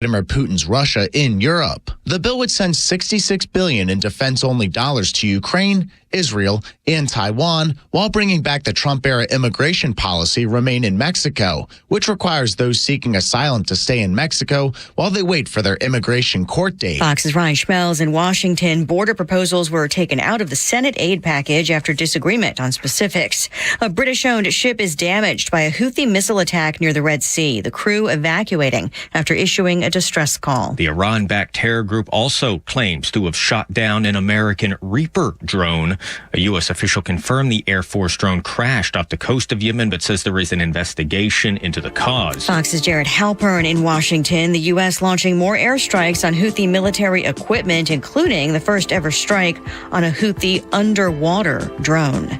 Vladimir Putin's Russia in Europe. The bill would send $66 billion in defense-only dollars to Ukraine, Israel, and Taiwan, while bringing back the Trump-era immigration policy remain in Mexico, which requires those seeking asylum to stay in Mexico while they wait for their immigration court date. Fox's Ryan Schmelz in Washington. Border proposals were taken out of the Senate aid package after disagreement on specifics. A British-owned ship is damaged by a Houthi missile attack near the Red Sea. The crew evacuating after issuing a distress call. The Iran-backed terror group also claims to have shot down an American Reaper drone. A U.S. official confirmed the Air Force drone crashed off the coast of Yemen, but says there is an investigation into the cause. Fox's Jared Halpern in Washington. The U.S. launching more airstrikes on Houthi military equipment, including the first ever strike on a Houthi underwater drone.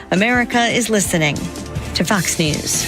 America is listening to Fox News.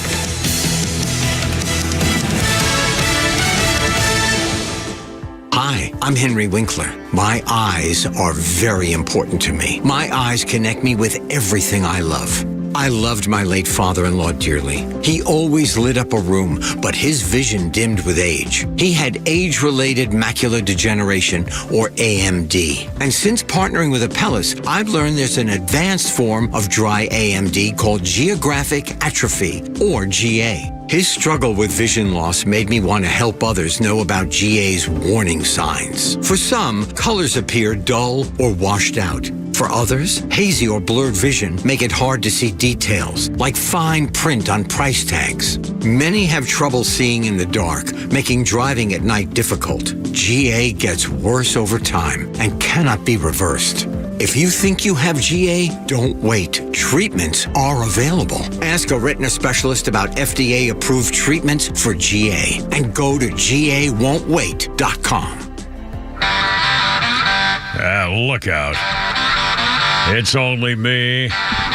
Hi, I'm Henry Winkler. My eyes are very important to me. My eyes connect me with everything I love. I loved my late father-in-law dearly. He always lit up a room, but his vision dimmed with age. He had age-related macular degeneration, or AMD. And since partnering with Apellis, I've learned there's an advanced form of dry AMD called geographic atrophy, or GA. His struggle with vision loss made me want to help others know about GA's warning signs. For some, colors appear dull or washed out. For others, hazy or blurred vision make it hard to see details, like fine print on price tags. Many have trouble seeing in the dark, making driving at night difficult. GA gets worse over time and cannot be reversed. If you think you have GA, don't wait. Treatments are available. Ask a retina specialist about FDA-approved treatments for GA and go to GAWon'tWait.com. Look out. It's only me.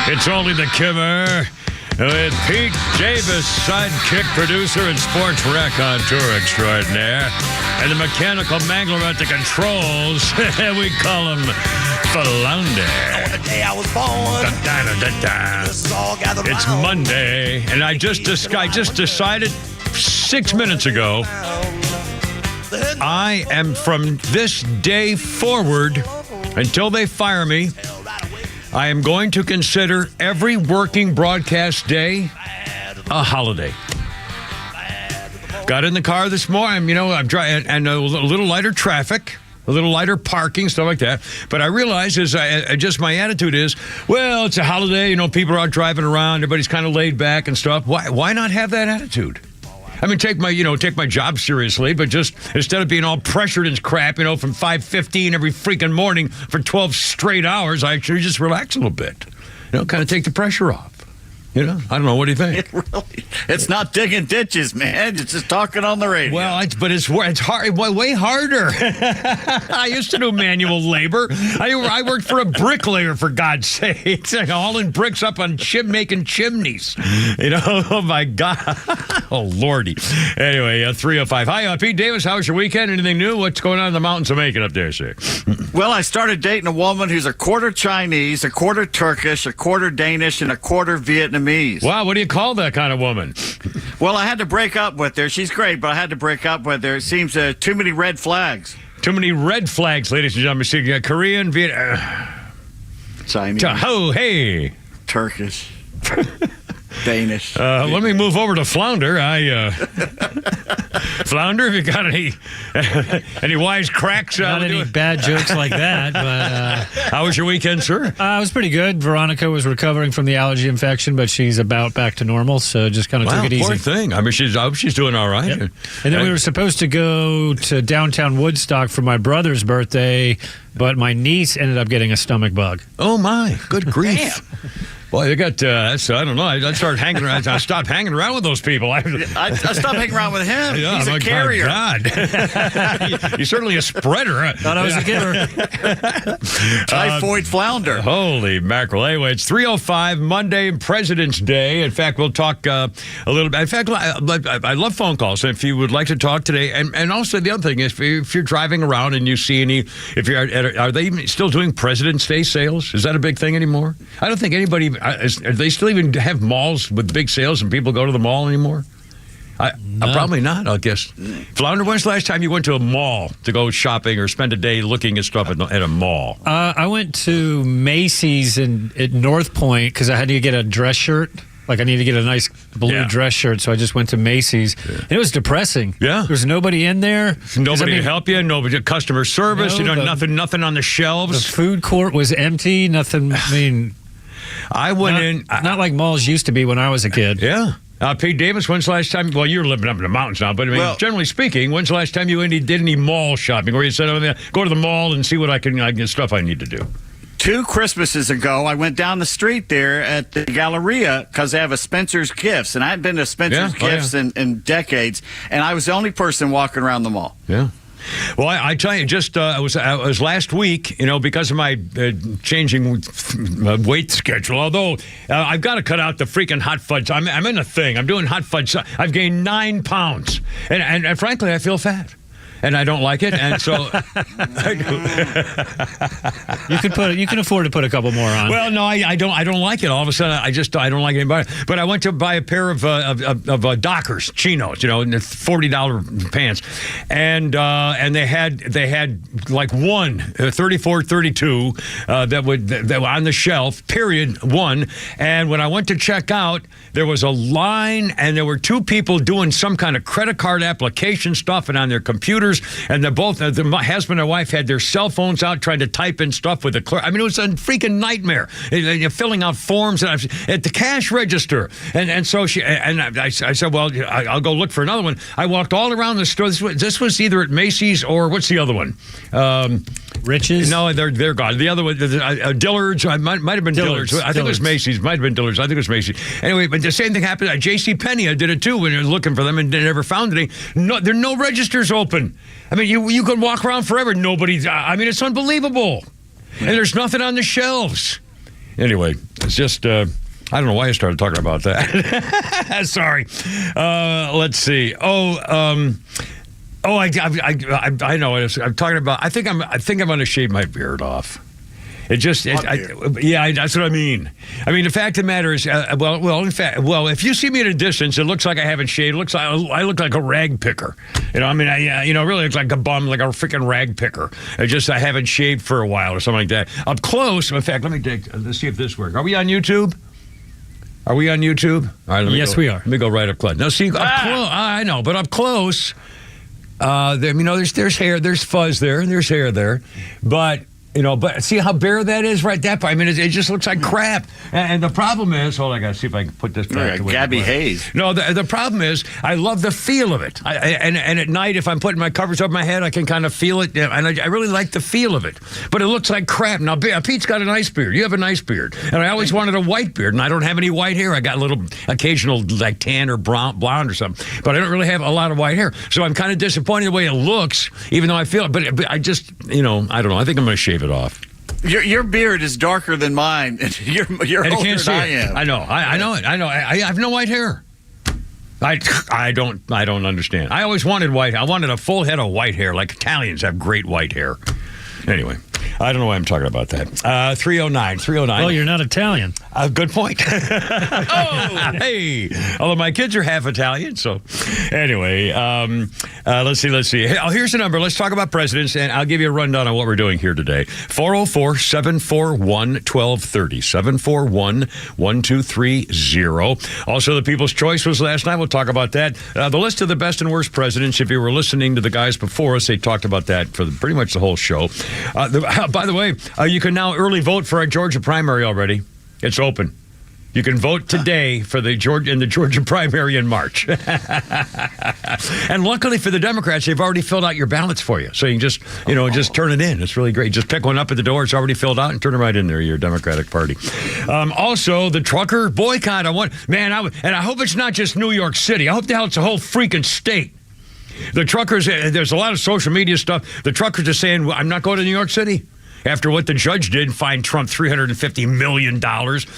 It's only the Kimmer. With Pete Davis, sidekick producer and sports raconteur extraordinaire, and the mechanical mangler at the controls. We call him Flounder. On the day I was born, it's Monday, and I just decided 6 minutes ago, I am from this day forward, until they fire me, I am going to consider every working broadcast day a holiday. Got in the car this morning, I'm driving, and a little lighter traffic, a little lighter parking, stuff like that. But I realize just my attitude is, well, it's a holiday, people are out driving around, everybody's kind of laid back and stuff. Why not have that attitude? I mean, take my job seriously, but just instead of being all pressured and crap, from 5:15 every freaking morning for 12 straight hours, I actually just relax a little bit. Kind of take the pressure off. I don't know. What do you think? It's not digging ditches, man. It's just talking on the radio. Well, it's hard, way harder. I used to do manual labor. I worked for a bricklayer, for God's sake. It's like hauling bricks up on making chimneys. Oh my God. Oh Lordy. Anyway, 3:05. Hi, Pete Davis. How was your weekend? Anything new? What's going on in the mountains of Macon up there, sir? Well, I started dating a woman who's a quarter Chinese, a quarter Turkish, a quarter Danish, and a quarter Vietnamese. Wow, what do you call that kind of woman? Well, I had to break up with her. She's great, but I had to break up with her. It seems too many red flags. Too many red flags, ladies and gentlemen. See, Korean, Chinese. Oh, hey. Turkish. Danish. Let me move over to Flounder. Flounder, have you got any wise cracks? Not any bad jokes like that. But how was your weekend, sir? It was pretty good. Veronica was recovering from the allergy infection, but she's about back to normal, so just kind of took it easy. Poor thing. I mean, I hope she's doing all right. Yep. And then we were supposed to go to downtown Woodstock for my brother's birthday, but my niece ended up getting a stomach bug. Oh, my. Good grief. Boy, they got, I don't know. I started hanging around. I stopped hanging around with those people. I stopped hanging around with him. Yeah, he's a carrier. God. You're certainly a spreader. Thought I was a giver. Typhoid flounder. Holy mackerel. Anyway, it's 3:05, Monday, President's Day. In fact, we'll talk a little bit. In fact, I love phone calls. If you would like to talk today, and also the other thing is, if you're driving around and you see are they even still doing President's Day sales? Is that a big thing anymore? I don't think anybody. Do they still even have malls with big sales and people go to the mall anymore? Probably not, I guess. Flounder, when's the last time you went to a mall to go shopping or spend a day looking at stuff at a mall? I went to Macy's at North Point because I had to get a dress shirt. Like, I need to get a nice blue dress shirt, so I just went to Macy's. Yeah. And it was depressing. Yeah. There was nobody in there. Nobody to help you, nobody customer service, nothing on the shelves. The food court was empty, nothing, I went not like malls used to be when I was a kid. Yeah. Pete Davis, when's the last time? Well, you're living up in the mountains now, but generally speaking, when's the last time you did any mall shopping, where you said, go to the mall and see what I can stuff I need to do? 2 Christmases ago, I went down the street there at the Galleria because they have a Spencer's Gifts, and I hadn't been to Spencer's Gifts in decades, and I was the only person walking around the mall. Yeah. Well, I tell you, it was last week, because of my changing weight schedule. Although I've got to cut out the freaking hot fudge. I'm in a thing. I'm doing hot fudge. I've gained 9 pounds, and frankly, I feel fat. And I don't like it, and so you can afford to put a couple more on. Well, no, I don't like it. All of a sudden, I don't like it anymore. But I went to buy a pair of Dockers chinos, $40 pants, and they had like one 34, 32 that were on the shelf. Period. One, and when I went to check out, there was a line, and there were 2 people doing some kind of credit card application stuff, and on their computers. And the husband and wife had their cell phones out trying to type in stuff with the clerk. It was a freaking nightmare. You're filling out forms at the cash register. And so I said, well, I'll go look for another one. I walked all around the store. This was either at Macy's or what's the other one? Riches? No, they're gone. The other one, Dillard's. Might have been Dillard's. I think it was Macy's. Might have been Dillard's. I think it was Macy's. Anyway, but the same thing happened at JCPenney. I did it too when I was looking for them and never found any. No, there are no registers open. You could walk around forever. Nobody's. It's unbelievable. And there's nothing on the shelves. Anyway, it's just. I don't know why I started talking about that. Sorry. Let's see. I know. I'm talking about. I think I'm going to shave my beard off. That's what I mean. The fact of the matter is, if you see me at a distance, it looks like I haven't shaved. It looks like I look like a rag picker. Really look like a bum, like a freaking rag picker. I haven't shaved for a while or something like that. Up close, in fact, let's see if this works. Are we on YouTube? All right, yes, we are. Let me go right up close. Now, see, up close. I know, but up close, there's hair, there's fuzz there, and there's hair there, but see how bare that is right there? It just looks like crap. And the problem is, hold on, I got to see if I can put this back. Gabby Hayes. No, the problem is, I love the feel of it. And at night, if I'm putting my covers over my head, I can kind of feel it. And I really like the feel of it. But it looks like crap. Now, Pete's got a nice beard. You have a nice beard. And I always wanted a white beard, and I don't have any white hair. I got a little occasional, like, tan or blonde or something. But I don't really have a lot of white hair. So I'm kind of disappointed the way it looks, even though I feel it. But I just, I don't know. I think I'm going to shave it off. Your beard is darker than mine. You're older than I am. I know. I know it. I have no white hair. I don't understand. I always wanted white. I wanted a full head of white hair, like Italians have great white hair. Anyway, I don't know why I'm talking about that. 309. Well, you're not Italian. Good point. Hey. Although my kids are half Italian, so anyway, let's see. Here's the number. Let's talk about presidents, and I'll give you a rundown on what we're doing here today. 404-741-1230. 741-1230. Also, the People's Choice was last night. We'll talk about that. The list of the best and worst presidents. If you were listening to the guys before us, they talked about that for pretty much the whole show. By the way, you can now early vote for our Georgia primary already. It's open. You can vote today for the Georgia primary in March. And luckily for the Democrats, they've already filled out your ballots for you. So you can just turn it in. It's really great. Just pick one up at the door. It's already filled out and turn it right in there, your Democratic Party. Also, the trucker boycott. I hope it's not just New York City. I hope the hell it's a whole freaking state. The truckers, there's a lot of social media stuff. The truckers are saying, well, I'm not going to New York City. After what the judge did, fined Trump $350 million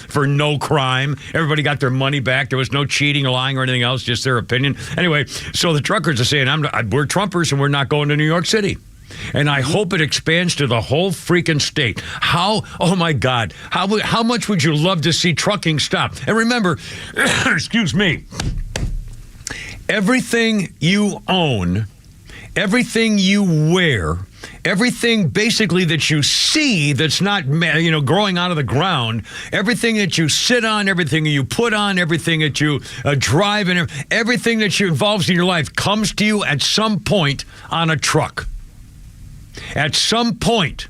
for no crime. Everybody got their money back. There was no cheating or lying or anything else, just their opinion. Anyway, so the truckers are saying, we're Trumpers and we're not going to New York City. And I hope it expands to the whole freaking state. Oh my God, how much would you love to see trucking stop? And remember, excuse me, everything you own, everything you wear, everything basically that you see that's not, growing out of the ground, everything that you sit on, everything you put on, everything that you drive, and everything that you involves in your life comes to you at some point on a truck. At some point,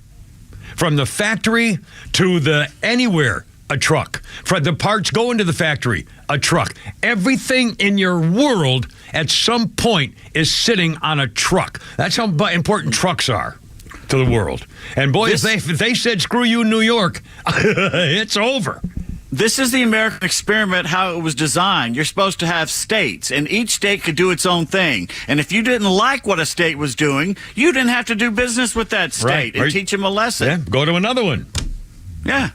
from the factory to the anywhere, a truck. From the parts going to the factory, a truck. Everything in your world at some point is sitting on a truck. That's how important trucks are to the world. And boy, if they said, screw you, New York, it's over. This is the American experiment, how it was designed. You're supposed to have states, and each state could do its own thing. And if you didn't like what a state was doing, you didn't have to do business with that state and teach them a lesson. Yeah, go to another one. Yeah.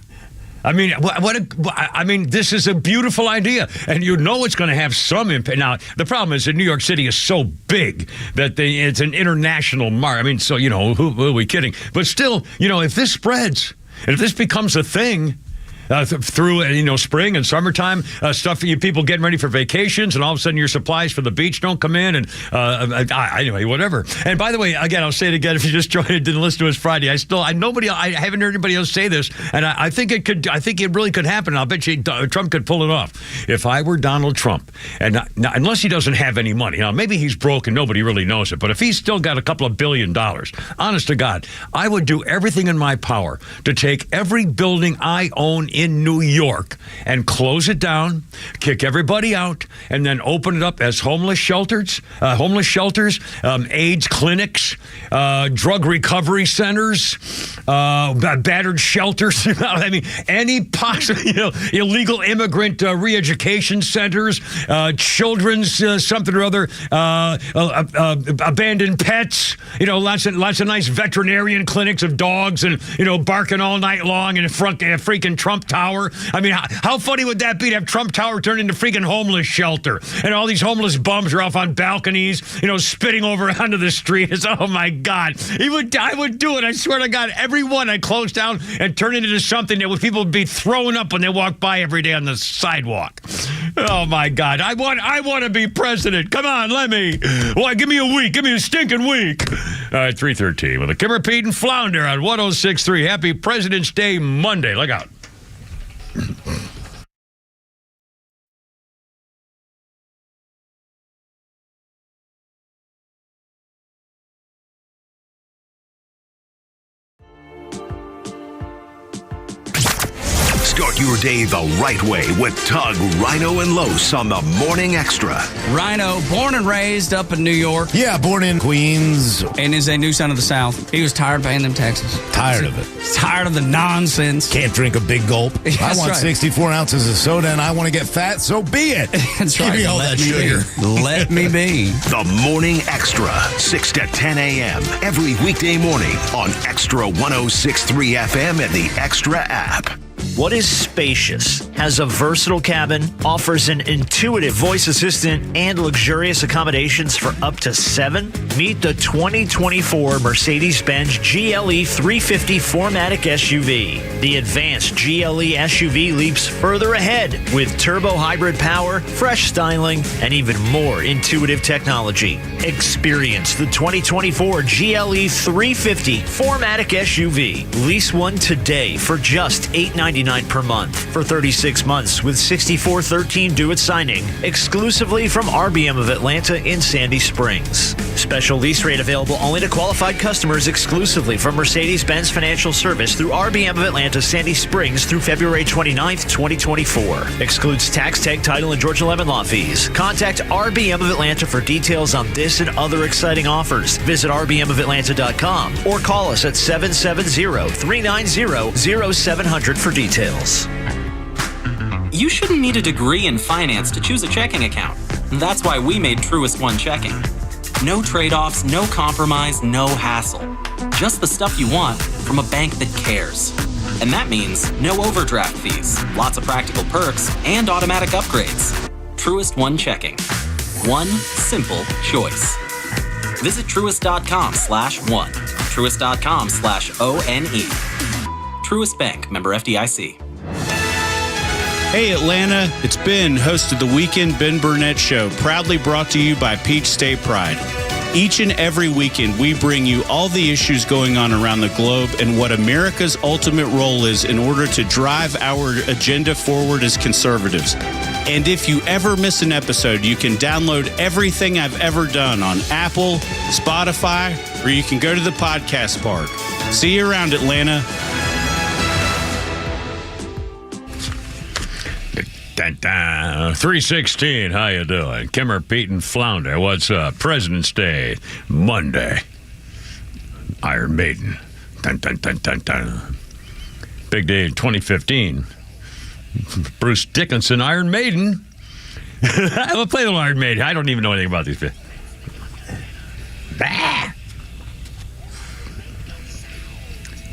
I mean, this is a beautiful idea, and you know it's going to have some impact. Now, the problem is that New York City is so big that it's an international market. I mean, so, who are we kidding? But still, if this spreads, and if this becomes a thing, through spring and summertime stuff, people getting ready for vacations, and all of a sudden your supplies for the beach don't come in, and anyway, whatever. And by the way, again, I'll say it again, if you just joined and didn't listen to us Friday, I haven't heard anybody else say this, and I think it really could happen. I'll bet you Trump could pull it off. If I were Donald Trump, and unless he doesn't have any money, maybe he's broke and nobody really knows it, but if he's still got a couple of $1 billion, honest to God, I would do everything in my power to take every building I own in New York and close it down, kick everybody out, and then open it up as homeless shelters, AIDS clinics, drug recovery centers, battered shelters. I mean, any possible, illegal immigrant re-education centers, children's something or other, abandoned pets. Lots of nice veterinarian clinics of dogs, and barking all night long in a freaking Trump Tower. I mean, how funny would that be to have Trump Tower turn into freaking homeless shelter, and all these homeless bums are off on balconies, spitting over onto the street? Oh my God, I would do it. I swear to God, every one I'd close down and turn it into something that people would be throwing up when they walk by every day on the sidewalk. Oh my God, I want to be president. Come on, let me. Well, give me a week. Give me a stinking week. All right, 3:13 with a Kimmer, Pete, and Flounder on 106.3. Happy President's Day Monday. Look out. Start your day the right way with Tug, Rhino, and Los on the Morning Extra. Rhino, born and raised up in New York. Yeah, born in Queens. And is a new son of the South. He was tired of paying them taxes. Tired of it. Tired of the nonsense. Can't drink a big gulp. I want 64 ounces of soda, and I want to get fat, so be it. That's right. Give me all that sugar. Let me be. The Morning Extra, 6 to 10 a.m. every weekday morning on Extra 106.3 FM and the Extra app. What is spacious, has a versatile cabin, offers an intuitive voice assistant, and luxurious accommodations for up to 7? Meet the 2024 Mercedes-Benz GLE 350 4MATIC SUV. The advanced GLE SUV leaps further ahead with turbo hybrid power, fresh styling, and even more intuitive technology. Experience the 2024 GLE 350 4MATIC SUV. Lease one today for just $899 per month for 36 months with 6413 due at signing, exclusively from RBM of Atlanta in Sandy Springs. Special lease rate available only to qualified customers exclusively from Mercedes-Benz Financial Service through RBM of Atlanta, Sandy Springs through February 29th, 2024. Excludes tax, tag, title, and Georgia Lemon Law fees. Contact RBM of Atlanta for details on this and other exciting offers. Visit rbmofatlanta.com or call us at 770-390-0700 for details. You shouldn't need a degree in finance to choose a checking account. That's why we made Truist One Checking. No trade-offs, no compromise, no hassle. Just the stuff you want from a bank that cares. And that means no overdraft fees, lots of practical perks, and automatic upgrades. Truist One Checking. One simple choice. Visit Truist.com/one. Truist.com/ONE. Truist Bank, member FDIC. Hey Atlanta, it's Ben, host of the Weekend Ben Burnett Show, proudly brought to you by Peach State Pride. Each and every weekend, we bring you all the issues going on around the globe and what America's ultimate role is in order to drive our agenda forward as conservatives. And if you ever miss an episode, you can download everything I've ever done on Apple, Spotify, or you can go to the podcast park. See you around, Atlanta. 316, how you doing? Kimmer, Pete, and Flounder, what's up? President's Day, Monday. Iron Maiden. Dun, dun, dun, dun, dun. Big day in 2015. Bruce Dickinson, Iron Maiden. I'll play the Iron Maiden. I don't even know anything about these people.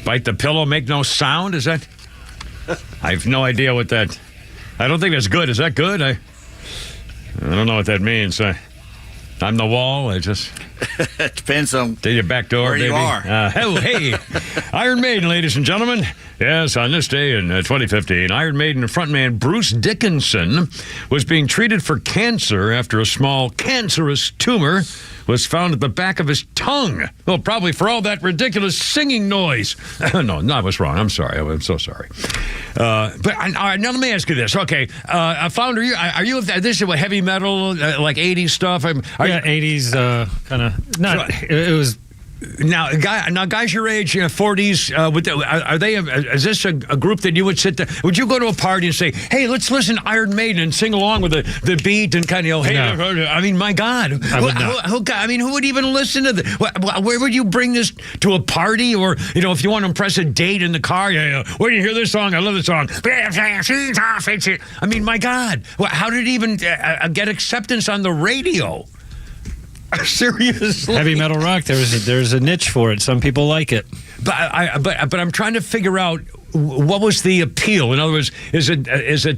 Bite the pillow, make no sound? Is that? I have no idea what that... I don't think that's good. Is that good? I don't know what that means. I'm the wall. I just... It depends on your back door, where baby. you are. Hey, Iron Maiden, ladies and gentlemen. Yes, on this day in 2015, Iron Maiden frontman Bruce Dickinson was being treated for cancer after a small cancerous tumor was found at the back of his tongue. Well, probably for all that ridiculous singing noise. No, I was wrong. I'm sorry. I'm so sorry. But all right, now let me ask you this. Okay, Flounder, are you this is what heavy metal, like 80s stuff? Yeah, 80s kind of. Not. It was. Now, guys your age, 40s, are they? Is this a group that you would sit there? Would you go to a party and say, "Hey, let's listen to Iron Maiden and sing along with the beat and kind of, hey"? No. I mean, my God, I would not. Who would even listen to this? Where would you bring this to a party, or if you want to impress a date in the car? Where do you hear this song? I love this song. I mean, my God, how did it even get acceptance on the radio? Seriously, heavy metal rock. There's a niche for it. Some people like it. But I'm trying to figure out what was the appeal. In other words, is it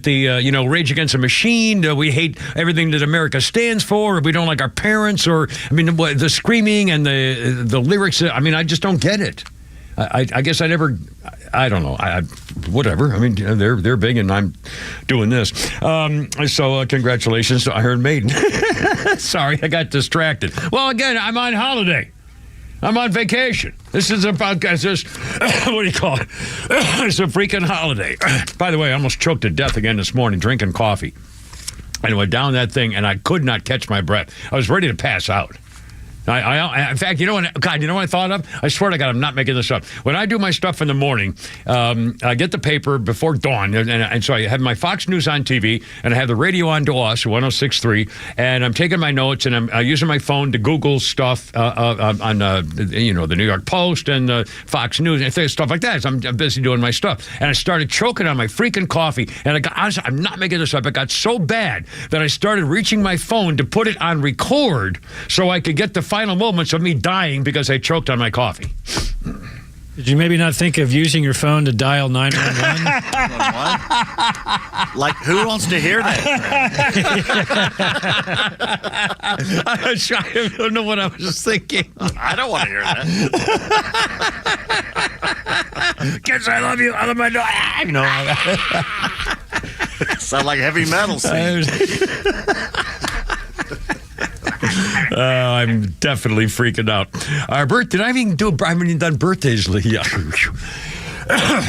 the Rage Against the Machine? Do we hate everything that America stands for? Or we don't like our parents? Or the screaming and the lyrics. I mean, I just don't get it. I guess I never. I don't know. Whatever. I mean, they're big, and I'm doing this. So congratulations to Iron Maiden. Sorry, I got distracted. Well, again, I'm on holiday. I'm on vacation. This is about guys. What do you call it? It's a freaking holiday. By the way, I almost choked to death again this morning drinking coffee. I went down that thing, and I could not catch my breath. I was ready to pass out. In fact, you know what I thought of? I swear to God, I'm not making this up. When I do my stuff in the morning, I get the paper before dawn, and so I have my Fox News on TV, and I have the radio on to us, 106.3, and I'm taking my notes, and I'm using my phone to Google stuff on the New York Post and the Fox News and stuff like that. So I'm busy doing my stuff, and I started choking on my freaking coffee, and honestly, I'm not making this up. It got so bad that I started reaching my phone to put it on record so I could get the final moments of me dying because I choked on my coffee. Did you maybe not think of using your phone to dial 911? Like, who wants to hear that? I don't know what I was thinking. I don't want to hear that. Kids, I love you. I love my dog. Sound like heavy metal scene. I'm definitely freaking out. Our birthday, I haven't even done birthdays.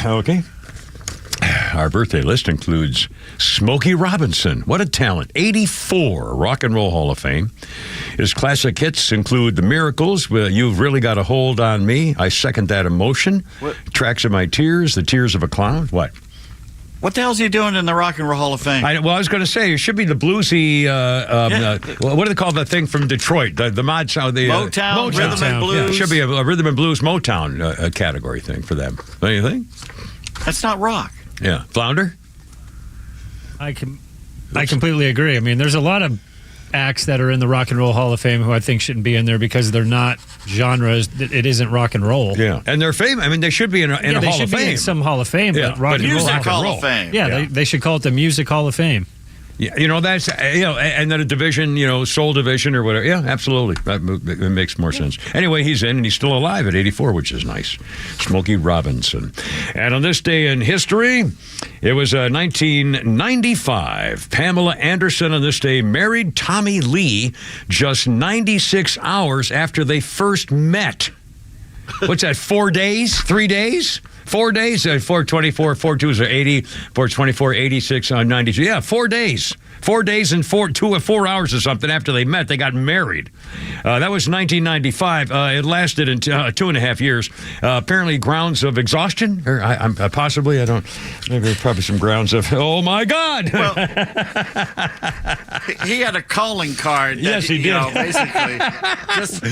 Okay. Our birthday list includes Smokey Robinson. What a talent. 84, Rock and Roll Hall of Fame. His classic hits include The Miracles, You've Really Got a Hold on Me, I Second That Emotion, what? Tracks of My Tears, The Tears of a Clown. What? What the hell's he doing in the Rock and Roll Hall of Fame? I was going to say, it should be the bluesy, what do they call that thing from Detroit? The mod sound. Motown, Rhythm and Blues. Yeah, it should be a Rhythm and Blues Motown category thing for them. Don't you think? That's not rock. Yeah. Flounder? I completely agree. I mean, there's a lot of acts that are in the Rock and Roll Hall of Fame who I think shouldn't be in there because they're not genres. It isn't rock and roll. Yeah, and they're famous. I mean, they should be in a Hall of Fame. They should be in some Hall of Fame, yeah, but rock and roll Hall of Fame. Yeah, they should call it the Music Hall of Fame. Yeah, that's and then a division, Soul division or whatever. Yeah, absolutely. It makes more sense. Anyway, he's in and he's still alive at 84, which is nice. Smokey Robinson. And on this day in history, it was 1995. Pamela Anderson on this day married Tommy Lee just 96 hours after they first met. What's that? 4 days? 3 days? 4 days, 424, 42s are 80, 424, 86, 92. Yeah, 4 days. 4 days and 4 hours or something after they met. They got married. That was 1995. It lasted in 2.5 years. Apparently grounds of exhaustion, or possibly, I don't, maybe probably some grounds of, oh my God. Well, he had a calling card. Yes, he did. Basically,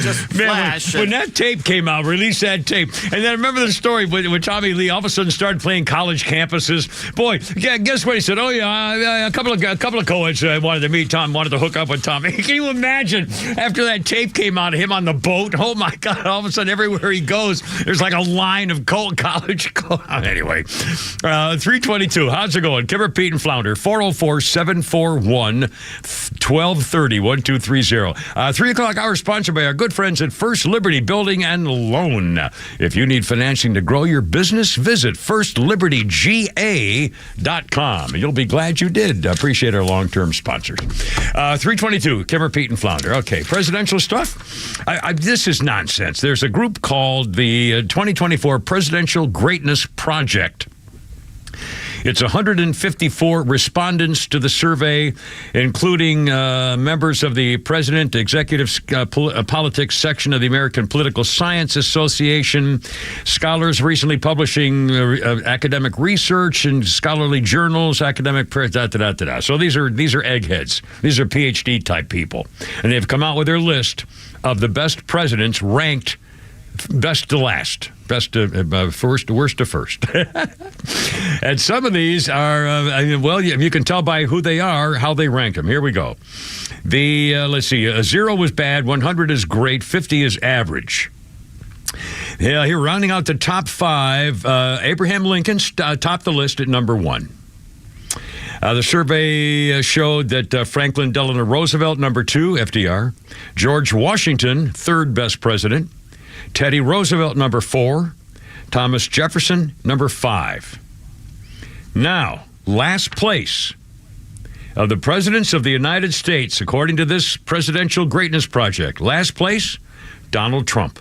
just flash. When that tape came out, released that tape, and then I remember the story when Tommy Lee all of a sudden started playing college campuses. Boy, guess what he said? Oh yeah, a couple of co-eds wanted to meet Tom, wanted to hook up with Tommy. Can you imagine after that tape came out of him on the boat? Oh my God! All of a sudden, everywhere he goes, there's like a line of college. Anyway, 322. How's it going? Kimber, Pete, and Flounder. 404-741-1230. 1230. 3 o'clock hour sponsored by our good friends at First Liberty Building and Loan. If you need financing to grow your business, visit FirstLibertyGA.com. And you'll be glad you did. Appreciate our long-term sponsors. 322, Kimmer, Pete, and Flounder. Okay, presidential stuff. This is nonsense. There's a group called the 2024 Presidential Greatness Project. It's 154 respondents to the survey, including members of the President Executive Politics section of the American Political Science Association, scholars recently publishing academic research in scholarly journals, academic So these are eggheads. These are PhD type people, and they've come out with their list of the best presidents ranked best to last, best to worst to first. And some of these are, you can tell by who they are, how they rank them. Here we go. Let's see, 0 was bad, 100 is great, 50 is average. Yeah, here rounding out the top 5, Abraham Lincoln topped the list at number 1. The survey showed that Franklin Delano Roosevelt, number 2, FDR. George Washington, 3rd best president. Teddy Roosevelt, number 4. Thomas Jefferson, number 5. Now, last place of the presidents of the United States, according to this Presidential Greatness Project, last place, Donald Trump.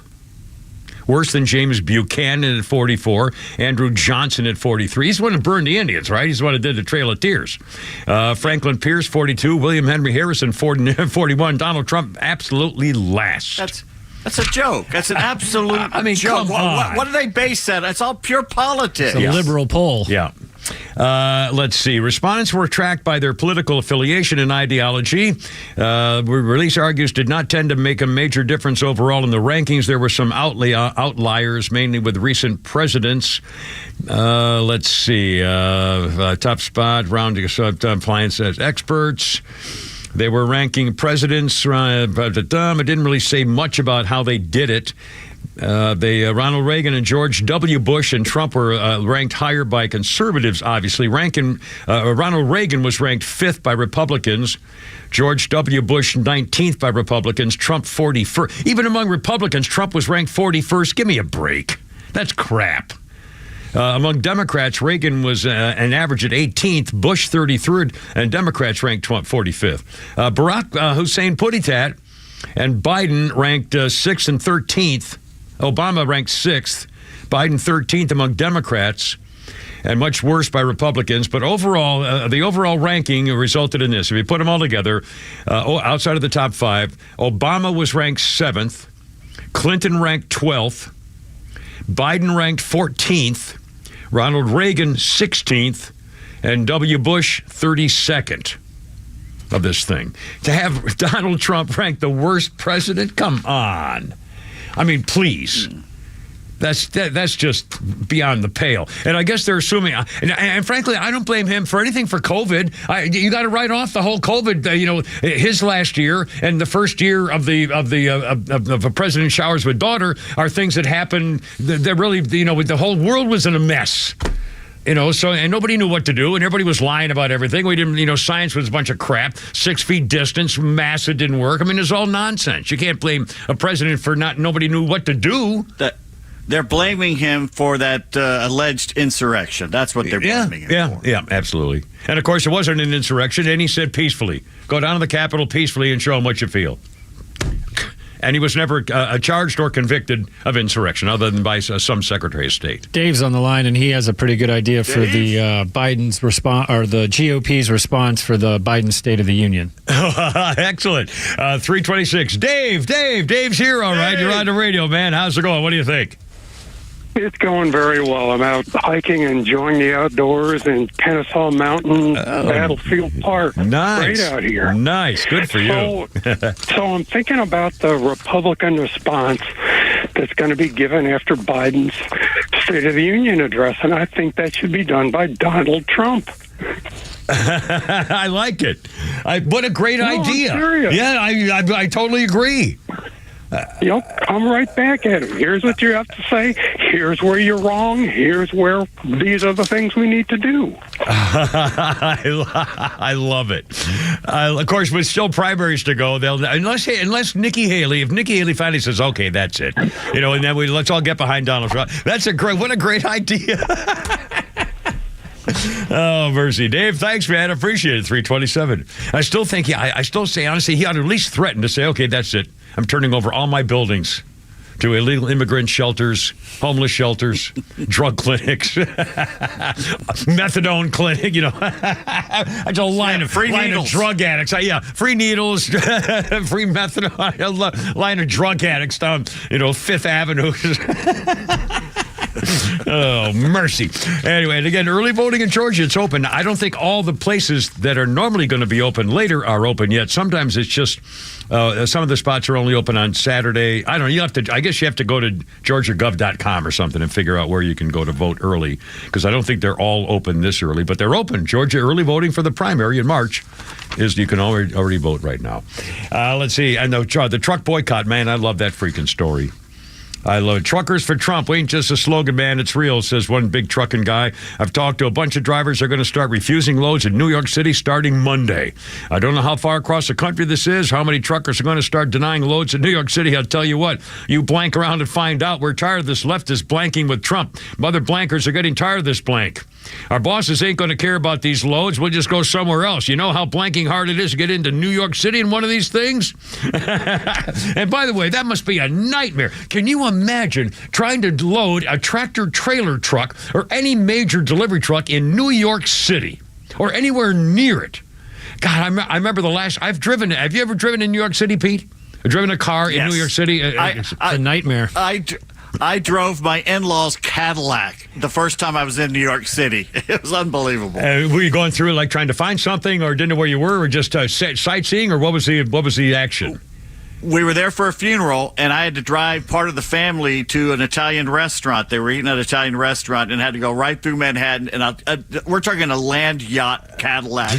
Worse than James Buchanan at 44, Andrew Johnson at 43. He's the one who burned the Indians, right? He's the one who did the Trail of Tears. Franklin Pierce, 42. William Henry Harrison, 41. Donald Trump, absolutely last. That's a joke. That's an absolute Come joke. on. What do they base that? It's all pure politics. It's a liberal poll. Yeah. Let's see. Respondents were tracked by their political affiliation and ideology. Release argues did not tend to make a major difference overall in the rankings. There were some outliers, mainly with recent presidents. Let's see. Top spot, rounding appliance as experts. They were ranking presidents. It didn't really say much about how they did it. Ronald Reagan and George W. Bush and Trump were ranked higher by conservatives, obviously. Ronald Reagan was ranked 5th by Republicans. George W. Bush 19th by Republicans. Trump 41st. Even among Republicans, Trump was ranked 41st. Give me a break. That's crap. Among Democrats, Reagan was an average at 18th, Bush 33rd, and Democrats ranked 45th. Barack Hussein Putitat and Biden ranked 6th and 13th. Obama ranked 6th, Biden 13th among Democrats, and much worse by Republicans. But overall, the overall ranking resulted in this. If you put them all together, outside of the top 5, Obama was ranked 7th, Clinton ranked 12th, Biden ranked 14th, Ronald Reagan 16th, and W. Bush 32nd of this thing. To have Donald Trump ranked the worst president? Come on. I mean, please. That's just beyond the pale. And I guess they're assuming, and frankly, I don't blame him for anything for COVID. You got to write off the whole COVID, his last year and the first year of a president showers with daughter are things that happened that really, the whole world was in a mess. So, and nobody knew what to do, and everybody was lying about everything. We didn't, science was a bunch of crap. 6 feet distance, mask didn't work. I mean, it's all nonsense. You can't blame a president for nobody knew what to do. They're blaming him for that alleged insurrection. That's what they're blaming him for. Yeah, absolutely. And, of course, it wasn't an insurrection, and he said peacefully. Go down to the Capitol peacefully and show them what you feel. And he was never charged or convicted of insurrection, other than by some Secretary of State. Dave's on the line, and he has a pretty good idea for the Biden's response, or the GOP's response for the Biden State of the Union. Excellent. 326. Dave's here. All right, you're on the radio, man. How's it going? What do you think? It's going very well. I'm out hiking, enjoying the outdoors in Kennesaw Mountain Battlefield Park. Nice. Right out here. Nice. Good for you. So I'm thinking about the Republican response that's going to be given after Biden's State of the Union address, and I think that should be done by Donald Trump. I like it. What a great idea. I'm serious. Yeah, I totally agree. Come right back at him. Here's what you have to say. Here's where you're wrong. Here's where these are the things we need to do. I love it. Of course, with still primaries to go, unless Nikki Haley, if Nikki Haley finally says, okay, that's it, and then let's all get behind Donald Trump. What a great idea. Oh, mercy. Dave, thanks, man. I appreciate it. 327. I still think, I still say, honestly, he ought to at least threaten to say, okay, that's it. I'm turning over all my buildings to illegal immigrant shelters, homeless shelters, drug clinics, methadone clinic, I just a line of drug addicts. Free needles, free methadone, line of drug addicts down, Fifth Avenue. Oh, mercy. Anyway, and again, early voting in Georgia, it's open. I don't think all the places that are normally going to be open later are open yet. Sometimes it's just some of the spots are only open on Saturday. I don't know. I guess you have to go to georgiagov.com or something and figure out where you can go to vote early, because I don't think they're all open this early, but they're open. Georgia early voting for the primary in March you can already vote right now. Let's see. And the truck boycott, man, I love that freaking story. I love it. Truckers for Trump ain't just a slogan, man. It's real, says one big trucking guy. I've talked to a bunch of drivers. They're going to start refusing loads in New York City starting Monday. I don't know how far across the country this is, how many truckers are going to start denying loads in New York City. I'll tell you what, you blank around and find out. We're tired of this leftist blanking with Trump. Mother blankers are getting tired of this blank. Our bosses ain't going to care about these loads. We'll just go somewhere else. You know how blanking hard it is to get into New York City in one of these things? And by the way, that must be a nightmare. Can you imagine trying to load a tractor-trailer truck or any major delivery truck in New York City or anywhere near it? God, I remember have you ever driven in New York City, Pete? Driven a car in New York City? It's a nightmare. I drove my in-laws' Cadillac the first time I was in New York City. It was unbelievable. Were you going through like trying to find something, or didn't know where you were, or just sightseeing, or what was the action? We were there for a funeral, and I had to drive part of the family to an Italian restaurant. They were eating at an Italian restaurant and had to go right through Manhattan. And we're talking a land yacht Cadillac,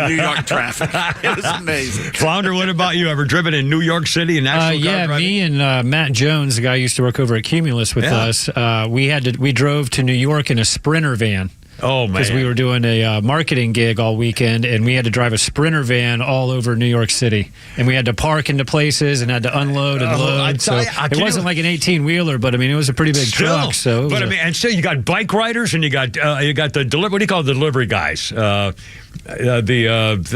New York traffic. It was amazing. Flounder, what about you? Ever driven in New York City? Me and Matt Jones, the guy who used to work over at Cumulus with us, we drove to New York in a Sprinter van. Oh, man. Because we were doing a marketing gig all weekend, and we had to drive a Sprinter van all over New York City. And we had to park into places and had to unload and load. It wasn't like an 18-wheeler, but, I mean, it was a pretty big truck. So and still, you got bike riders, and you got the what do you call the delivery guys? The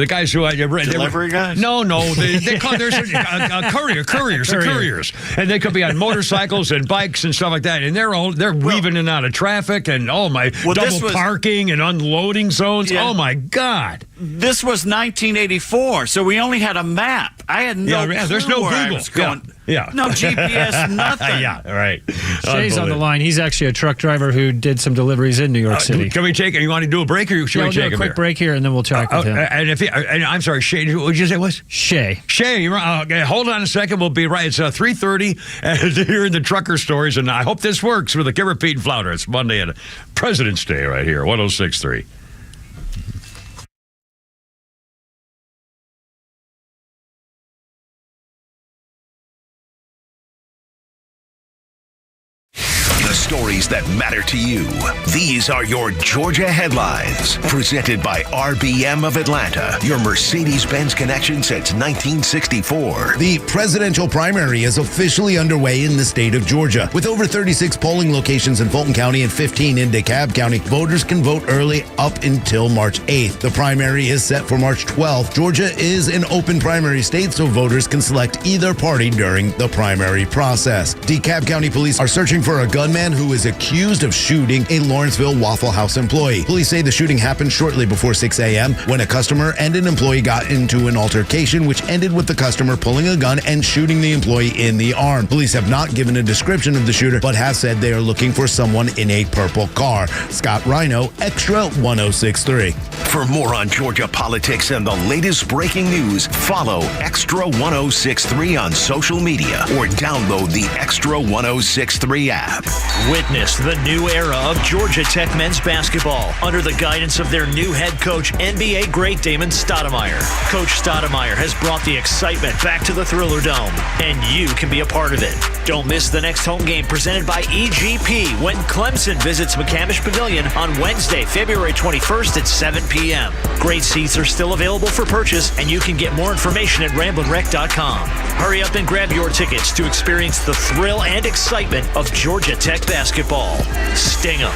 guys who delivery guys? No, they call there's couriers, and they could be on motorcycles and bikes and stuff like that, and they're weaving in and out of traffic, and double parking and unloading zones. Yeah. Oh my God! This was 1984, so we only had a map. I had no clue there's no where Google. I was going. Yeah. No GPS, nothing. Yeah, right. Shay's on the line. He's actually a truck driver who did some deliveries in New York City. Can we take it? You want to do a break, or should we take a quick break here, and then we'll talk with him. And I'm sorry, Shay. What did you say it was? Shay. Okay, hold on a second. We'll be right. It's 3:30, and here in the trucker stories, and I hope this works with the Kipper, Pete, and Flounder. It's Monday and President's Day right here, 106.3. stories that matter to you. These are your Georgia headlines, presented by RBM of Atlanta, your Mercedes-Benz connection since 1964. The presidential primary is officially underway in the state of Georgia. With over 36 polling locations in Fulton County and 15 in DeKalb County, voters can vote early up until March 8th. The primary is set for March 12th. Georgia is an open primary state, so voters can select either party during the primary process. DeKalb County police are searching for a gunman who is accused of shooting a Lawrenceville Waffle House employee. Police say the shooting happened shortly before 6 a.m. when a customer and an employee got into an altercation, which ended with the customer pulling a gun and shooting the employee in the arm. Police have not given a description of the shooter, but have said they are looking for someone in a purple car. Scott Rhino, Extra 1063. For more on Georgia politics and the latest breaking news, follow Extra 1063 on social media or download the Extra 1063 app. Witness the new era of Georgia Tech men's basketball under the guidance of their new head coach, NBA great Damon Stoudemire. Coach Stoudemire has brought the excitement back to the Thriller Dome, and you can be a part of it. Don't miss the next home game presented by EGP when Clemson visits McCamish Pavilion on Wednesday, February 21st at 7 p.m. Great seats are still available for purchase, and you can get more information at ramblinwreck.com. Hurry up and grab your tickets to experience the thrill and excitement of Georgia Tech basketball. Sting 'em.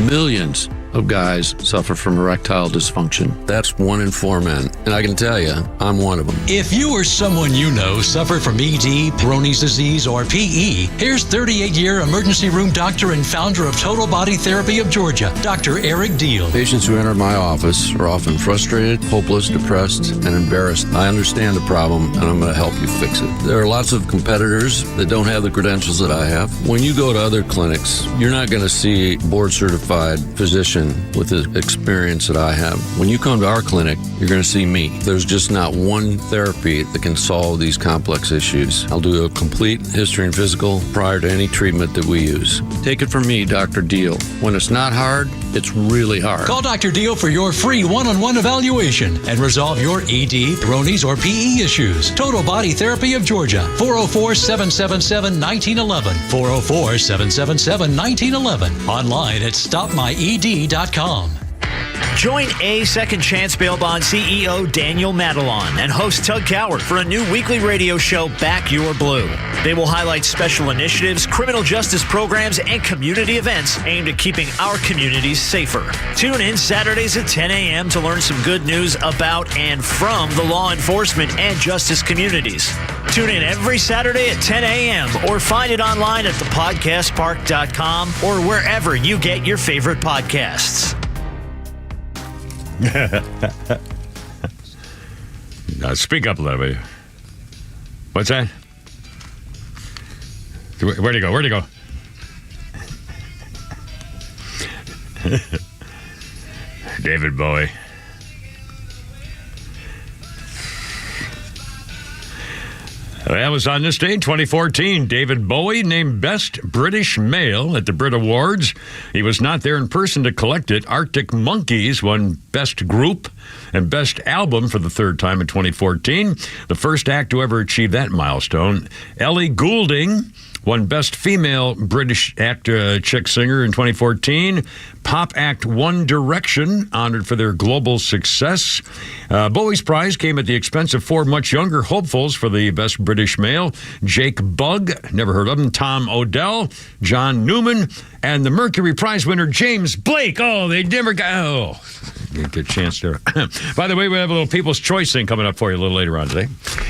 Millions of guys suffer from erectile dysfunction. That's 1 in 4 men. And I can tell you, I'm one of them. If you or someone you know suffer from ED, Peyronie's disease, or PE, here's 38-year emergency room doctor and founder of Total Body Therapy of Georgia, Dr. Eric Deal. Patients who enter my office are often frustrated, hopeless, depressed, and embarrassed. I understand the problem, and I'm going to help you fix it. There are lots of competitors that don't have the credentials that I have. When you go to other clinics, you're not going to see a board-certified physician with the experience that I have. When you come to our clinic, you're going to see me. There's just not one therapy that can solve these complex issues. I'll do a complete history and physical prior to any treatment that we use. Take it from me, Dr. Deal. When it's not hard, it's really hard. Call Dr. Deal for your free one-on-one evaluation and resolve your ED, Peyronie's, or PE issues. Total Body Therapy of Georgia, 404-777-1911, 404-777-1911, online at stopmyed.com. Join A Second Chance Bail Bond CEO Daniel Madelon and host Tug Coward for a new weekly radio show, Back Your Blue. They will highlight special initiatives, criminal justice programs, and community events aimed at keeping our communities safer. Tune in Saturdays at 10 a.m. to learn some good news about and from the law enforcement and justice communities. Tune in every Saturday at 10 a.m. or find it online at thepodcastpark.com or wherever you get your favorite podcasts. Now speak up a little bit. What's that? Where'd he go? Where'd he go? David Bowie. That was on this day in 2014. David Bowie named Best British Male at the Brit Awards. He was not there in person to collect it. Arctic Monkeys won Best Group and Best Album for the third time in 2014. The first act to ever achieve that milestone. Ellie Goulding won Best Female British Chick Singer in 2014. Pop act One Direction, honored for their global success. Bowie's prize came at the expense of 4 much younger hopefuls for the Best British Male. Jake Bugg, never heard of him, Tom Odell, John Newman, and the Mercury Prize winner, James Blake. Oh, they never got... Good chance there. By the way, we have a little People's Choice thing coming up for you a little later on today.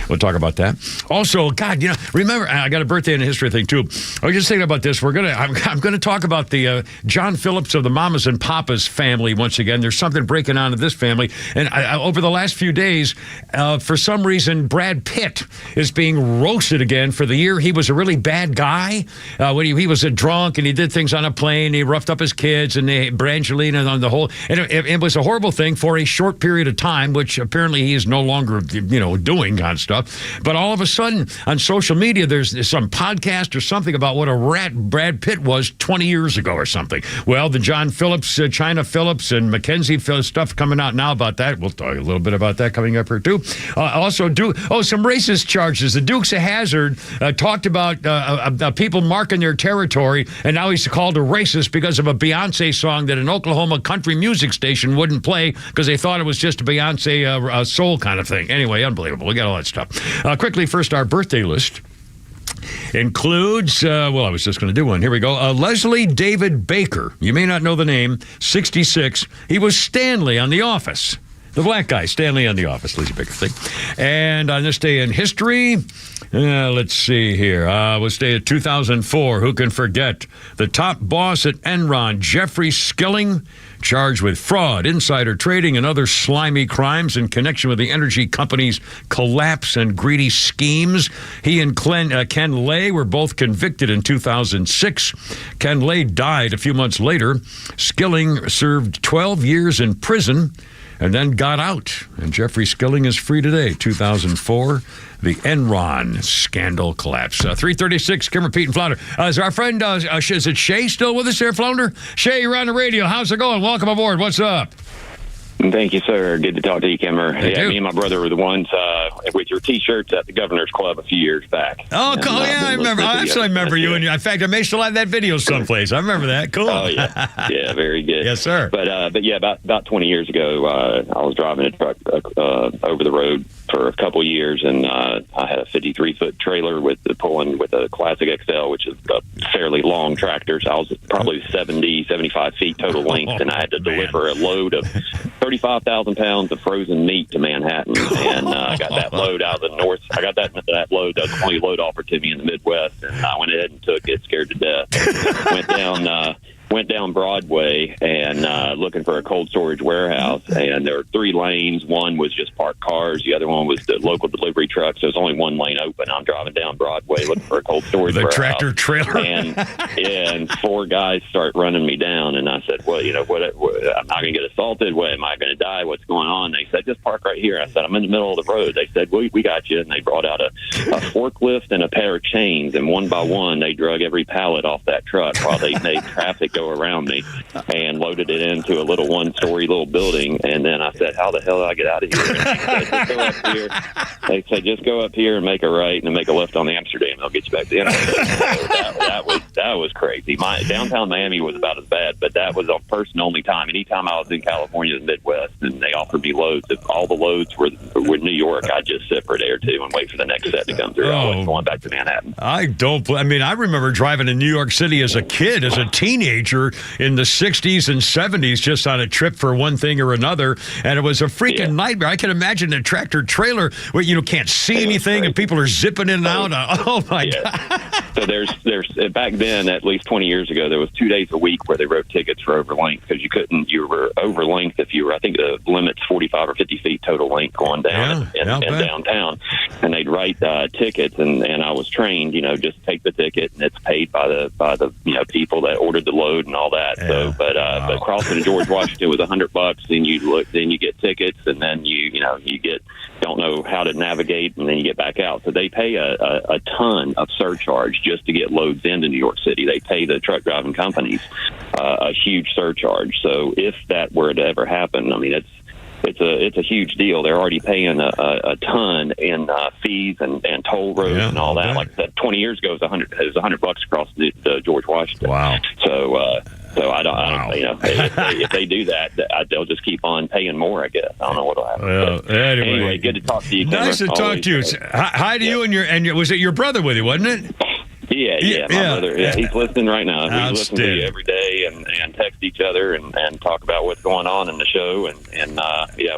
We'll talk about that. Also, God, remember, I got a birthday and a history thing too. I was just thinking about this. I'm gonna talk about the John Phillips of the Mamas and Papas family once again. There's something breaking on in this family, and over the last few days, for some reason, Brad Pitt is being roasted again for the year he was a really bad guy. When he was a drunk and he did things on a plane, he roughed up his kids and Brangelina on the whole, and it was a horrible horrible thing for a short period of time, which apparently he is no longer, doing kind of stuff. But all of a sudden, on social media, there's some podcast or something about what a rat Brad Pitt was 20 years ago or something. Well, the John Phillips, China Phillips, and Mackenzie Phillips stuff coming out now about that. We'll talk a little bit about that coming up here, too. Also, some racist charges. The Dukes of Hazzard talked about people marking their territory, and now he's called a racist because of a Beyonce song that an Oklahoma country music station wouldn't play because they thought it was just a Beyonce soul kind of thing. Anyway, unbelievable. We got all that stuff. Quickly, first, our birthday list includes, I was just going to do one. Here we go. Leslie David Baker. You may not know the name. 66. He was Stanley on The Office. The black guy, Stanley on The Office, Lizzie Baker thing. And on this day in history, let's see here. We'll stay at 2004. Who can forget? The top boss at Enron, Jeffrey Skilling, charged with fraud, insider trading, and other slimy crimes in connection with the energy company's collapse and greedy schemes. He and Ken Lay were both convicted in 2006. Ken Lay died a few months later. Skilling served 12 years in prison and then got out. And Jeffrey Skilling is free today. 2004, the Enron scandal collapse. 336, Kimmer, Pete, and Flounder. Is our friend, is it Shay still with us there, Flounder? Shay, you're on the radio. How's it going? Welcome aboard. What's up? Thank you, sir. Good to talk to you, Kimmer. Me and my brother were the ones with your T-shirts at the Governor's Club a few years back. Oh, cool. I remember. I actually remember you. And in fact, I may still have that video someplace. I remember that. Cool. Oh, yeah. Yeah, very good. Yes, sir. But yeah, about 20 years ago, I was driving a truck over the road for a couple years, and I had a 53-foot trailer pulling with a Classic XL, which is a fairly long tractor. So I was probably 75 feet total length, and I had to deliver a load of 35,000 pounds of frozen meat to Manhattan, and I got that load out of the north. I got that load. That was the only load offered to me in the Midwest, and I went ahead and took it, scared to death. Went down Broadway and looking for a cold storage warehouse, and there were 3 lanes. One was just parked cars. The other one was the local delivery trucks. So there's only one lane open. I'm driving down Broadway looking for a cold storage warehouse. The tractor trailer. And 4 guys start running me down, and I said, well, what I'm not going to get assaulted. What, am I going to die? What's going on? They said, just park right here. I said, I'm in the middle of the road. They said, we got you. And they brought out a forklift and a pair of chains, and one by one, they drug every pallet off that truck while they made traffic go around me and loaded it into a little 1-story little building. And then I said, how the hell do I get out of here? And they said, just go up here and make a right and then make a left on Amsterdam. They'll get you back to the end. That was crazy. Downtown Miami was about as bad, but that was a person only time. Anytime I was in California, the Midwest, and they offered me loads, if all the loads were New York, I'd just sit for a day or two and wait for the next set to come through. I wasn't going back to Manhattan. I remember driving in New York City as a kid, as a teenager in the 60s and 70s, just on a trip for one thing or another, and it was a freaking nightmare. I can imagine a tractor trailer where you can't see anything and people are zipping in and out. Oh my God. So there's back then, at least 20 years ago, there was 2 days a week where they wrote tickets for over length because you were over length if you were, I think the limit's 45 or 50 feet total length going down in downtown, and they'd write tickets, and I was trained, just take the ticket and it's paid by the people that ordered the load and all that. Yeah. So, but crossing to George Washington was $100, and you get tickets, and then you don't know how to navigate, and then you get back out. So they pay a ton of surcharge just to get loads into New York City. They pay the truck driving companies a huge surcharge. So if that were to ever happen, I mean, it's a huge deal. They're already paying a ton in fees and toll roads and all that. Like I said, 20 years ago, it was $100 across the George Washington. Wow. So I don't if they do that, they'll just keep on paying more, I guess. I don't know what'll happen. Well, anyway, good to talk to you. Nice to talk to you. Hi to you and was it your brother with you, wasn't it? Yeah, my brother. Yeah, he's listening right now. We listen to you every day and text each other and talk about what's going on in the show. And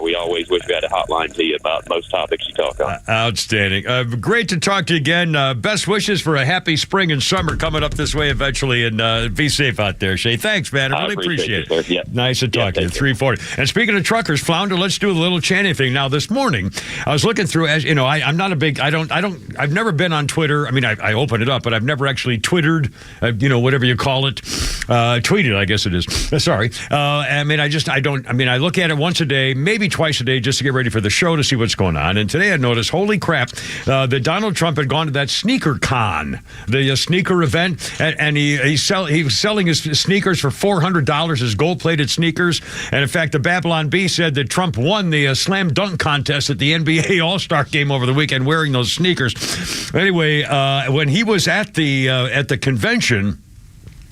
we always wish we had a hotline to you about most topics you talk on. Outstanding. Great to talk to you again. Best wishes for a happy spring and summer coming up this way eventually. And be safe out there, Shay. Thanks, man. I really appreciate it. Yep. Nice to talk to you. 340. And speaking of truckers, Flounder, let's do a little chanting thing. Now, this morning, I was looking through, as you know, I'm not a big, I've never been on Twitter. I mean, I open it up, but I've never actually Twittered, whatever you call it. Tweeted, I guess it is. Sorry. I look at it once a day, maybe twice a day, just to get ready for the show to see what's going on. And today I noticed, holy crap, that Donald Trump had gone to that sneaker con, the sneaker event, and he was selling his sneakers for $400, his gold-plated sneakers. And in fact, the Babylon Bee said that Trump won the slam dunk contest at the NBA All-Star game over the weekend wearing those sneakers. Anyway, when he was at the convention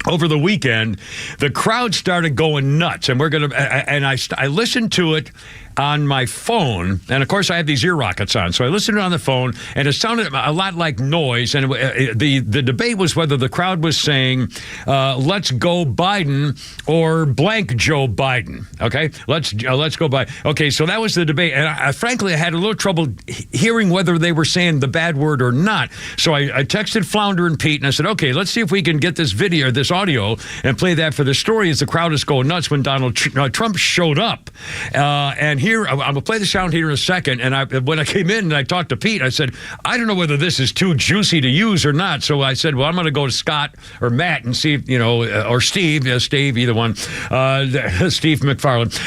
over the weekend, the crowd started going nuts, and I listened to it on my phone, and of course I have these ear rockets on, so I listened to it on the phone, and it sounded a lot like noise. And the debate was whether the crowd was saying let's go Biden or blank Joe Biden. Okay, let's go Biden. Okay, so that was the debate, and I frankly had a little trouble hearing whether they were saying the bad word or not. So I texted Flounder and Pete, and I said, okay, let's see if we can get this video, this audio, and play that for the story as the crowd is going nuts when Donald Trump showed up. And here, I'm going to play the sound here in a second. And when I came in and I talked to Pete, I said, I don't know whether this is too juicy to use or not. So I said, well, I'm going to go to Scott or Matt and see, or Steve, either one, Steve McFarland.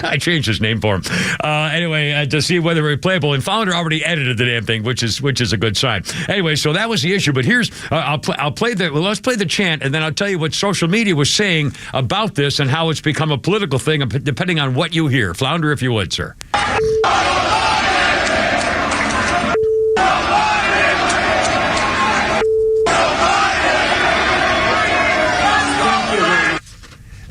I changed his name for him. Anyway, to see whether it's playable. And Founder already edited the damn thing, which is a good sign. Anyway, so that was the issue. But here's, let's play the chant, and then I'll tell you what social media was saying about this and how it's become a political thing, depending on what you hear. Flounder, if you would, sir.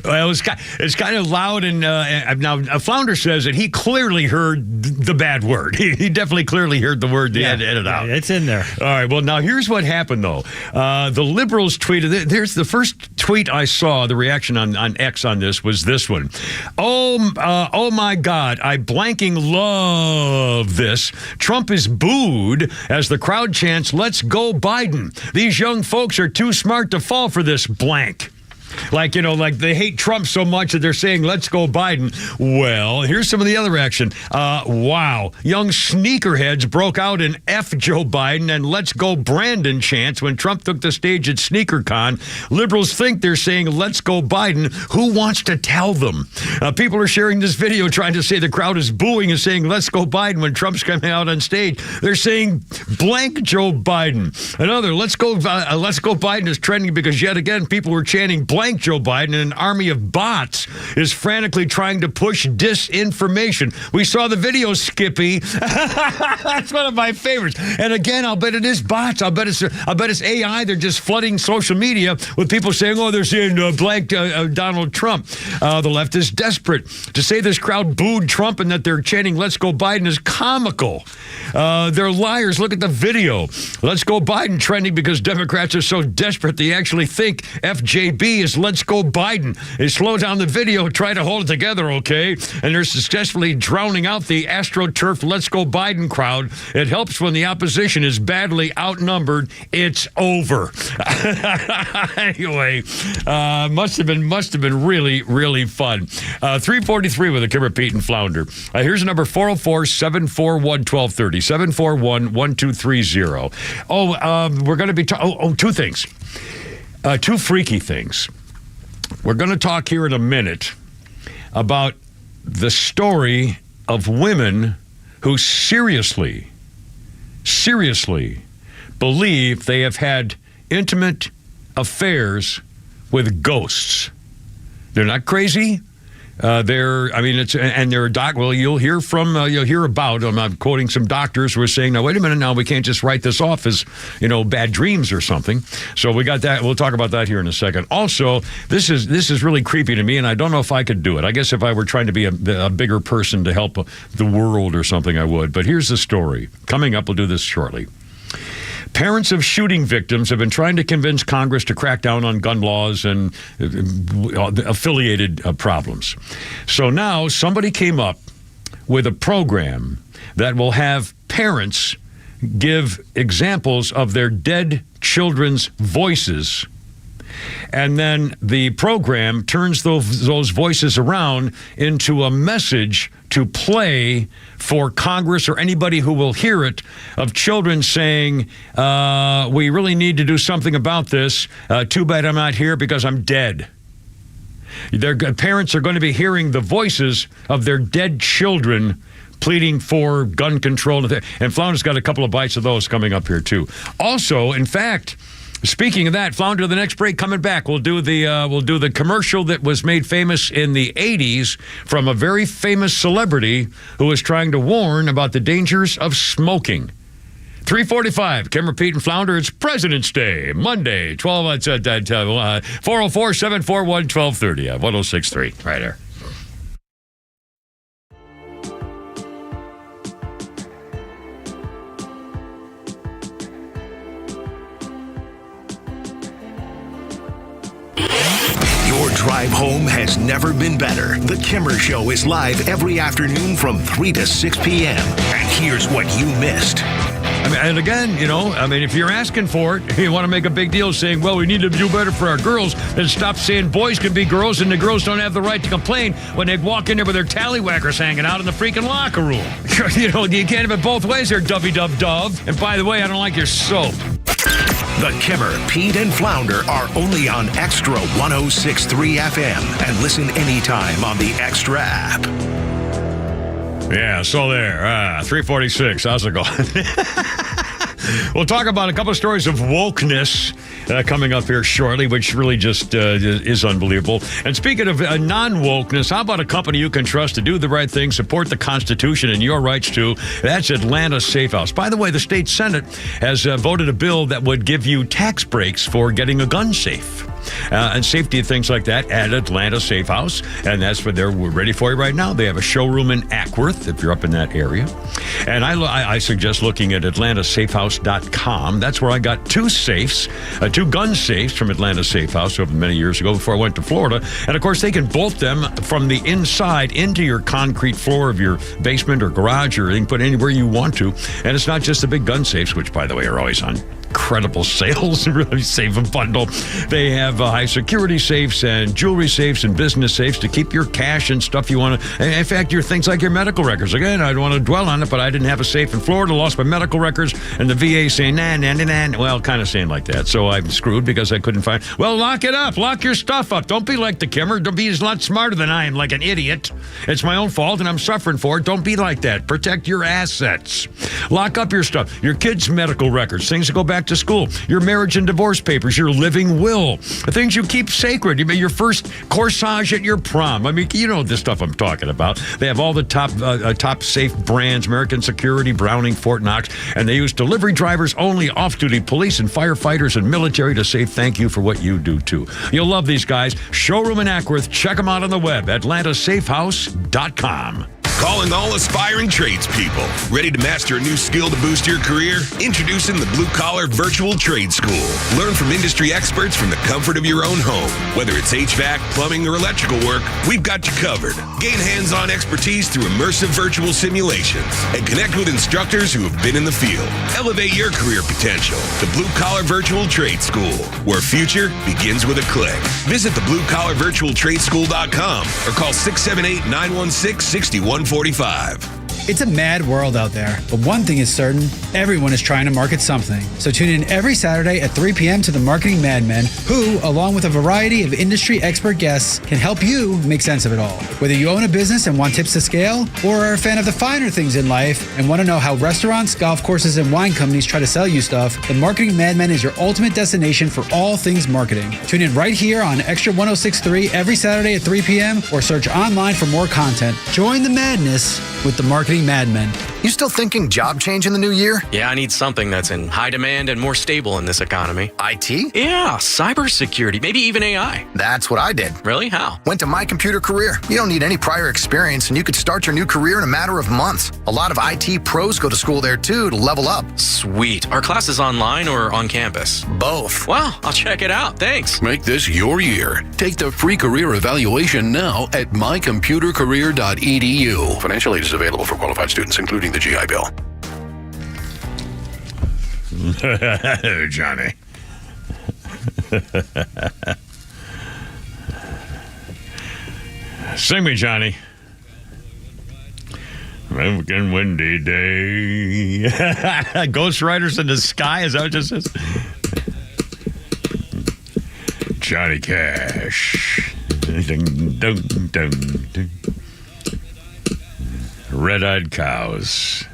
Well, it's kind of loud, and now Flounder says that he clearly heard the bad word. He definitely clearly heard the word they had to edit out. It's in there. All right, well, now here's what happened, though. The liberals tweeted, there's the first tweet I saw, the reaction on X on this was this one. Oh my God, I blanking love this. Trump is booed as the crowd chants, let's go Biden. These young folks are too smart to fall for this blank. Like they hate Trump so much that they're saying, let's go Biden. Well, here's some of the other reaction. Wow. Young sneakerheads broke out in F Joe Biden and let's go Brandon chants when Trump took the stage at SneakerCon. Liberals think they're saying, let's go Biden. Who wants to tell them? People are sharing this video trying to say the crowd is booing and saying, let's go Biden when Trump's coming out on stage. They're saying blank Joe Biden. Another, let's go Biden is trending because yet again, people were chanting blank Joe Biden, and an army of bots is frantically trying to push disinformation. We saw the video, Skippy. That's one of my favorites. And again, I'll bet it is bots. I'll bet it's AI. They're just flooding social media with people saying, "Oh, they're saying blank Donald Trump." The left is desperate. To say this crowd booed Trump and that they're chanting "Let's go Biden" is comical. They're liars. Look at the video. Let's go Biden trending because Democrats are so desperate they actually think FJB is let's go Biden. They slow down the video, try to hold it together, okay? And they're successfully drowning out the AstroTurf let's go Biden crowd. It helps when the opposition is badly outnumbered. It's over. Anyway, must have been really, really fun. 343 with a Kimmer, Pete, and Flounder. Here's number 404-741-1230, 741-1230. We're going to be two things. Two freaky things. We're going to talk here in a minute about the story of women who seriously believe they have had intimate affairs with ghosts. They're not crazy. They're a doc. Well, you'll hear about. I'm quoting some doctors who are saying, "Now, wait a minute. Now we can't just write this off as, bad dreams or something." So we got that. We'll talk about that here in a second. Also, this is really creepy to me, and I don't know if I could do it. I guess if I were trying to be a bigger person to help the world or something, I would. But here's the story. Coming up, we'll do this shortly. Parents of shooting victims have been trying to convince Congress to crack down on gun laws and affiliated problems. So now somebody came up with a program that will have parents give examples of their dead children's voices And then the program turns those voices around into a message to play for Congress or anybody who will hear it, of children saying, we really need to do something about this. Too bad I'm not here because I'm dead. Their parents are going to be hearing the voices of their dead children pleading for gun control. And Flounder's got a couple of bites of those coming up here, too. Also, in fact, speaking of that, Flounder, the next break coming back, we'll do the commercial that was made famous in the 80s from a very famous celebrity who was trying to warn about the dangers of smoking. 3:45, Kim, Pete, and Flounder. It's President's Day, Monday, 404-741-1230, 1063, right there. Your drive home has never been better. The Kimmer Show is live every afternoon from 3 to 6 p.m. And here's what you missed. And again, if you're asking for it, you want to make a big deal saying, well, we need to do better for our girls, then stop saying boys can be girls and the girls don't have the right to complain when they walk in there with their tallywhackers hanging out in the freaking locker room. You can't have it both ways there, dovey-dove-dove. And by the way, I don't like your soap. The Kimmer, Pete, and Flounder are only on Extra 106.3 FM and listen anytime on the Extra app. Yeah, so there. 346. How's it going? We'll talk about a couple of stories of wokeness coming up here shortly, which really just is unbelievable. And speaking of non-wokeness, how about a company you can trust to do the right thing, support the Constitution and your rights too? That's Atlanta Safe House. By the way, the state Senate has voted a bill that would give you tax breaks for getting a gun safe. And safety and things like that at Atlanta Safe House. And that's what we're ready for you right now. They have a showroom in Ackworth, if you're up in that area. And I suggest looking at atlantasafehouse.com. That's where I got two gun safes from Atlanta Safe House over many years ago before I went to Florida. And, of course, they can bolt them from the inside into your concrete floor of your basement or garage, or you can put anywhere you want to. And it's not just the big gun safes, which, by the way, are always on incredible sales and really save a bundle. They have high security safes and jewelry safes and business safes to keep your cash and stuff you want to. In fact, your things like your medical records. Again, I don't want to dwell on it, but I didn't have a safe in Florida, lost my medical records, and the VA saying, nah. Well, kind of saying like that. So I'm screwed because I couldn't find. Well, lock it up. Lock your stuff up. Don't be like the Kimmer. Don't be a lot smarter than I am, like an idiot. It's my own fault and I'm suffering for it. Don't be like that. Protect your assets. Lock up your stuff. Your kids' medical records, things that go back to school, your marriage and divorce papers, your living will, the things you keep sacred, your first corsage at your prom. I mean, you know the stuff I'm talking about. They have all the top safe brands, American Security, Browning, Fort Knox, and they use delivery drivers only, off-duty police and firefighters and military to say thank you for what you do, too. You'll love these guys. Showroom in Ackworth. Check them out on the web, atlantasafehouse.com. Calling all aspiring tradespeople. Ready to master a new skill to boost your career? Introducing the Blue Collar Virtual Trade School. Learn from industry experts from the comfort of your own home. Whether it's HVAC, plumbing, or electrical work, we've got you covered. Gain hands-on expertise through immersive virtual simulations and connect with instructors who have been in the field. Elevate your career potential. The Blue Collar Virtual Trade School, where future begins with a click. Visit thebluecollarvirtualtradeschool.com or call 678-916-6145. It's a mad world out there, but one thing is certain, everyone is trying to market something. So tune in every Saturday at 3 p.m. to the Marketing Madmen, who, along with a variety of industry expert guests, can help you make sense of it all. Whether you own a business and want tips to scale, or are a fan of the finer things in life and want to know how restaurants, golf courses, and wine companies try to sell you stuff, the Marketing Madmen is your ultimate destination for all things marketing. Tune in right here on Extra 106.3 every Saturday at 3 p.m. or search online for more content. Join the madness with the Marketing Madmen. You still thinking job change in the new year? Yeah, I need something that's in high demand and more stable in this economy. IT? Yeah, cybersecurity, maybe even AI. That's what I did. Really? How? Went to My Computer Career. You don't need any prior experience, and you could start your new career in a matter of months. A lot of IT pros go to school there, too, to level up. Sweet. Are classes online or on campus? Both. Wow, I'll check it out. Thanks. Make this your year. Take the free career evaluation now at mycomputercareer.edu. Financial aid is available for qualified students, including the GI Bill. Johnny. Sing me, Johnny. American windy day. Ghost Riders in the Sky, is that what this is? Johnny Cash. Ding, ding, ding, ding. Red-eyed cows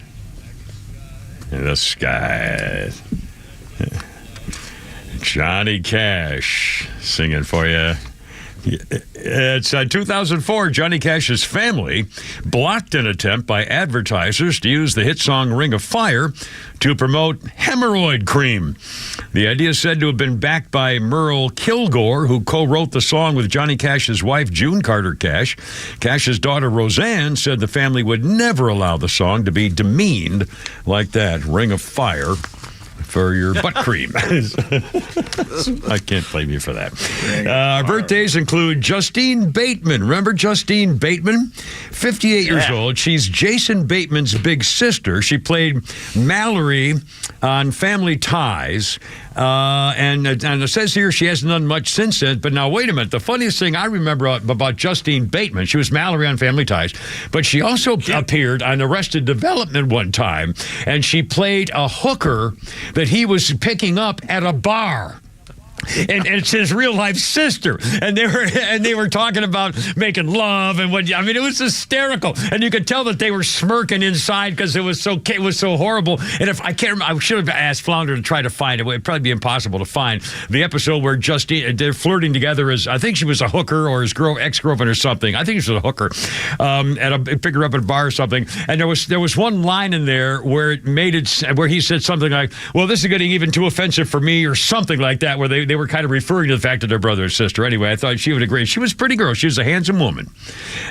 in the sky. Johnny Cash singing for you. It's 2004. Johnny Cash's family blocked an attempt by advertisers to use the hit song Ring of Fire to promote hemorrhoid cream. The idea is said to have been backed by Merle Kilgore, who co-wrote the song with Johnny Cash's wife, June Carter Cash. Cash's daughter, Roseanne, said the family would never allow the song to be demeaned like that. Ring of Fire for your butt cream. I can't blame you for that. Our birthdays include Justine Bateman. Remember Justine Bateman? 58 years old. She's Jason Bateman's big sister. She played Mallory on Family Ties. And it says here she hasn't done much since then. But now, wait a minute. The funniest thing I remember about Justine Bateman, she was Mallory on Family Ties, but she also appeared on Arrested Development one time, and she played a hooker that he was picking up at a bar. And it's his real life sister, and they were talking about making love and what. I mean, it was hysterical, and you could tell that they were smirking inside because it was so horrible. And if I can't remember, I should have asked Flounder to try to find it. It'd probably be impossible to find the episode where Justine, they're flirting together as, I think she was a hooker or his ex-girlfriend or something. I think she was a hooker, and pick her up at a bar or something. And there was one line in there where where he said something like, "Well, this is getting even too offensive for me," or something like that, where they were kind of referring to the fact that they're brother and sister. Anyway, I thought she would agree. She was a pretty girl. She was a handsome woman.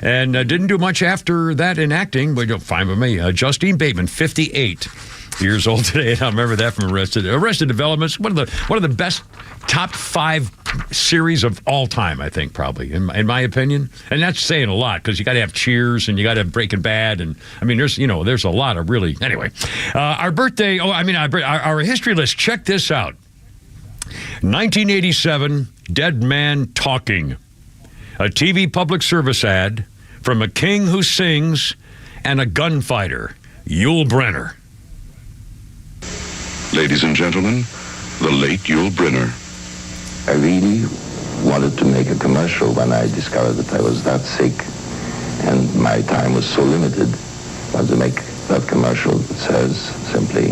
And didn't do much after that in acting, but fine with me. Justine Bateman, 58 years old today. And I remember that from Arrested Development. One of the best top 5 series of all time, I think, probably, in my opinion. And that's saying a lot, because you got to have Cheers and you got to have Breaking Bad. And I mean, there's a lot of really. Anyway, our birthday, our history list, check this out. 1987, Dead Man Talking. A TV public service ad from a king who sings and a gunfighter, Yul Brynner. Ladies and gentlemen, the late Yul Brynner. I really wanted to make a commercial when I discovered that I was that sick and my time was so limited. I wanted to make that commercial that says simply,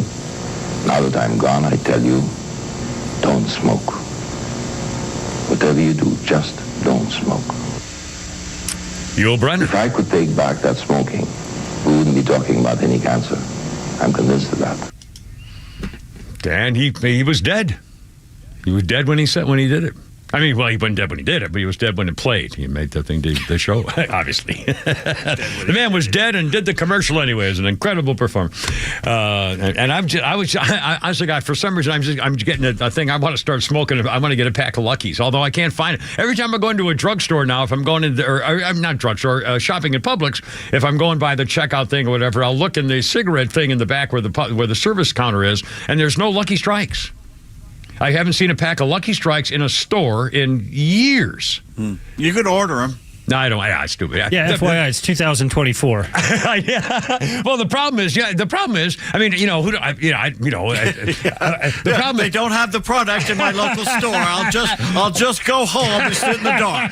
now that I'm gone, I tell you, don't smoke. Whatever you do, just don't smoke. Yul Brynner. If I could take back that smoking, we wouldn't be talking about any cancer. I'm convinced of that. And he was dead. He was dead when he did it. I mean, well, he wasn't dead when he did it, but he was dead when it played. He made the thing, the show, obviously. The man was dead and did the commercial anyway. It was an incredible performer. And I was like, for some reason, I'm getting a thing. I want to start smoking. I want to get a pack of Luckies, although I can't find it. Every time I go into a drugstore now, if I'm going into, or I'm not drugstore, shopping at Publix, if I'm going by the checkout thing or whatever, I'll look in the cigarette thing in the back where the service counter is, and there's no Lucky Strikes. I haven't seen a pack of Lucky Strikes in a store in years. You could order them. No, I don't. Yeah, it's stupid. Yeah, FYI, it's 2024. Yeah. Well, the problem is, I mean, the problem they don't have the product in my local store. I'll just go home and sit in the dark.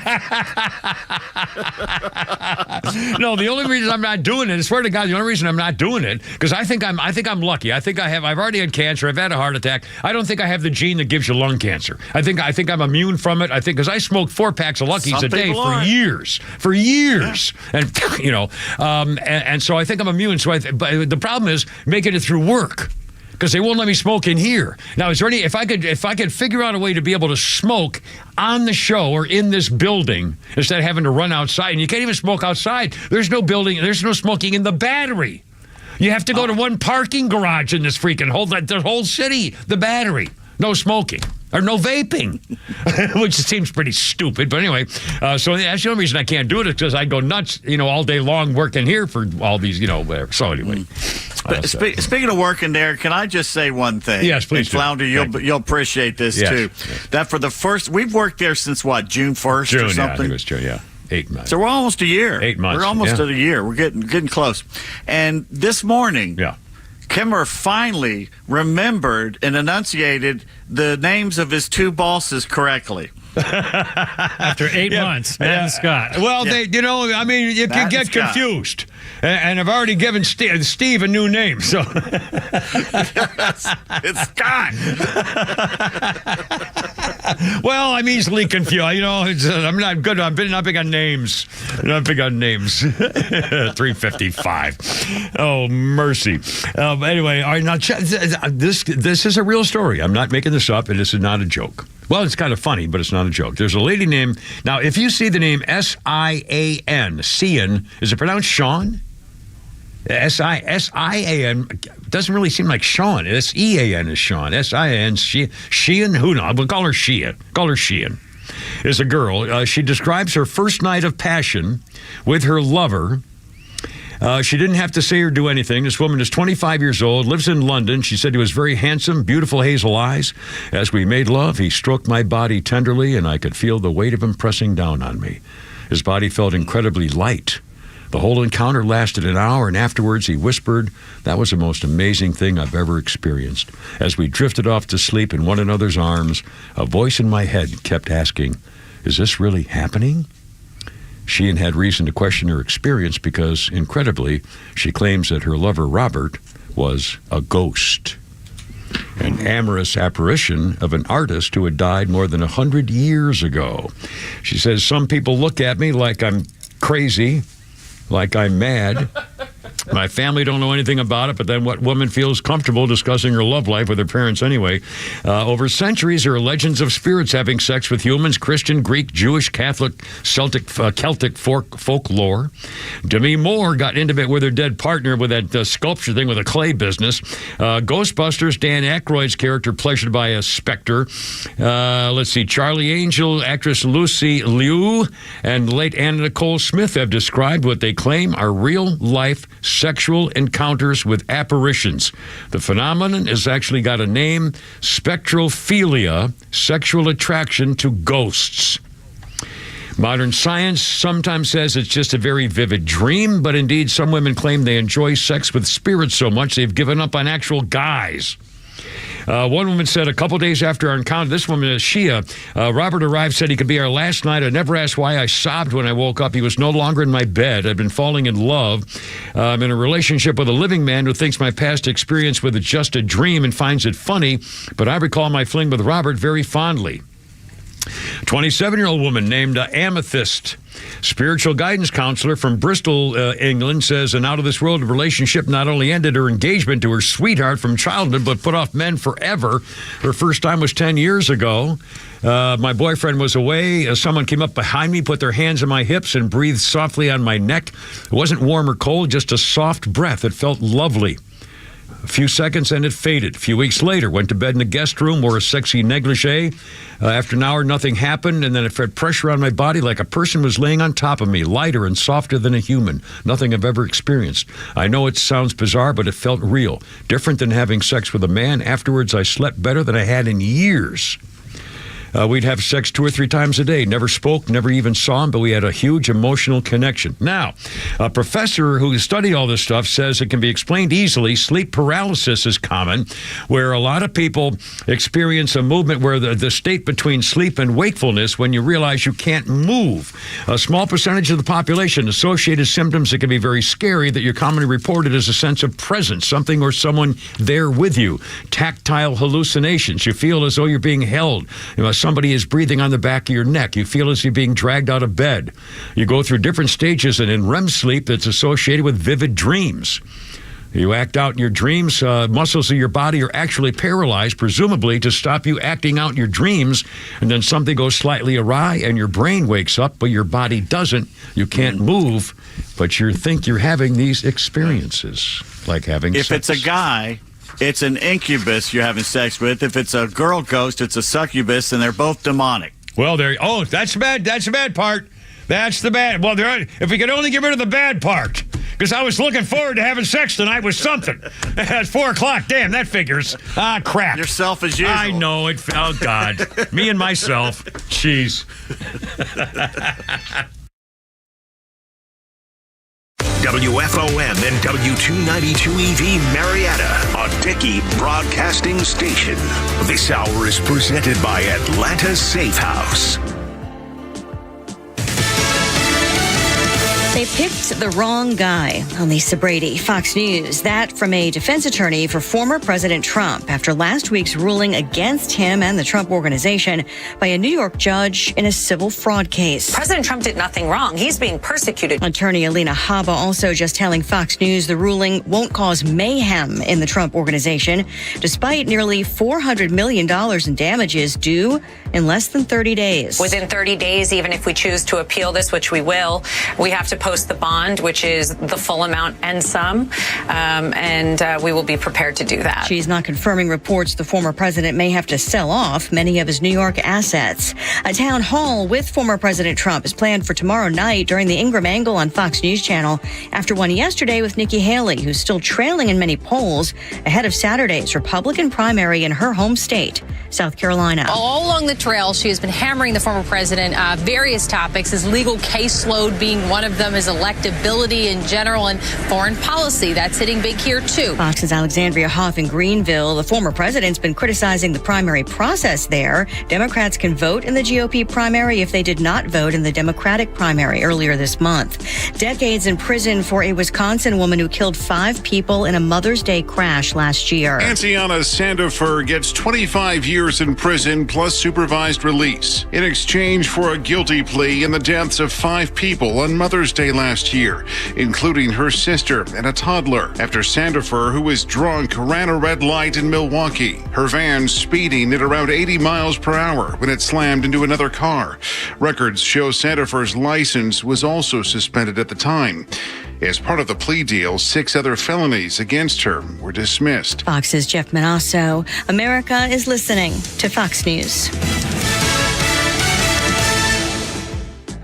No, the only reason I'm not doing it, I swear to God, the only reason I'm not doing it, because I think I'm lucky. I've already had cancer. I've had a heart attack. I don't think I have the gene that gives you lung cancer. I think I'm immune from it. I think because I smoked 4 packs of Luckies a day for years. Yeah. And so I think I'm immune. So but the problem is making it through work, because they won't let me smoke in here. Now, is there any, if I could figure out a way to be able to smoke on the show or in this building instead of having to run outside, and you can't even smoke outside. There's no smoking in the Battery. You have to go to one parking garage in this freaking the whole city, the Battery. No smoking. Or no vaping, which seems pretty stupid. But anyway, so that's the only reason I can't do it is because I go nuts, all day long working here for all these, whatever. So anyway. Speaking of working there, can I just say one thing? Yes, please. Flounder, you'll appreciate this too. That for the first, we've worked there since what, June 1st or something? Yeah, I think it was June, yeah. 8 months. So we're almost a year. 8 months. We're almost at a year. We're getting close. And this morning, Kimmer finally remembered and enunciated the names of his two bosses correctly. After 8 months, Matt and Scott. Well, you can get confused. And I've already given Steve a new name, so. It's Scott. Well, I'm easily confused. I'm not good. I'm not big on names. 355. Oh, mercy. Anyway, all right, now this is a real story. I'm not making this up, and this is not a joke. Well, it's kind of funny, but it's not a joke. There's a lady named, now, if you see the name S-I-A-N, Cian, is it pronounced Sean? S-I-A-N, doesn't really seem like Sean. S-E-A-N is Sean. S-I-A-N, Sheehan, who knows? We'll call her Sheehan. Call her Sheehan. Is a girl. She describes her first night of passion with her lover. She didn't have to say or do anything. This woman is 25 years old, lives in London. She said he was very handsome, beautiful hazel eyes. As we made love, he stroked my body tenderly, and I could feel the weight of him pressing down on me. His body felt incredibly light. The whole encounter lasted an hour, and afterwards he whispered, "That was the most amazing thing I've ever experienced." As we drifted off to sleep in one another's arms, a voice in my head kept asking, "Is this really happening?" She had reason to question her experience because, incredibly, she claims that her lover, Robert, was a ghost, an amorous apparition of an artist who had died more than 100 years ago. She says, "Some people look at me like I'm crazy, like I'm mad. My family don't know anything about it, but then what woman feels comfortable discussing her love life with her parents anyway? Over centuries, there are legends of spirits having sex with humans, Christian, Greek, Jewish, Catholic, Celtic, Celtic folklore. Demi Moore got intimate with her dead partner with that sculpture thing with a clay business. Ghostbusters, Dan Aykroyd's character pleasured by a specter. Let's see, Charlie Angel, actress Lucy Liu, and late Anna Nicole Smith have described what they claim are real-life sexual encounters with apparitions. The phenomenon has actually got a name, spectrophilia, sexual attraction to ghosts. Modern science sometimes says it's just a very vivid dream, but indeed some women claim they enjoy sex with spirits so much they've given up on actual guys. One woman said a couple days after our encounter, this woman is Shia, Robert arrived, said he could be our last night. I never asked why. I sobbed when I woke up. He was no longer in my bed. I've been falling in love. I'm in a relationship with a living man who thinks my past experience was just a dream and finds it funny, but I recall my fling with Robert very fondly. 27-year-old woman named Amethyst, spiritual guidance counselor from Bristol, England, says an out-of-this-world relationship not only ended her engagement to her sweetheart from childhood, but put off men forever. Her first time was 10 years ago. My boyfriend was away. Someone came up behind me, put their hands on my hips, and breathed softly on my neck. It wasn't warm or cold, just a soft breath. It felt lovely. A few seconds and it faded. A few weeks later, went to bed in the guest room, wore a sexy negligee. After an hour, nothing happened, and then it felt pressure on my body like a person was laying on top of me, lighter and softer than a human. Nothing I've ever experienced. I know it sounds bizarre, but it felt real. Different than having sex with a man. Afterwards, I slept better than I had in years. We'd have sex 2 or 3 times a day. Never spoke, never even saw him, but we had a huge emotional connection. Now, a professor who studied all this stuff says it can be explained easily. Sleep paralysis is common, where a lot of people experience a movement where the state between sleep and wakefulness when you realize you can't move. A small percentage of the population associated symptoms that can be very scary that you're commonly reported as a sense of presence, something or someone there with you. Tactile hallucinations. You feel as though you're being held. Somebody is breathing on the back of your neck. You feel as you're being dragged out of bed. You go through different stages, and in REM sleep that's associated with vivid dreams. You act out in your dreams. Muscles of your body are actually paralyzed, presumably to stop you acting out your dreams, and then something goes slightly awry, and your brain wakes up, but your body doesn't. You can't move, but you think you're having these experiences, like having sex. If it's a guy, it's an incubus you're having sex with. If it's a girl ghost, it's a succubus, and they're both demonic. Well, that's bad. That's the bad part. That's the bad. Well, if we could only get rid of the bad part. Because I was looking forward to having sex tonight with something. It's 4 o'clock. Damn, that figures. Ah, crap. Yourself as usual. I know it. Oh, God. Me and myself. Jeez. WFOM and W292EV Marietta, a Dickey broadcasting station. This hour is presented by Atlanta Safe House. They picked the wrong guy on Lisa Brady. Fox News. That from a defense attorney for former President Trump after last week's ruling against him and the Trump Organization by a New York judge in a civil fraud case. President Trump did nothing wrong. He's being persecuted. Attorney Alina Habba also just telling Fox News the ruling won't cause mayhem in the Trump Organization, despite nearly $400 million in damages due in less than 30 days. Within 30 days, even if we choose to appeal this, which we will, we have to post the bond, which is the full amount and some, and we will be prepared to do that. She's not confirming reports the former president may have to sell off many of his New York assets. A town hall with former President Trump is planned for tomorrow night during the Ingram Angle on Fox News Channel after one yesterday with Nikki Haley, who's still trailing in many polls ahead of Saturday's Republican primary in her home state, South Carolina. All along the trail, she has been hammering the former president various topics, his legal caseload being one of them, his electability in general, and foreign policy. That's hitting big here, too. Fox's Alexandria Hoff in Greenville. The former president's been criticizing the primary process there. Democrats can vote in the GOP primary if they did not vote in the Democratic primary earlier this month. Decades in prison for a Wisconsin woman who killed 5 people in a Mother's Day crash last year. Antiana Sandifer gets 25 years in prison plus supervised release in exchange for a guilty plea in the deaths of 5 people on Mother's Day last year, including her sister and a toddler, after Sandifer, who was drunk, ran a red light in Milwaukee. Her van speeding at around 80 miles per hour when it slammed into another car. Records show Sandifer's license was also suspended at the time. As part of the plea deal, 6 other felonies against her were dismissed. Fox's Jeff Manasso. America is listening to Fox News.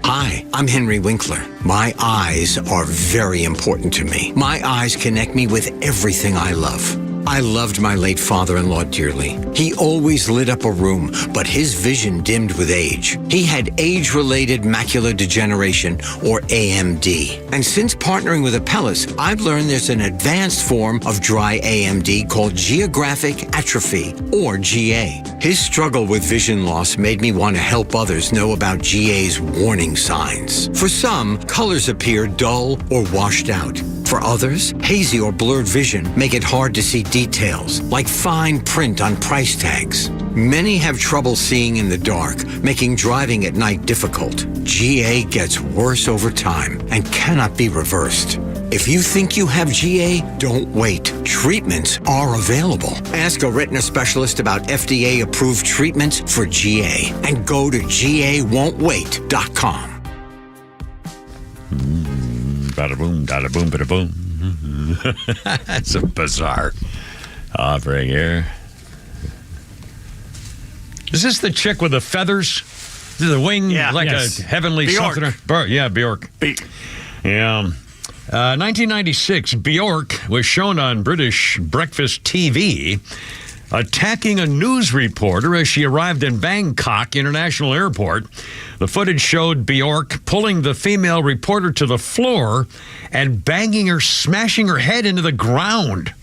Hi, I'm Henry Winkler. My eyes are very important to me. My eyes connect me with everything I love. I loved my late father-in-law dearly. He always lit up a room, but his vision dimmed with age. He had age-related macular degeneration, or AMD. And since partnering with Apellis, I've learned there's an advanced form of dry AMD called geographic atrophy, or GA. His struggle with vision loss made me want to help others know about GA's warning signs. For some, colors appear dull or washed out. For others, hazy or blurred vision make it hard to see details, like fine print on price tags. Many have trouble seeing in the dark, making driving at night difficult. GA gets worse over time and cannot be reversed. If you think you have GA, don't wait. Treatments are available. Ask a retina specialist about FDA-approved treatments for GA and go to GAWon'tWait.com. Bada boom, bada boom, bada boom. That's a bizarre offering here. Is this the chick with the feathers? The wing, like a heavenly Bjork. something? Yeah, Bjork. Yeah. 1996, Bjork was shown on British breakfast TV attacking a news reporter as she arrived in Bangkok International Airport. The footage showed Bjork pulling the female reporter to the floor and banging her, smashing her head into the ground.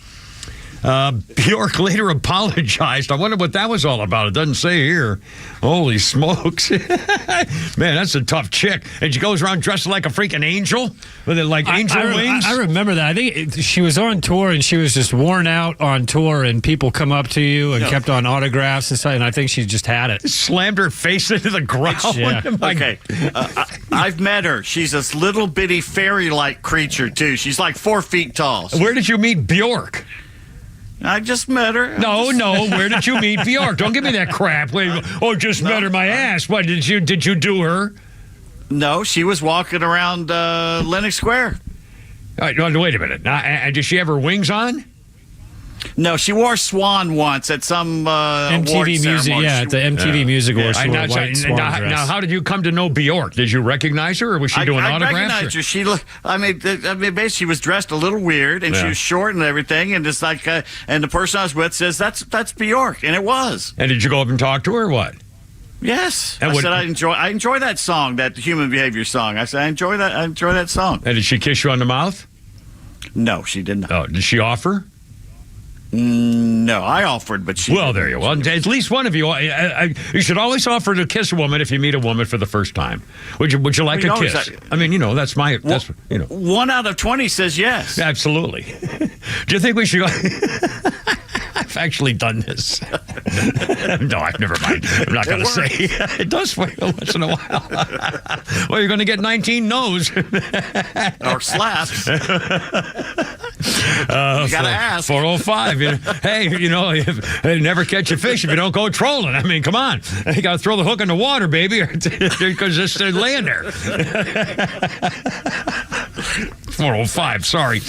Bjork later apologized. I wonder what that was all about. It doesn't say here. Holy smokes. Man, that's a tough chick. And she goes around dressed like a freaking angel with angel wings. I remember that. I think she was on tour and she was just worn out on tour and people come up to you and kept on autographs and stuff. And I think she just had it. Slammed her face into the ground. Yeah. Okay. I've met her. She's this little bitty fairy-like creature, too. She's like 4 feet tall. Where did you meet Bjork? I just met her. No. Where did you meet Bjork? Don't give me that crap. Just met her, my ass. What, did you do her? No, she was walking around Lenox Square. All right, wait a minute. Does she have her wings on? No, she wore swan once at some MTV Music. Yeah, at the MTV Music Awards. Now, how did you come to know Bjork? Did you recognize her, or was she doing autographs? I recognized her. She looked. I mean, basically, she was dressed a little weird, and she was short and everything, and just like, and the person I was with says that's Bjork, and it was. And did you go up and talk to her, or what? Yes, I said I enjoy that song, that Human Behavior song. I said I enjoy that song. And did she kiss you on the mouth? No, she did not. Oh, did she offer? No, I offered, but she. Well, there you go. Well, at least one of you. You should always offer to kiss a woman if you meet a woman for the first time. Would you like a kiss? I mean, that's my. That's 1 out of 20 says yes. Absolutely. Do you think we should? I've actually done this. No, never mind. I'm not going to say. It does for you once in a while. Well, you're going to get 19 no's. Or slaps. You got to ask. 405. Hey, never catch a fish if you don't go trolling. I mean, come on. You got to throw the hook in the water, baby, because they're laying there. 405, sorry.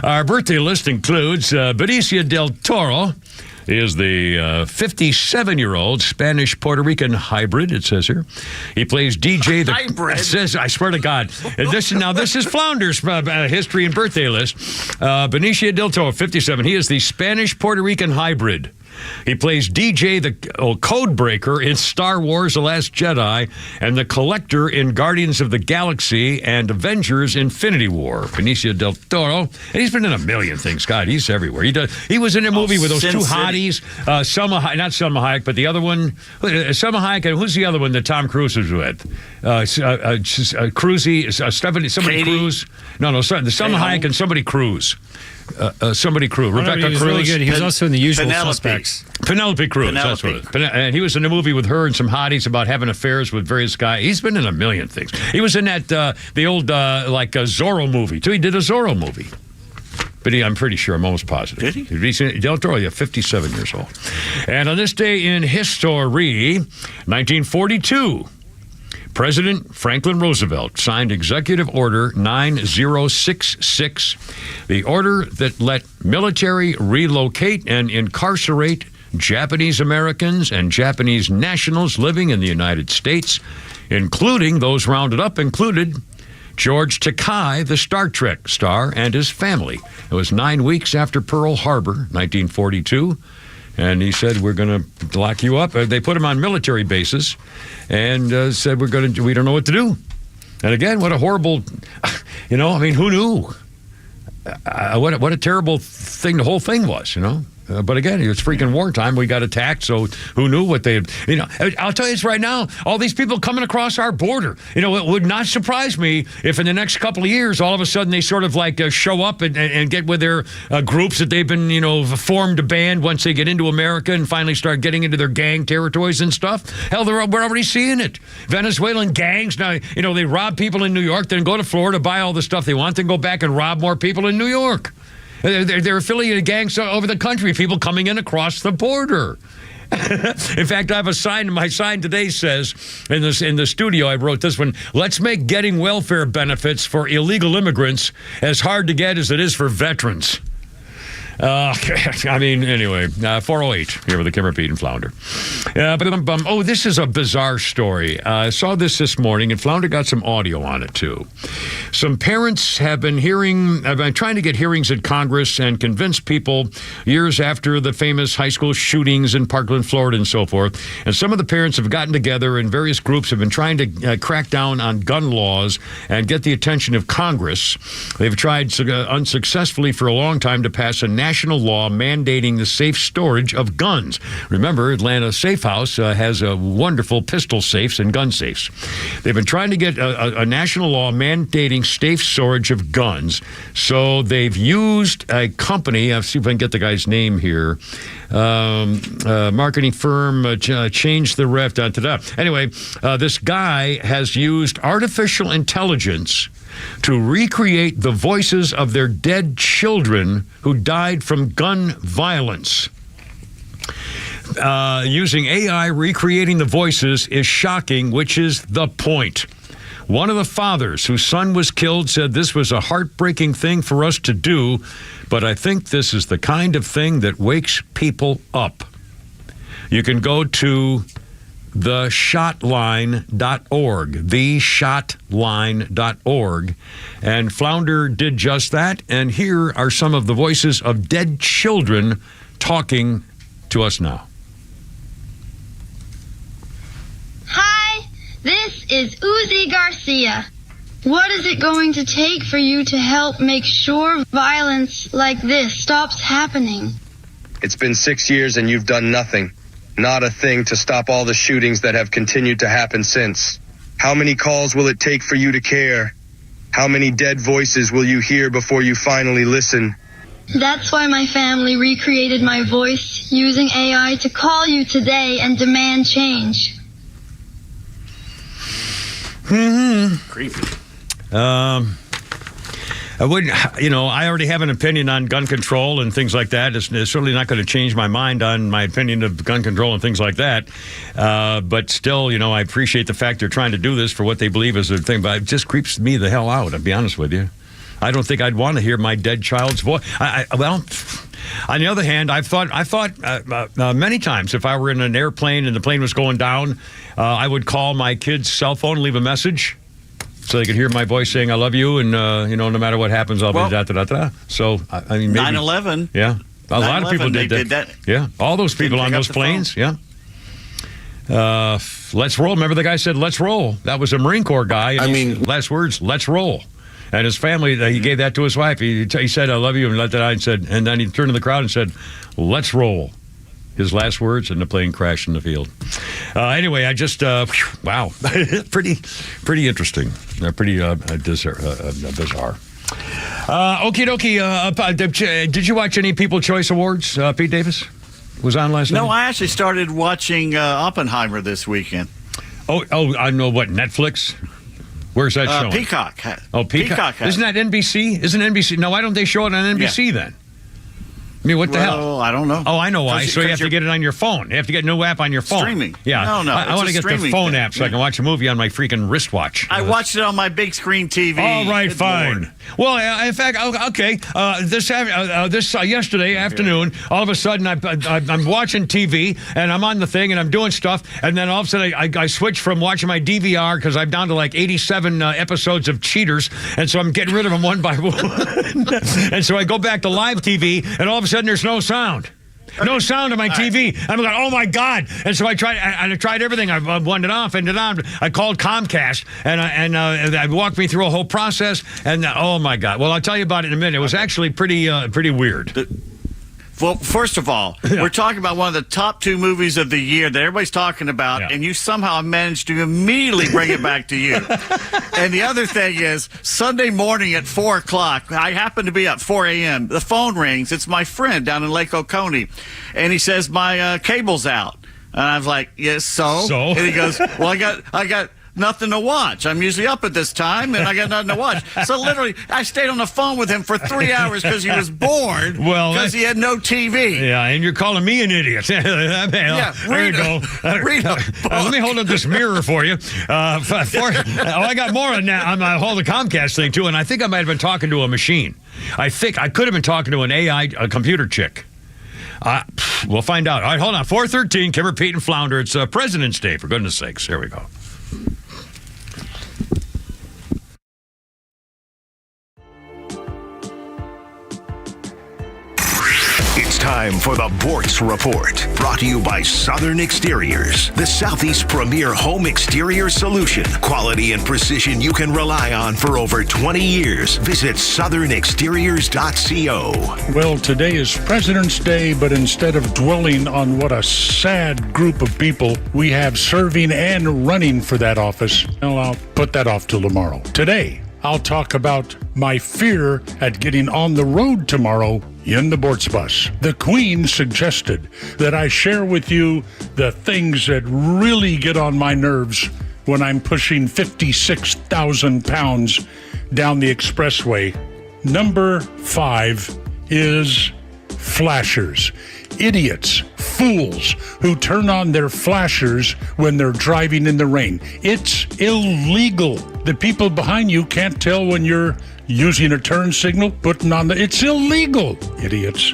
Our birthday list includes Benicio del Toro. He is the 57-year-old Spanish-Puerto Rican hybrid, it says here. He plays DJ the... Hybrid? It says, I swear to God. This is Flounders history and birthday list. Benicio del Toro, 57. He is the Spanish-Puerto Rican hybrid. He plays DJ, the Codebreaker in Star Wars The Last Jedi, and the Collector in Guardians of the Galaxy and Avengers Infinity War. Benicio del Toro. And he's been in a million things. God, he's everywhere. He was in a movie with those two hotties. Not Selma Hayek, but the other one. Selma Hayek, and who's the other one that Tom Cruise was with? Somebody Cruise. No, Selma Hayek and somebody Cruise. Rebecca Cruz. Really good. He was also in The Usual Suspects. Penelope Cruz. That's what it is. And he was in a movie with her and some hotties about having affairs with various guys. He's been in a million things. He was in that the old Zorro movie too. He did a Zorro movie. But I'm pretty sure, I'm almost positive. Did he? Del Toro, 57 years old. And on this day in history, 1942. President Franklin Roosevelt signed Executive Order 9066, the order that let military relocate and incarcerate Japanese Americans and Japanese nationals living in the United States, including those rounded up, included George Takei, the Star Trek star, and his family. It was 9 weeks after Pearl Harbor, 1942. And he said, we're going to lock you up. They put him on military bases and said, we don't know what to do. And again, what a horrible, who knew? What a terrible thing the whole thing was, But again, it's freaking wartime. We got attacked, so who knew what they'd... I'll tell you this right now, all these people coming across our border, it would not surprise me if in the next couple of years, all of a sudden they sort of show up and get with their groups that they've been, formed a band once they get into America and finally start getting into their gang territories and stuff. Hell, we're already seeing it. Venezuelan gangs, now, they rob people in New York, then go to Florida, buy all the stuff they want, then go back and rob more people in New York. They're affiliated gangs over the country, people coming in across the border. In fact, I have a sign. My sign today says, in the studio, I wrote this one, let's make getting welfare benefits for illegal immigrants as hard to get as it is for veterans. Anyway, 408 here with the Kimmer, Pete, and Flounder. This is a bizarre story. I saw this morning, and Flounder got some audio on it, too. Some parents have been trying to get hearings at Congress and convince people years after the famous high school shootings in Parkland, Florida, and so forth. And some of the parents have gotten together, and various groups have been trying to crack down on gun laws and get the attention of Congress. They've tried unsuccessfully for a long time to pass a national law mandating the safe storage of guns. Remember, Atlanta Safe House has wonderful pistol safes and gun safes. They've been trying to get a national law mandating safe storage of guns. So they've used a company, I'll see if I can get the guy's name here, marketing firm, Change the Ref. Anyway, this guy has used artificial intelligence to recreate the voices of their dead children who died from gun violence. Using AI recreating the voices is shocking, which is the point. One of the fathers whose son was killed said this was a heartbreaking thing for us to do, but I think this is the kind of thing that wakes people up. You can go to theshotline.org, theshotline.org, and Flounder did just that, and here are some of the voices of dead children talking to us now. Hi, this is Ozzy Garcia. What is it going to take for you to help make sure violence like this stops happening? It's been 6 years and you've done nothing. Not a thing to stop all the shootings that have continued to happen since. How many calls will it take for you to care? How many dead voices will you hear before you finally listen? That's why my family recreated my voice using AI to call you today and demand change. Creepy. I wouldn't, I already have an opinion on gun control and things like that. It's certainly not going to change my mind on my opinion of gun control and things like that. But still, I appreciate the fact they're trying to do this for what they believe is their thing. But it just creeps me the hell out, I'll be honest with you. I don't think I'd want to hear my dead child's voice. Well, on the other hand, I thought many times if I were in an airplane and the plane was going down, I would call my kid's cell phone and leave a message so they could hear my voice saying, I love you, and, no matter what happens, I'll be da-da-da-da. So, I mean, maybe. 9/11. Yeah. A lot of people did that. Yeah. All those people on those planes. Yeah. Let's roll. Remember the guy said, let's roll. That was a Marine Corps guy. Last words, let's roll. And his family, he gave that to his wife. He said, I love you, and let that out. And then he turned to the crowd and said, let's roll. His last words, and the plane crashed in the field. Anyway, I just, wow. pretty interesting. Pretty bizarre. Okie dokie. Did you watch any People's Choice Awards, Pete Davis? Was on last night? No, I actually started watching Oppenheimer this weekend. Oh, I know what, Netflix? Where's that showing? Peacock. Oh, Peacock. Isn't that NBC? Isn't NBC? No, why don't they show it on NBC then? I mean, what the hell? I don't know. Oh, I know why. So you have to get it on your phone. You have to get a new app on your phone. Streaming. Yeah. No. I want to get the phone app so I can watch a movie on my freaking wristwatch. I watched it on my big screen TV. All right, fine. Well, in fact, okay. This yesterday afternoon, all of a sudden, I'm watching TV and I'm on the thing and I'm doing stuff, and then all of a sudden I switch from watching my DVR because I'm down to like 87 episodes of Cheaters, and so I'm getting rid of them one by one. And so I go back to live TV, and all of a sudden there's no sound. No sound on my TV. I'm like, oh my God! And so I tried everything. I wound it off, and on. I called Comcast, and they walked me through a whole process. And oh my God! Well, I'll tell you about it in a minute. It was actually pretty weird. Well, first of all, we're talking about one of the top 2 movies of the year that everybody's talking about, and you somehow managed to immediately bring it back to you. And the other thing is, Sunday morning at 4 o'clock, I happen to be up 4 a.m., the phone rings. It's my friend down in Lake Oconee, and he says, my cable's out. And I was like, yes, so? And he goes, well, I got nothing to watch. I'm usually up at this time, and I got nothing to watch. So literally, I stayed on the phone with him for 3 hours because he was bored because he had no TV. Yeah, and you're calling me an idiot. There you go. Let me hold up this mirror for you. I got more on that on the whole Comcast thing, too, and I think I might have been talking to a machine. I think I could have been talking to an AI, a computer chick. We'll find out. All right, hold on. 4:13, Kimmer, Pete, and Flounder. It's President's Day, for goodness sakes. Here we go. It's time for the Bortz Report, brought to you by Southern Exteriors, the Southeast premier home exterior solution. Quality and precision you can rely on for over 20 years. Visit southernexteriors.co. Well, today is President's Day, but instead of dwelling on what a sad group of people we have serving and running for that office, well, I'll put that off till tomorrow. Today, I'll talk about my fear at getting on the road tomorrow in the Bortz bus. The Queen suggested that I share with you the things that really get on my nerves when I'm pushing 56,000 pounds down the expressway. Number 5 is flashers. idiots, fools who turn on their flashers when they're driving in the rain. It's illegal. The people behind you can't tell when you're using a turn signal, putting on it's illegal, idiots.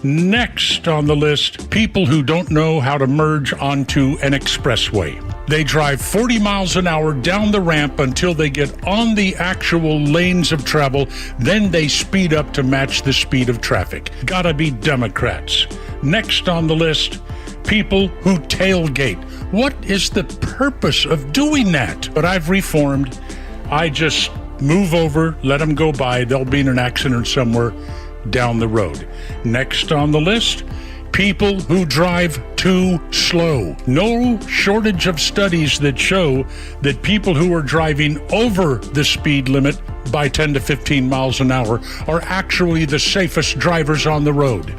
Next on the list, people who don't know how to merge onto an expressway. They drive 40 miles an hour down the ramp until they get on the actual lanes of travel. Then they speed up to match the speed of traffic. Gotta be Democrats. Next on the list, people who tailgate. What is the purpose of doing that? But I've reformed. I just move over, let them go by. They'll be in an accident somewhere down the road. Next on the list, people who drive too slow. No shortage of studies that show that people who are driving over the speed limit by 10 to 15 miles an hour are actually the safest drivers on the road.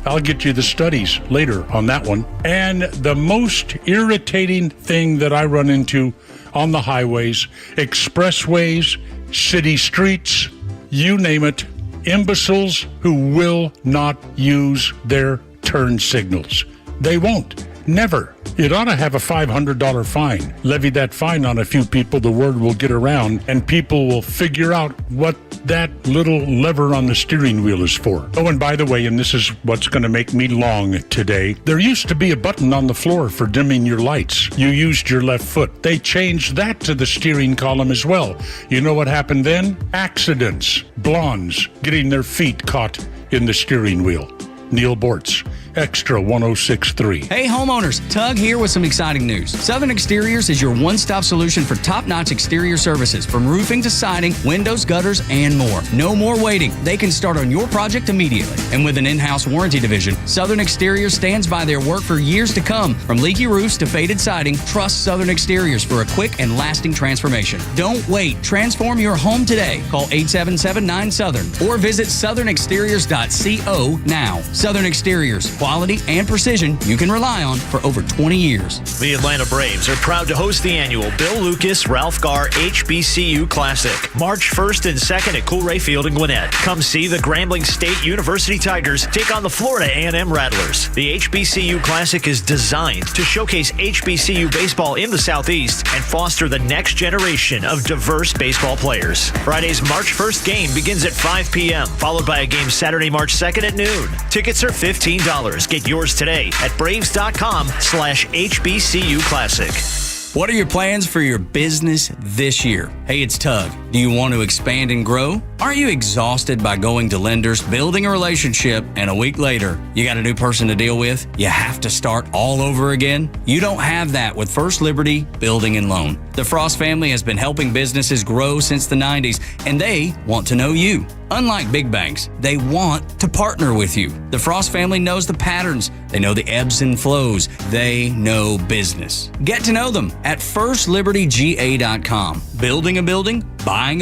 I'll get you the studies later on that one. And the most irritating thing that I run into on the highways, expressways, city streets, you name it, imbeciles who will not use their turn signals. They won't. Never. It ought to have a $500 fine. Levy that fine on a few people, the word will get around, and people will figure out what that little lever on the steering wheel is for. Oh, and by the way, and this is what's going to make me long today, there used to be a button on the floor for dimming your lights. You used your left foot. They changed that to the steering column as well. You know what happened then? Accidents. Blondes getting their feet caught in the steering wheel. Neil Bortz, Extra 106.3. Hey homeowners, Tug here with some exciting news. Southern Exteriors is your one-stop solution for top-notch exterior services, from roofing to siding, windows, gutters, and more. No more waiting. They can start on your project immediately. And with an in-house warranty division, Southern Exteriors stands by their work for years to come. From leaky roofs to faded siding, trust Southern Exteriors for a quick and lasting transformation. Don't wait. Transform your home today. Call 877-9-SOUTHERN or visit southernexteriors.co now. Southern Exteriors, quality and precision you can rely on for over 20 years. The Atlanta Braves are proud to host the annual Bill Lucas Ralph Garr HBCU Classic, March 1st and 2nd at Coolray Field in Gwinnett. Come see the Grambling State University Tigers take on the Florida A&M Rattlers. The HBCU Classic is designed to showcase HBCU baseball in the Southeast and foster the next generation of diverse baseball players. Friday's March 1st game begins at 5 p.m., followed by a game Saturday, March 2nd at noon. Tickets are $15. Get yours today at braves.com/HBCU Classic. What are your plans for your business this year? Hey, it's Tug. Do you want to expand and grow? Aren't you exhausted by going to lenders, building a relationship, and a week later, you got a new person to deal with? You have to start all over again? You don't have that with First Liberty Building and Loan. The Frost family has been helping businesses grow since the 90s, and they want to know you. Unlike big banks, they want to partner with you. The Frost family knows the patterns. They know the ebbs and flows. They know business. Get to know them at FirstLibertyGA.com. Building a building, buying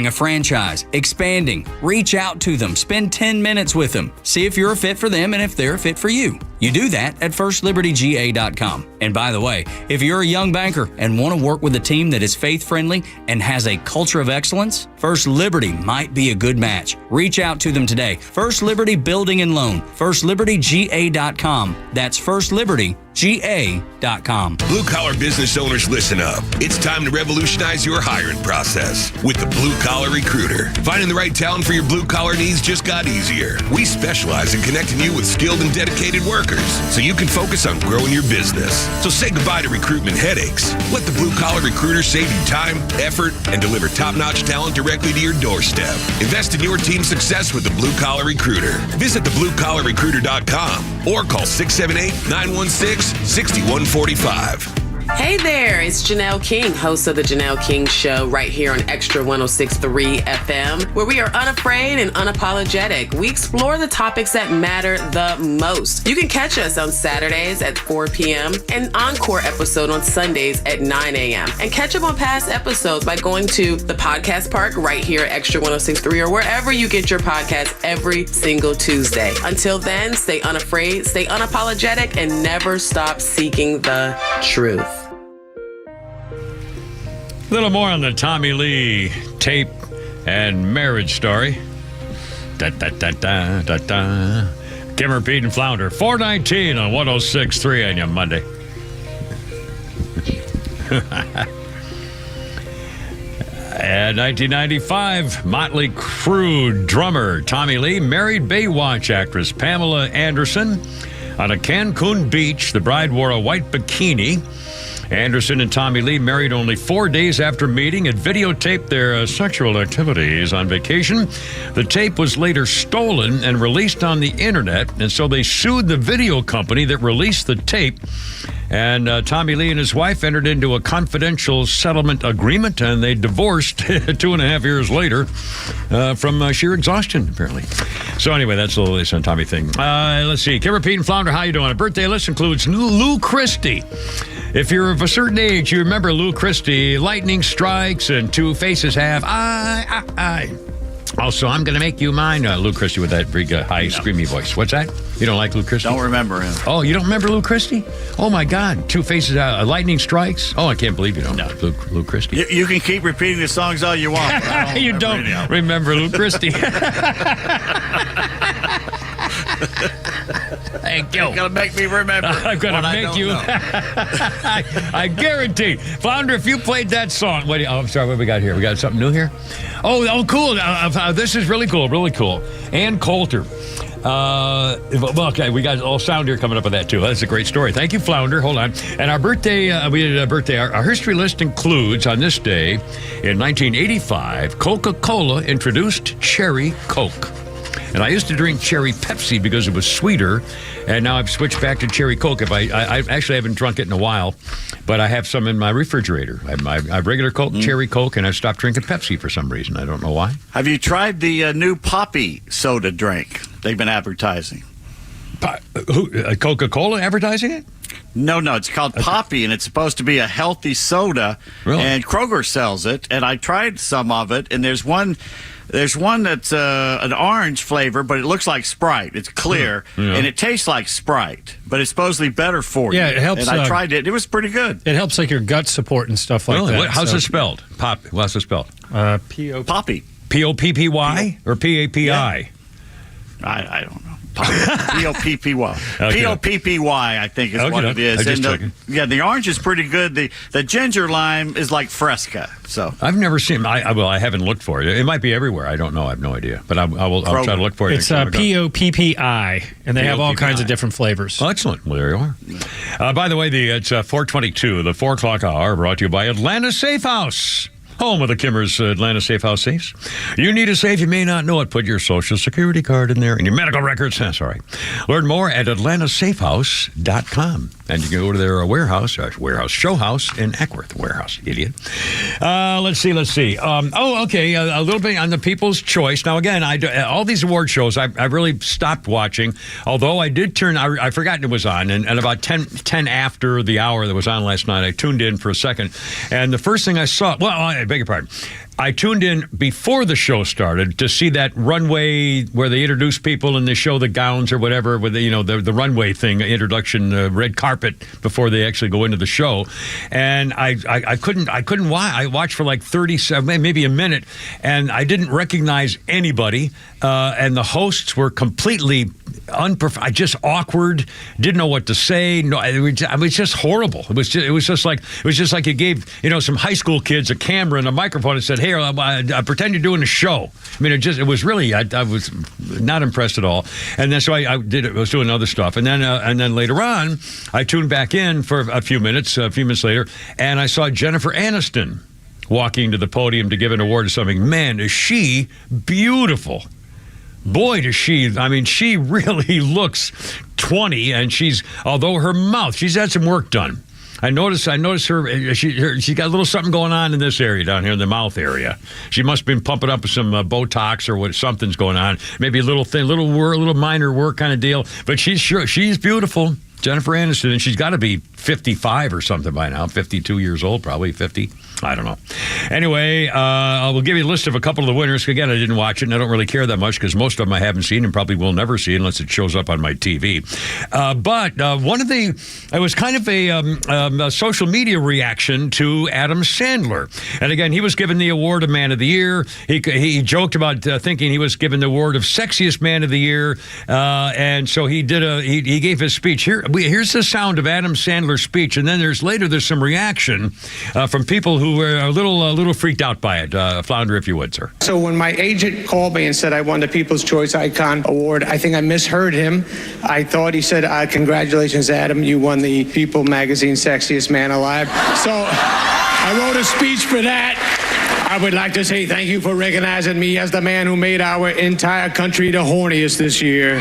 a franchise, expanding. Reach out to them. Spend 10 minutes with them. See if you're a fit for them and if they're a fit for you. You do that at FirstLibertyGA.com. And by the way, if you're a young banker and want to work with a team that is faith-friendly and has a culture of excellence, First Liberty might be a good match. Reach out to them today. First Liberty Building and Loan. FirstLibertyGA.com. That's FirstLibertyGA.com. Blue-collar business owners, listen up. It's time to revolutionize your hiring process with the Blue Collar Recruiter. Finding the right talent for your blue-collar needs just got easier. We specialize in connecting you with skilled and dedicated workers so you can focus on growing your business. So say goodbye to recruitment headaches. Let the Blue Collar Recruiter save you time, effort, and deliver top-notch talent directly to your doorstep. Invest in your team's success with the Blue Collar Recruiter. Visit thebluecollarrecruiter.com or call 678-916-6145. Hey there, it's Janelle King, host of The Janelle King Show, right here on Extra 106.3 FM, where we are unafraid and unapologetic. We explore the topics that matter the most. You can catch us on Saturdays at 4 p.m. and encore episode on Sundays at 9 a.m. And catch up on past episodes by going to the podcast park right here at Extra 106.3 or wherever you get your podcasts every single Tuesday. Until then, stay unafraid, stay unapologetic, and never stop seeking the truth. A little more on the Tommy Lee tape and marriage story. Kimmer, Pete, and Flounder. 419 on 106.3 on your Monday. And 1995, Motley Crue drummer Tommy Lee married Baywatch actress Pamela Anderson on a Cancun beach. The bride wore a white bikini. Anderson and Tommy Lee married only 4 days after meeting and videotaped their sexual activities on vacation. The tape was later stolen and released on the internet, and so they sued the video company that released the tape. And Tommy Lee and his wife entered into a confidential settlement agreement, and they divorced 2.5 years later from sheer exhaustion, apparently. So anyway, that's the latest on Tommy thing. Let's see. Kimmer, Pete, and Flounder, how you doing? A birthday list includes Lou Christie. If you're of a certain age, you remember Lou Christie. Lightning strikes and two faces have I. Also, I'm going to make you mine, Lou Christie, with that big, high, screamy voice. What's that? You don't like Lou Christie? Don't remember him. Oh, you don't remember Lou Christie? Oh, my God. Two faces out. Lightning strikes? Oh, I can't believe you don't know Lou Christie. You can keep repeating the songs all you want. But you don't remember Lou Christie. Thank you. You're going to make me remember. I'm going to make you. I guarantee. Flounder, if you played that song. I'm sorry, what we got here? We got something new here? Oh, cool. This is really cool. Really cool. Ann Coulter. Okay, we got all sound here coming up with that, too. That's a great story. Thank you, Flounder. Hold on. And our birthday, we did a birthday. Our history list includes, on this day, in 1985, Coca-Cola introduced Cherry Coke. And I used to drink Cherry Pepsi because it was sweeter, and now I've switched back to Cherry Coke. I actually haven't drunk it in a while, but I have some in my refrigerator. I have regular Coke, Cherry Coke, and I've stopped drinking Pepsi for some reason. I don't know why. Have you tried the new Poppy soda drink they've been advertising? Coca-Cola advertising it? No, it's called Poppy, and it's supposed to be a healthy soda. Really? And Kroger sells it, and I tried some of it, and there's one that's an orange flavor, but it looks like Sprite. It's clear, and it tastes like Sprite, but it's supposedly better for you. Yeah, it helps. And I tried it. It was pretty good. It helps like your gut support and stuff like that. How's it spelled? How's it spelled? Poppy. P-O-P-P-Y or P-A-P-I? Yeah. I don't know. P-O-P-P-Y. Okay. P-O-P-P-Y, I think, is what it is. And the orange is pretty good. The ginger lime is like Fresca. So I've never seen. I haven't looked for it. It might be everywhere. I don't know. I have no idea. But I'll try to look for it. It's P-O-P-P-I, and they have all kinds of different flavors. Oh, excellent. Well, there you are. By the way, it's 4:22, the 4 o'clock hour, brought to you by Atlanta Safe House. Home of the Kimmer's Atlanta Safe House safes. You need a safe, you may not know it. Put your Social Security card in there and your medical records. That's all right. Learn more at atlantasafehouse.com. And you can go to their warehouse show house in Eckworth. Warehouse, idiot. Let's see. Okay, a little bit on the People's Choice. Now, again, all these award shows, I really stopped watching, although I did I forgot it was on, and about 10 after the hour that was on last night, I tuned in for a second, and the first thing I saw, I beg your pardon, I tuned in before the show started to see that runway where they introduce people and they show the gowns or whatever with the runway thing, introduction, red carpet before they actually go into the show. And I couldn't watch. I watched for like 37, maybe a minute, and I didn't recognize anybody. And the hosts were completely just awkward. Didn't know what to say. No, it was just horrible. It was just like you gave some high school kids a camera and a microphone and said, "Hey, I pretend you're doing a show." I mean, it was really. I was not impressed at all. And then so I was doing other stuff, and then later on, I tuned back in for a few minutes later, and I saw Jennifer Aniston walking to the podium to give an award to something. Man, is she beautiful. Boy, does she. I mean, she really looks 20, and although her mouth, she's had some work done. I noticed her. She got a little something going on in this area down here in the mouth area. She must have been pumping up with some Botox or something's going on. Maybe a little minor work kind of deal. But she's beautiful, Jennifer Aniston, and she's got to be 55 or something by now. 52 years old, probably 50. I don't know. Anyway, I will give you a list of a couple of the winners. Again, I didn't watch it, and I don't really care that much because most of them I haven't seen and probably will never see unless it shows up on my TV. But one of the, it was kind of a social media reaction to Adam Sandler. And again, he was given the award of Man of the Year. He joked about thinking he was given the award of Sexiest Man of the Year. And so he gave his speech. Here's the sound of Adam Sandler's speech. And then there's some reaction from people who were a little freaked out by it. Flounder, if you would, sir. So when my agent called me and said I won the People's Choice Icon Award, I think I misheard him. I thought he said, congratulations, Adam, you won the People Magazine Sexiest Man Alive. So I wrote a speech for that. I would like to say thank you for recognizing me as the man who made our entire country the horniest this year.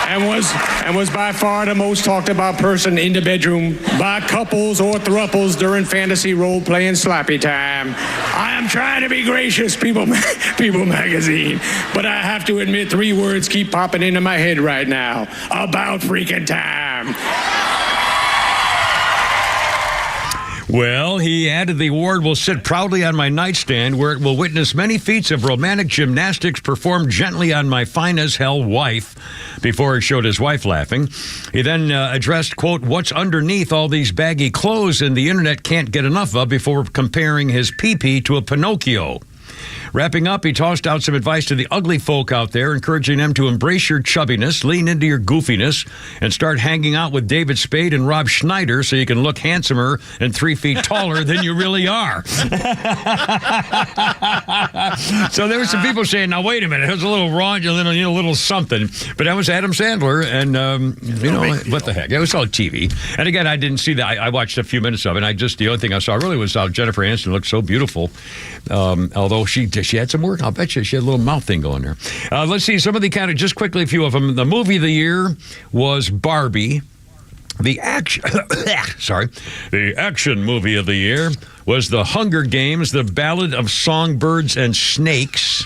And was by far the most talked about person in the bedroom by couples or thruples during fantasy role-playing slappy time. I am trying to be gracious, People Magazine, but I have to admit 3 words keep popping into my head right now. About freaking time. Well, he added the award will sit proudly on my nightstand where it will witness many feats of romantic gymnastics performed gently on my fine-as-hell wife, before he showed his wife laughing. He then addressed, quote, what's underneath all these baggy clothes and the internet can't get enough of, before comparing his pee-pee to a Pinocchio. Wrapping up, he tossed out some advice to the ugly folk out there, encouraging them to embrace your chubbiness, lean into your goofiness, and start hanging out with David Spade and Rob Schneider so you can look handsomer and 3 feet taller than you really are. So there were some people saying, now, wait a minute, it was a little wrong, a little something. But that was Adam Sandler, and, what the heck? It was all TV. And again, I didn't see that. I watched a few minutes of it, and the only thing I saw really was how Jennifer Aniston looked so beautiful, although she had some work. I'll bet you she had a little mouth thing going there. Let's see some of the just quickly, a few of them. The movie of the year was Barbie. The action movie of the year was The Hunger Games, The Ballad of Songbirds and Snakes.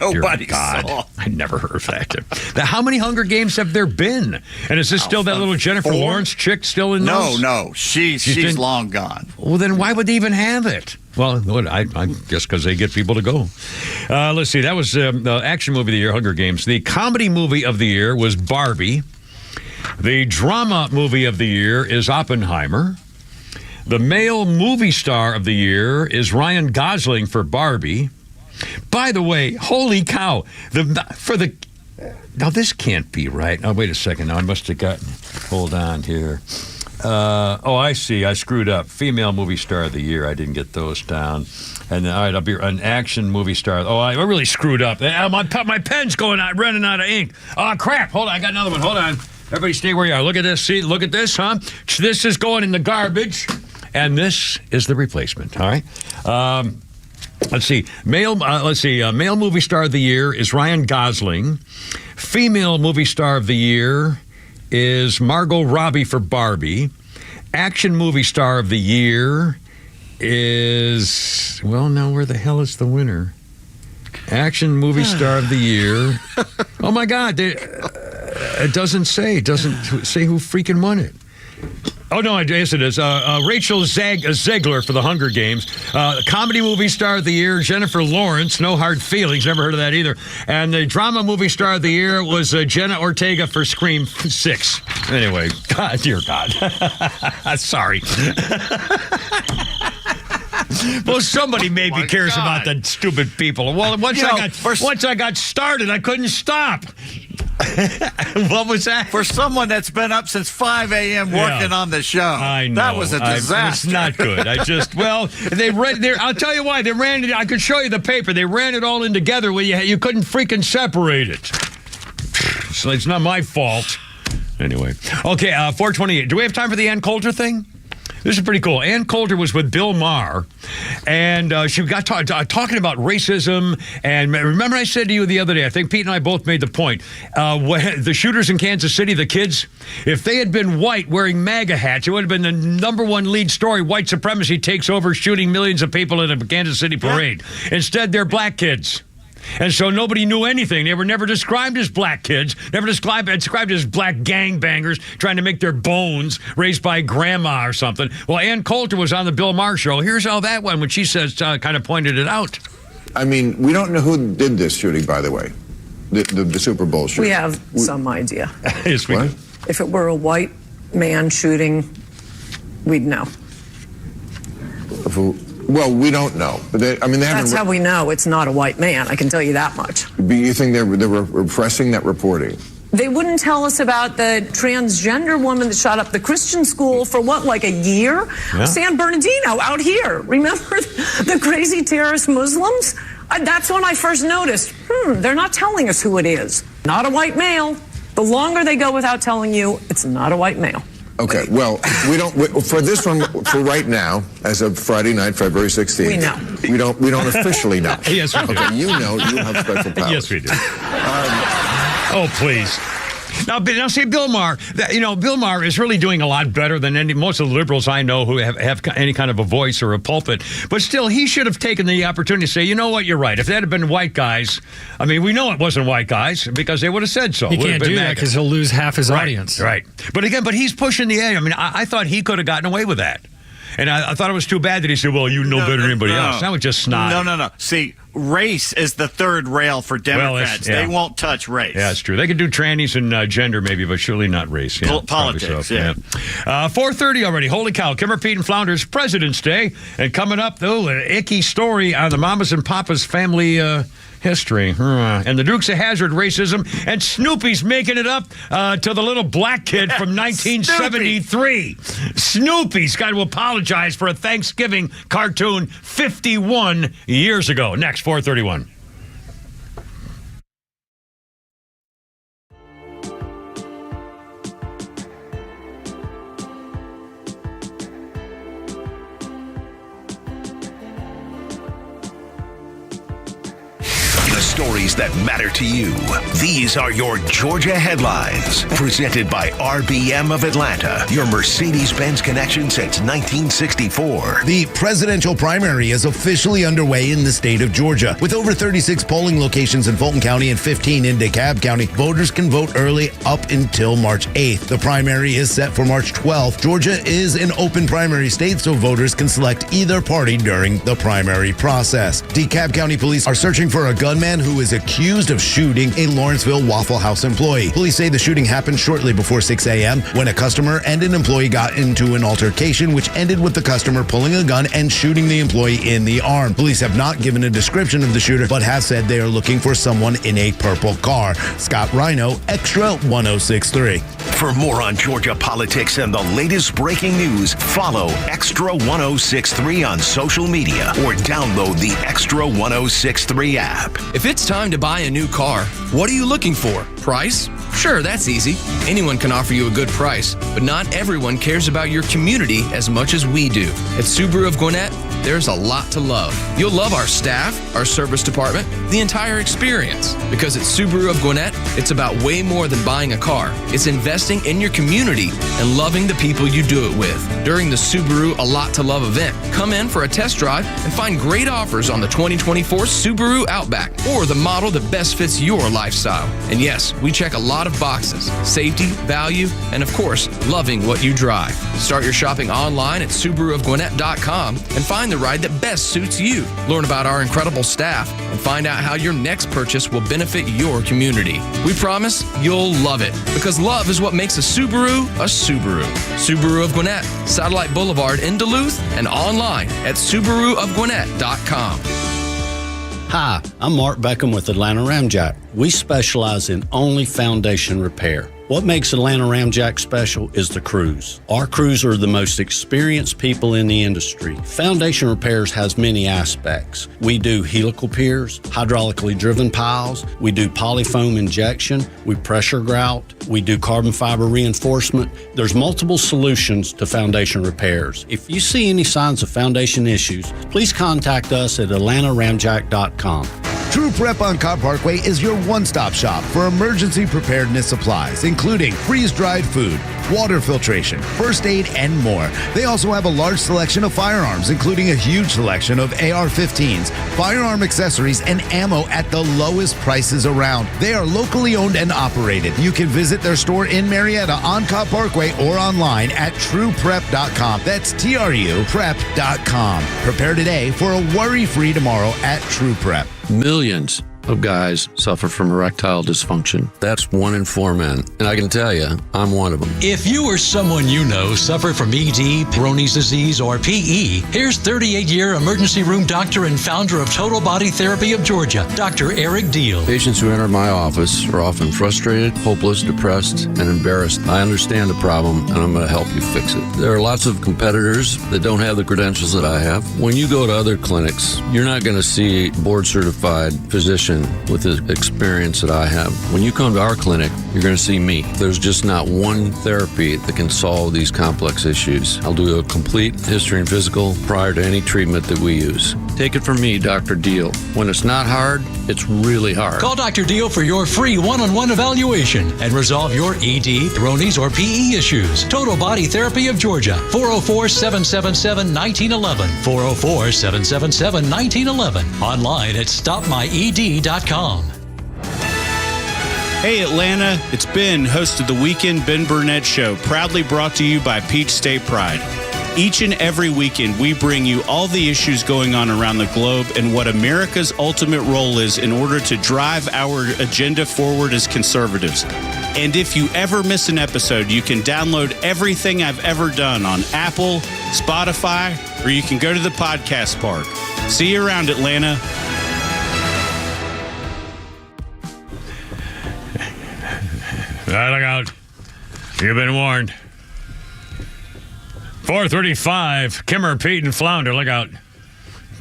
Nobody saw. I never heard of that. How many Hunger Games have there been? And is this still that little Jennifer Lawrence chick still in those? No. She's long gone. Well, then why would they even have it? Well, I guess because they get people to go. Let's see. That was the action movie of the year, Hunger Games. The comedy movie of the year was Barbie. The drama movie of the year is Oppenheimer. The male movie star of the year is Gosling for Barbie. By the way, holy cow! Now this can't be right. Oh, wait a second. Now I must have gotten. Hold on here. I see. I screwed up. Female movie star of the year. I didn't get those down. And all right, I'll be an action movie star. Oh, I really screwed up. My pen's running out of ink. Oh crap! Hold on. I got another one. Hold on. Everybody, stay where you are. Look at this. See, look at this, huh? This is going in the garbage, and this is the replacement. All right. Let's see. Male movie star of the year is Ryan Gosling. Female movie star of the year is Margot Robbie for Barbie. Action movie star of the year is, now where the hell is the winner? Action movie star of the year. Oh my God! It doesn't say. It doesn't say who freaking won it. Oh, no, yes, it is. Rachel Zegler for The Hunger Games. Comedy movie star of the year, Jennifer Lawrence. No Hard Feelings. Never heard of that either. And the drama movie star of the year was Jenna Ortega for Scream 6. Anyway, dear God. Sorry. Well, somebody maybe cares about the stupid people. Well, once I got started, I couldn't stop. What was that? For someone that's been up since 5 a.m. working on the show. I know. That was a disaster. It's not good. I'll tell you why. They ran it. I could show you the paper. They ran it all in together where you couldn't freaking separate it. So it's not my fault. Anyway. Okay, 428. Do we have time for the Ann Coulter thing? This is pretty cool. Ann Coulter was with Bill Maher, and she got talking about racism. And remember I said to you the other day, I think Pete and I both made the point, the shooters in Kansas City, the kids, if they had been white wearing MAGA hats, it would have been the #1 lead story, white supremacy takes over, shooting millions of people in a Kansas City parade. Yeah. Instead, they're black kids. And so nobody knew anything. They were never described as black kids, never described as black gangbangers trying to make their bones raised by grandma or something. Well, Ann Coulter was on the Bill Maher show. Here's how that went when she says, kind of pointed it out. I mean, we don't know who did this shooting, by the way, the Super Bowl shooting. We have some idea. Yes, we do. If it were a white man shooting, we'd know. Well, we don't know. But they haven't. That's how we know it's not a white man. I can tell you that much. But you think they're repressing that reporting? They wouldn't tell us about the transgender woman that shot up the Christian school for what, like a year? Yeah. San Bernardino, out here. Remember the crazy terrorist Muslims? That's when I first noticed, they're not telling us who it is. Not a white male. The longer they go without telling you, it's not a white male. Okay, well, for this one, for right now, as of Friday night, February 16th. We know. We don't officially know. Yes, we do. Okay, you know, you have special powers. Yes, we do. Oh, please. Now, see, Bill Maher, Bill Maher is really doing a lot better than most of the liberals I know who have any kind of a voice or a pulpit. But still, he should have taken the opportunity to say, you know what, you're right. If that had been white guys, I mean, we know it wasn't white guys because they would have said so. He can't do that because he'll lose half his audience. Right. But he's pushing the edge. I mean, I thought he could have gotten away with that. And I thought it was too bad that he said, well, you know better than anybody else. That was just snot. No. See, race is the third rail for Democrats. They won't touch race. Yeah, it's true. They could do trannies and gender maybe, but surely not race. Yeah, politics, so. Yeah. 4:30 already. Holy cow. Kimmer, Pete, and Flounders President's Day. And coming up, though, an icky story on the Mamas and Papas family history. And the Dukes of Hazzard racism. And Snoopy's making it up to the little black kid from 1973. Snoopy's got to apologize for a Thanksgiving cartoon 51 years ago. Next, 4:31. Stories that matter to you. These are your Georgia headlines. Presented by RBM of Atlanta, your Mercedes-Benz connection since 1964. The presidential primary is officially underway in the state of Georgia. With over 36 polling locations in Fulton County and 15 in DeKalb County, voters can vote early up until March 8th. The primary is set for March 12th. Georgia is an open primary state, so voters can select either party during the primary process. DeKalb County police are searching for a gunman who is accused of shooting a Lawrenceville Waffle House employee. Police say the shooting happened shortly before 6 a.m. when a customer and an employee got into an altercation, which ended with the customer pulling a gun and shooting the employee in the arm. Police have not given a description of the shooter, but have said they are looking for someone in a purple car. Scott Rhino, Extra 106.3. For more on Georgia politics and the latest breaking news, follow Extra 106.3 on social media or download the Extra 106.3 app. If it's time to buy a new car, what are you looking for? Price? Sure, that's easy. Anyone can offer you a good price, but not everyone cares about your community as much as we do. At Subaru of Gwinnett, there's a lot to love. You'll love our staff, our service department, the entire experience. Because at Subaru of Gwinnett, it's about way more than buying a car. It's investing in your community and loving the people you do it with. During the Subaru A Lot to Love event, come in for a test drive and find great offers on the 2024 Subaru Outback or the model that best fits your lifestyle. And yes, we check a lot of boxes: safety, value, and of course, loving what you drive. Start your shopping online at SubaruofGwinnett.com and find the ride that best suits you. Learn about our incredible staff and find out how your next purchase will benefit your community. We promise you'll love it, because love is what makes a Subaru a Subaru. Subaru of Gwinnett, Satellite Boulevard in Duluth, and online at SubaruofGwinnett.com. Hi, I'm Mark Beckham with Atlanta Ramjack. We specialize in only foundation repair. What makes Atlanta Ramjack special is the crews. Our crews are the most experienced people in the industry. Foundation repairs has many aspects. We do helical piers, hydraulically driven piles, we do polyfoam injection, we pressure grout, we do carbon fiber reinforcement. There's multiple solutions to foundation repairs. If you see any signs of foundation issues, please contact us at atlantaramjack.com. True Prep on Cobb Parkway is your one-stop shop for emergency preparedness supplies, including freeze-dried food, water filtration, first aid, and more. They also have a large selection of firearms, including a huge selection of AR-15s, firearm accessories, and ammo at the lowest prices around. They are locally owned and operated. You can visit their store in Marietta on Cobb Parkway or online at trueprep.com. That's TRUprep.com. Prepare today for a worry-free tomorrow at True Prep. Millions of guys suffer from erectile dysfunction. That's 1 in 4 men. And I can tell you, I'm one of them. If you or someone you know suffer from ED, Peyronie's disease, or PE, here's 38-year emergency room doctor and founder of Total Body Therapy of Georgia, Dr. Eric Deal. Patients who enter my office are often frustrated, hopeless, depressed, and embarrassed. I understand the problem, and I'm going to help you fix it. There are lots of competitors that don't have the credentials that I have. When you go to other clinics, you're not going to see a board-certified physician with the experience that I have. When you come to our clinic, you're going to see me. There's just not one therapy that can solve these complex issues. I'll do a complete history and physical prior to any treatment that we use. Take it from me, Dr. Deal. When it's not hard, it's really hard. Call Dr. Deal for your free one-on-one evaluation and resolve your ED, Peyronie's, or PE issues. Total Body Therapy of Georgia, 404-777-1911, 404-777-1911, online at stopmyed.com. Hey Atlanta, it's Ben, host of the Weekend Ben Burnett Show, proudly brought to you by Peach State Pride. Each and every weekend, we bring you all the issues going on around the globe and what America's ultimate role is in order to drive our agenda forward as conservatives. And if you ever miss an episode, you can download everything I've ever done on Apple, Spotify, or you can go to the podcast park. See you around, Atlanta. Look out. You've been warned. 4:35, Kimmer, Pete, and Flounder. Look out.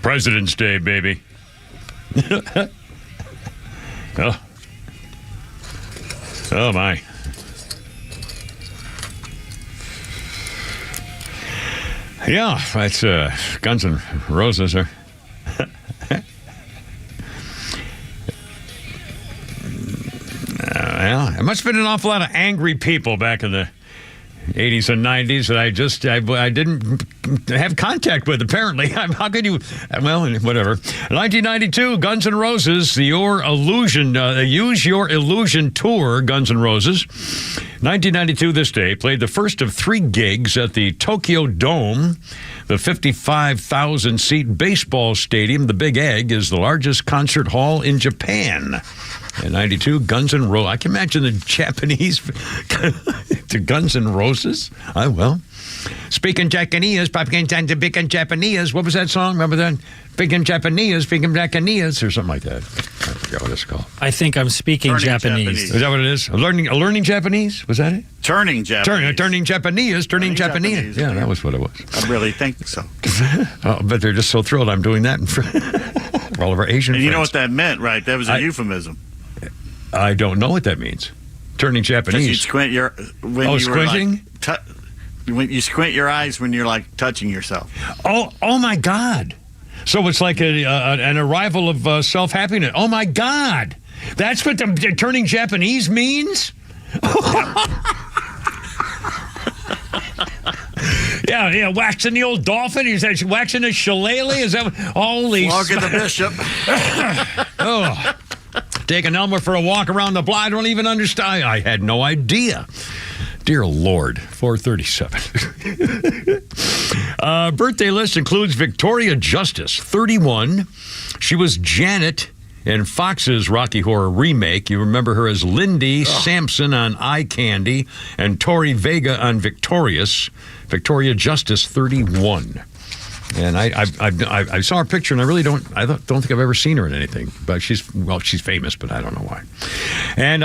President's Day, baby. Oh, my. Yeah, that's Guns N' Roses, sir. Well, it must have been an awful lot of angry people back in the 80s and 90s that I didn't have contact with, apparently. How could you? Well, whatever. 1992, Guns N' Roses, the Use Your Illusion tour, Guns N' Roses. 1992, this day, played the first of 3 gigs at the Tokyo Dome, the 55,000-seat baseball stadium. The Big Egg is the largest concert hall in Japan. In 92, Guns N' Roses. I can imagine the Japanese to Guns N' Roses. Well, speaking Japanese, speaking Japanese. What was that song? Remember that? Speaking Japanese, or something like that. I forget what it's called. I think I'm speaking Japanese. Is that what it is? Learning Japanese? Was that it? Turning Japanese. Turning Japanese. Yeah, that was what it was. I really think so. But they're just so thrilled I'm doing that for all of our Asian friends. And you know what that meant, right? That was a euphemism. I don't know what that means. Turning Japanese. You squint squinting? When you squint your eyes when you're like touching yourself. Oh my God. So it's like an arrival of self-happiness. Oh my God. That's what the turning Japanese means? Yeah, waxing the old dolphin. He's waxing a shillelagh. Is that holy? Flogging the bishop. Oh. Taking Elmer for a walk around the block. I don't even understand. I had no idea. Dear Lord, 4:37. Birthday list includes Victoria Justice, 31. She was Janet in Fox's Rocky Horror remake. You remember her as Lindy Sampson on Eye Candy and Tori Vega on Victorious. Victoria Justice, 31. And I saw her picture, and I really don't think I've ever seen her in anything. But she's famous, but I don't know why. And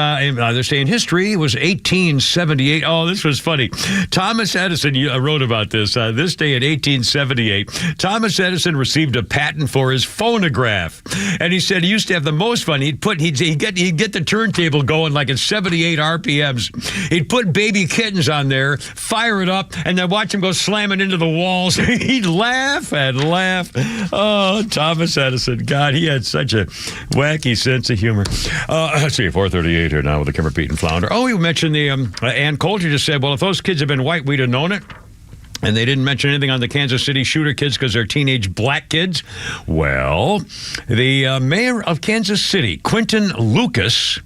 this day in history was 1878. Oh, this was funny. Thomas Edison wrote about this. This day in 1878, Thomas Edison received a patent for his phonograph, and he said he used to have the most fun. He'd get the turntable going like at 78 RPMs. He'd put baby kittens on there, fire it up, and then watch them go slamming into the walls. He'd laugh laugh and laugh. Oh, Thomas Edison. God, he had such a wacky sense of humor. Let's see, 4:38 here now with the Kimmer, Pete, and Flounder. Oh, you mentioned the Ann Coulter just said, well, if those kids had been white, we'd have known it. And they didn't mention anything on the Kansas City shooter kids because they're teenage black kids. Well, the mayor of Kansas City, Quentin Lucas,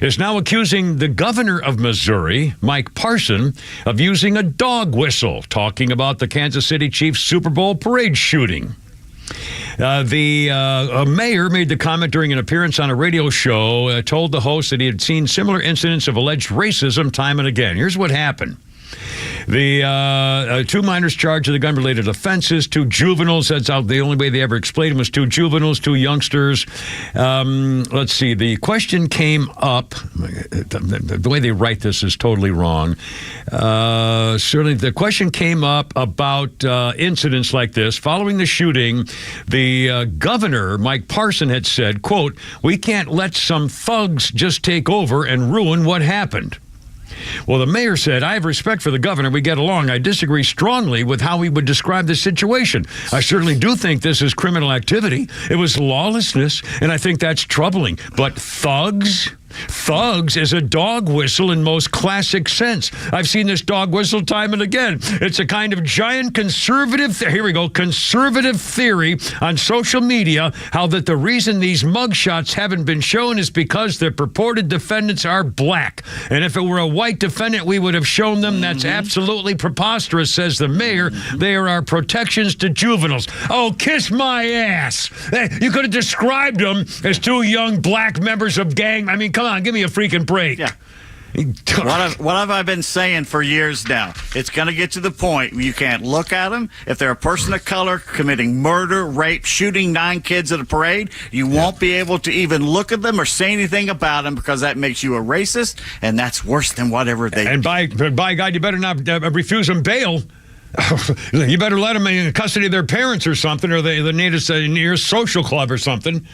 is now accusing the governor of Missouri, Mike Parson, of using a dog whistle, talking about the Kansas City Chiefs Super Bowl parade shooting. The mayor made the comment during an appearance on a radio show, told the host that he had seen similar incidents of alleged racism time and again. Here's what happened. The two minors charged with the gun-related offenses, 2 juveniles. That's out. The only way they ever explained them was 2 juveniles, 2 youngsters. Let's see. The question came up. The way they write this is totally wrong. Certainly, the question came up about incidents like this. Following the shooting, the governor, Mike Parson, had said, quote, "We can't let some thugs just take over and ruin what happened." Well, the mayor said, "I have respect for the governor. We get along. I disagree strongly with how he would describe the situation. I certainly do think this is criminal activity. It was lawlessness, and I think that's troubling. But thugs? Thugs is a dog whistle in most classic sense. I've seen this dog whistle time and again. It's a kind of giant conservative, conservative theory on social media, how that the reason these mugshots haven't been shown is because the purported defendants are black. And if it were a white defendant, we would have shown them. That's absolutely preposterous," says the mayor. "They are our protections to juveniles." Oh, kiss my ass. You could have described them as 2 young black members of gang. I mean, come on, give me a freaking break. Yeah. What have I been saying for years now? It's going to get to the point where you can't look at them. If they're a person of color committing murder, rape, shooting 9 kids at a parade, you won't be able to even look at them or say anything about them because that makes you a racist, and that's worse than whatever they do. And by God, you better not refuse them bail. You better let them in custody of their parents or something, or the nearest social club or something.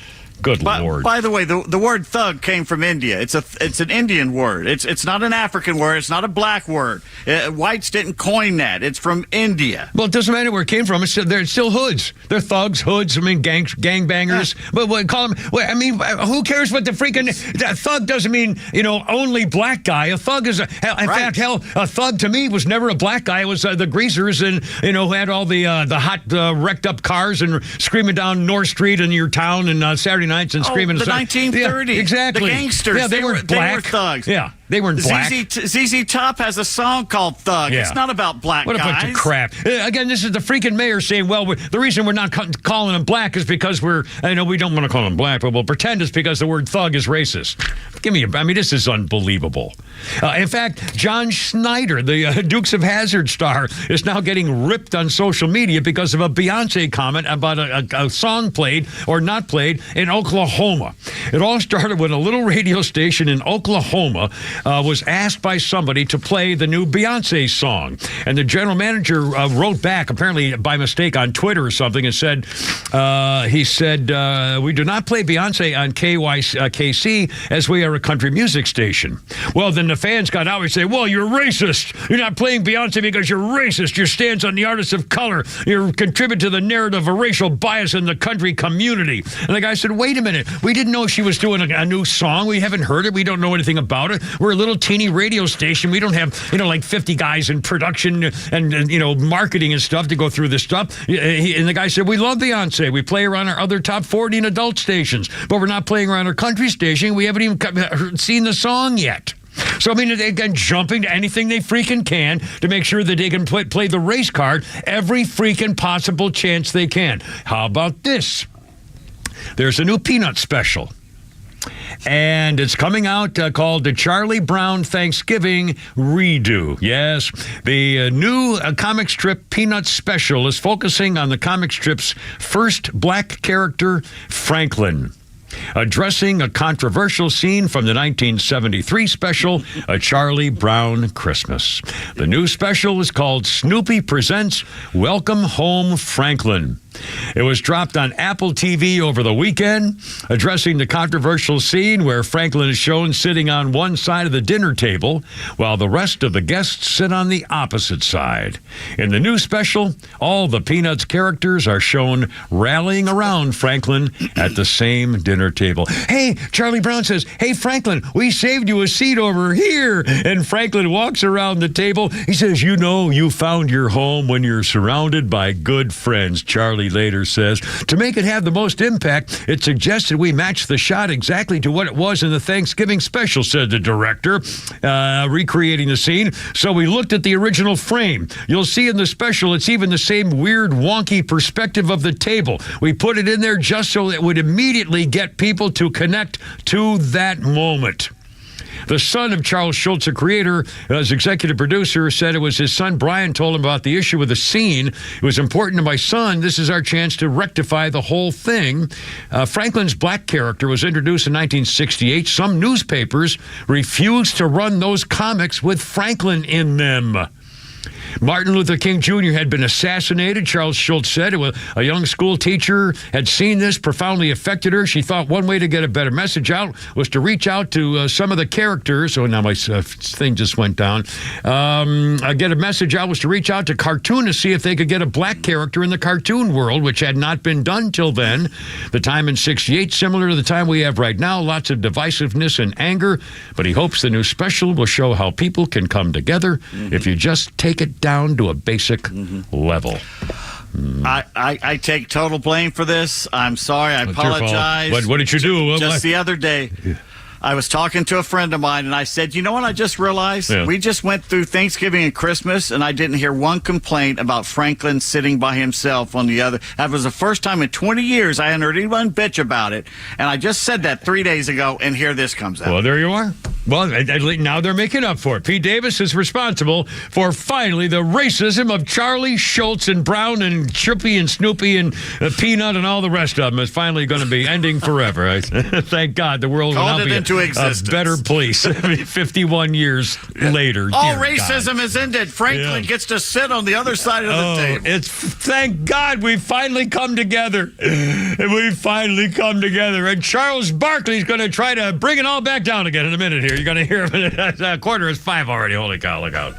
Good Lord. By the way, the word thug came from India. It's an Indian word. It's not an African word. It's not a black word. Whites didn't coin that. It's from India. Well, it doesn't matter where it came from. They're still hoods. They're thugs, hoods. I mean, gangbangers. But what call them? Well, I mean, who cares what the freaking thug doesn't mean? Only black guy. A thug is in fact, hell, a thug to me was never a black guy. It was the greasers and who had all the hot wrecked up cars and screaming down North Street in your town and Saturday nights and screaming. The 1930s. Yeah, exactly. The gangsters. Yeah, they weren't black. They were thugs. Yeah, they weren't black. ZZ Top has a song called Thug. Yeah. It's not about black guys. What a bunch of crap. Again, this is the freaking mayor saying, well, the reason we're not calling them black is because we don't want to call them black, but we'll pretend it's because the word thug is racist. This is unbelievable. In fact, John Schneider, the Dukes of Hazzard star, is now getting ripped on social media because of a Beyonce comment about a song played or not played in Oklahoma. It all started when a little radio station in Oklahoma was asked by somebody to play the new Beyonce song. And the general manager wrote back, apparently by mistake on Twitter or something, and said, we do not play Beyonce on KYKC as we are a country music station. Well, then the fans got out and said, well, you're racist. You're not playing Beyonce because you're racist. Your stance on the artists of color. You contribute to the narrative of racial bias in the country community. And the guy said, wait a minute. We didn't know she was doing a new song. We haven't heard it. We don't know anything about it. We're a little teeny radio station. We don't have, like 50 guys in production and marketing and stuff to go through this stuff. And the guy said, we love Beyonce. We play her on our other top 40 and adult stations, but we're not playing her on our country station. We haven't even seen the song yet. So, again, jumping to anything they freaking can to make sure that they can play the race card every freaking possible chance they can. How about this? There's a new Peanut special. And it's coming out called the Charlie Brown Thanksgiving Redo. Yes, the new comic strip Peanut special is focusing on the comic strip's first black character, Franklin, addressing a controversial scene from the 1973 special, A Charlie Brown Christmas. The new special is called Snoopy Presents Welcome Home, Franklin. It was dropped on Apple TV over the weekend, addressing the controversial scene where Franklin is shown sitting on one side of the dinner table while the rest of the guests sit on the opposite side. In the new special, all the Peanuts characters are shown rallying around Franklin at the same dinner table. Hey, Charlie Brown says, "Hey, Franklin, we saved you a seat over here." And Franklin walks around the table. He says, "You know, you found your home when you're surrounded by good friends." Charlie later says, "To make it have the most impact, it suggested we match the shot exactly to what it was in the Thanksgiving special," said the director, recreating the scene. "So we looked at the original frame. You'll see in the special, it's even the same weird, wonky perspective of the table. We put it in there just so it would immediately get people to connect to that moment." The son of Charles Schultz, a creator, as executive producer, said it was his son Brian told him about the issue with the scene. "It was important to my son. This is our chance to rectify the whole thing." Franklin's black character was introduced in 1968. Some newspapers refused to run those comics with Franklin in them. Martin Luther King Jr. had been assassinated, Charles Schultz said. A young school teacher had seen this, profoundly affected her. She thought one way to get a better message out was to reach out to some of the characters. Oh, now my thing just went down. Get a message out was to reach out to cartoonists, see if they could get a black character in the cartoon world, which had not been done till then. The time in 68, similar to the time we have right now, lots of divisiveness and anger, but he hopes the new special will show how people can come together if you just take it down to a basic level. I take total blame for this. I'm sorry. I apologize. What did you do? Just the other day, I was talking to a friend of mine, and I said, "You know what I just realized? Yeah. We just went through Thanksgiving and Christmas, and I didn't hear one complaint about Franklin sitting by himself on the other. That was the first time in 20 years I hadn't heard anyone bitch about it. And I just said that 3 days ago, and here this comes out." Well, there you are. Well, now they're making up for it. Pete Davis is responsible for finally the racism of Charlie Schultz and Brown and Chippy and Snoopy and Peanut and all the rest of them is finally going to be ending forever. Thank God the world will now be a better place 51 years later. All racism is ended. Franklin gets to sit on the other side of the table. Thank God we finally come together. We finally come together. And Charles Barkley's going to try to bring it all back down again in a minute here. You're going to hear him. 4:45 already. Holy cow, look out.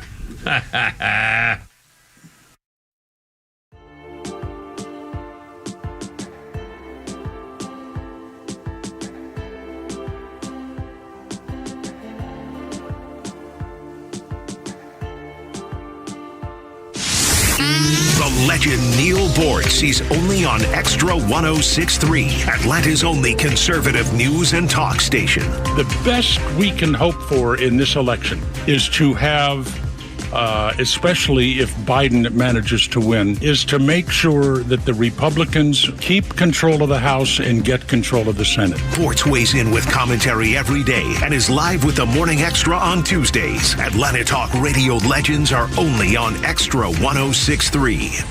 The legend Neil Borks is only on Extra 106.3, Atlanta's only conservative news and talk station. The best we can hope for in this election is to have, especially if Biden manages to win, is to make sure that the Republicans keep control of the House and get control of the Senate. Borks weighs in with commentary every day and is live with the Morning Extra on Tuesdays. Atlanta Talk Radio legends are only on Extra 106.3.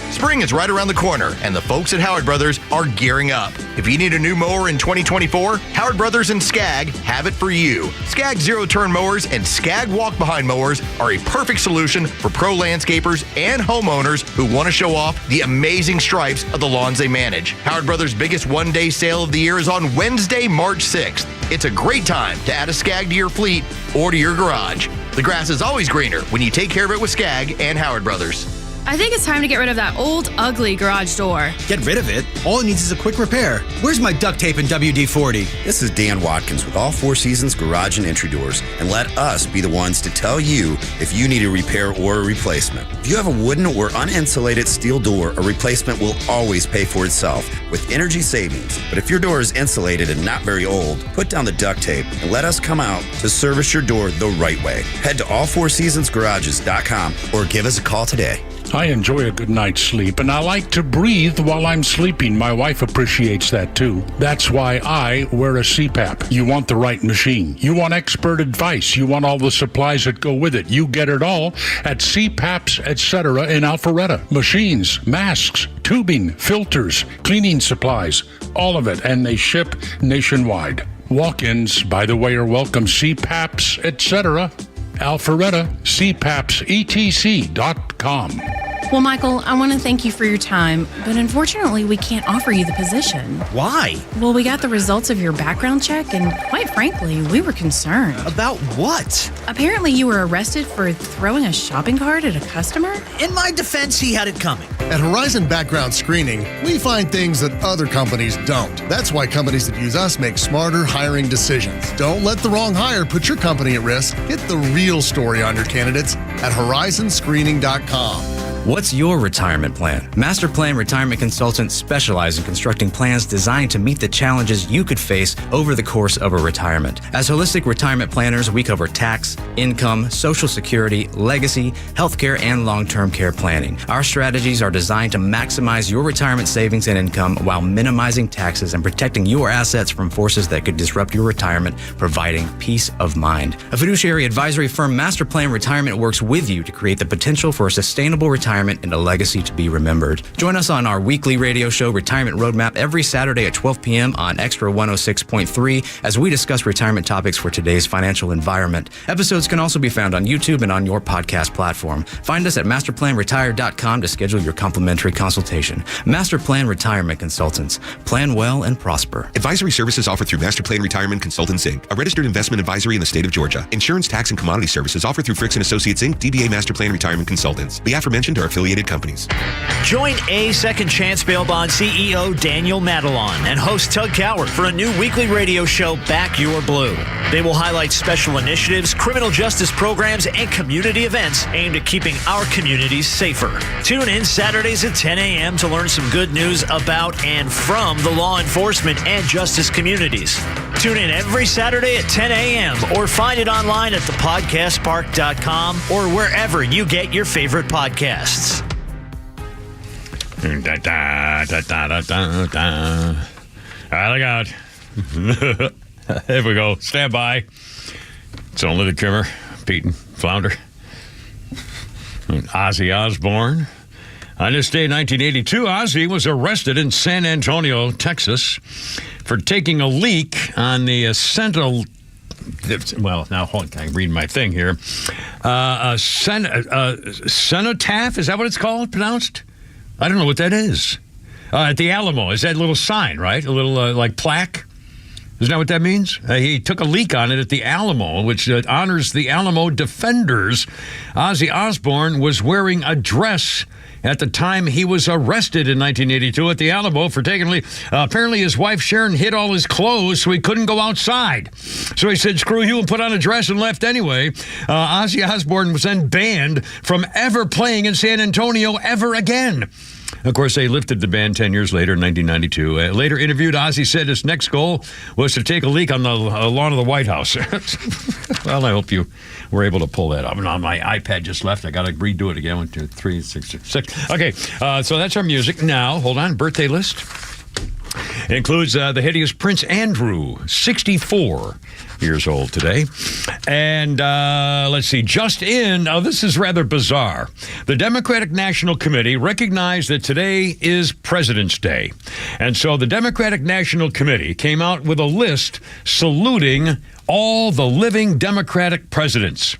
Spring is right around the corner, and the folks at Howard Brothers are gearing up. If you need a new mower in 2024, Howard Brothers and Skag have it for you. Skag zero-turn mowers and Skag walk-behind mowers are a perfect solution for pro landscapers and homeowners who want to show off the amazing stripes of the lawns they manage. Howard Brothers' biggest one-day sale of the year is on Wednesday, March 6th. It's a great time to add a Skag to your fleet or to your garage. The grass is always greener when you take care of it with Skag and Howard Brothers. I think it's time to get rid of that old, ugly garage door. Get rid of it? All it needs is a quick repair. Where's my duct tape and WD-40? This is Dan Watkins with All Four Seasons Garage and Entry Doors, and let us be the ones to tell you if you need a repair or a replacement. If you have a wooden or uninsulated steel door, a replacement will always pay for itself with energy savings. But if your door is insulated and not very old, put down the duct tape and let us come out to service your door the right way. Head to allfourseasonsgarages.com or give us a call today. I enjoy a good night's sleep, and I like to breathe while I'm sleeping. My wife appreciates that, too. That's why I wear a CPAP. You want the right machine. You want expert advice. You want all the supplies that go with it. You get it all at CPAPs, etc. in Alpharetta. Machines, masks, tubing, filters, cleaning supplies, all of it, and they ship nationwide. Walk-ins, by the way, are welcome. CPAPs, etc. Alpharetta, CPAPSETC.com. Well, Michael, I want to thank you for your time, but unfortunately, we can't offer you the position. Why? Well, we got the results of your background check, and quite frankly, we were concerned. About what? Apparently, you were arrested for throwing a shopping cart at a customer? In my defense, he had it coming. At Horizon Background Screening, we find things that other companies don't. That's why companies that use us make smarter hiring decisions. Don't let the wrong hire put your company at risk. Get the real story on your candidates at horizonscreening.com. What's your retirement plan? Master Plan Retirement Consultants specialize in constructing plans designed to meet the challenges you could face over the course of a retirement. As holistic retirement planners, we cover tax, income, Social Security, legacy, healthcare, and long-term care planning. Our strategies are designed to maximize your retirement savings and income while minimizing taxes and protecting your assets from forces that could disrupt your retirement, providing peace of mind. A fiduciary advisory firm, Master Plan Retirement, works with you to create the potential for a sustainable retirement and a legacy to be remembered. Join us on our weekly radio show, Retirement Roadmap, every Saturday at 12 p.m. on Extra 106.3 as we discuss retirement topics for today's financial environment. Episodes can also be found on YouTube and on your podcast platform. Find us at masterplanretire.com to schedule your complimentary consultation. Master Plan Retirement Consultants. Plan well and prosper. Advisory services offered through Master Plan Retirement Consultants, Inc., a registered investment advisory in the state of Georgia. Insurance, tax, and commodity services offered through Fricks & Associates, Inc., DBA Master Plan Retirement Consultants. The aforementioned are affiliated companies. Join A Second Chance Bail Bond CEO Daniel Madelon and host Tug Coward for a new weekly radio show, Back Your Blue. They will highlight special initiatives, criminal justice programs, and community events aimed at keeping our communities safer. Tune in Saturdays at 10 a.m. to learn some good news about and from the law enforcement and justice communities. Tune in every Saturday at 10 a.m. or find it online at thepodcastpark.com or wherever you get your favorite podcasts. All right, look out. Here we go. Stand by. It's only the Kimmer, Pete and Flounder. Ozzy Osbourne. On this day in 1982, Ozzy was arrested in San Antonio, Texas, for taking a leak on the cenotaph, is that what it's called, pronounced? I don't know what that is. At the Alamo, is that a little sign, right? A little, like, plaque? Isn't that what that means? He took a leak on it at the Alamo, which honors the Alamo defenders. Ozzy Osbourne was wearing a dress at the time he was arrested in 1982 at the Alamo for taking a leak. Apparently, his wife Sharon hid all his clothes so he couldn't go outside. So he said, screw you, and put on a dress and left anyway. Ozzy Osbourne was then banned from ever playing in San Antonio ever again. Of course, they lifted the ban 10 years later in 1992. Later interviewed, Ozzy said his next goal was to take a leak on the lawn of the White House. Well, I hope you were able to pull that up. And my iPad just left. I got to redo it again. 1, 2, 3, 6, 6. Okay, so that's our music. Now, hold on, birthday list. It includes the hideous Prince Andrew, 64 years old today. And let's see, just in, this is rather bizarre. The Democratic National Committee recognized that today is President's Day. And so the Democratic National Committee came out with a list saluting all the living Democratic presidents.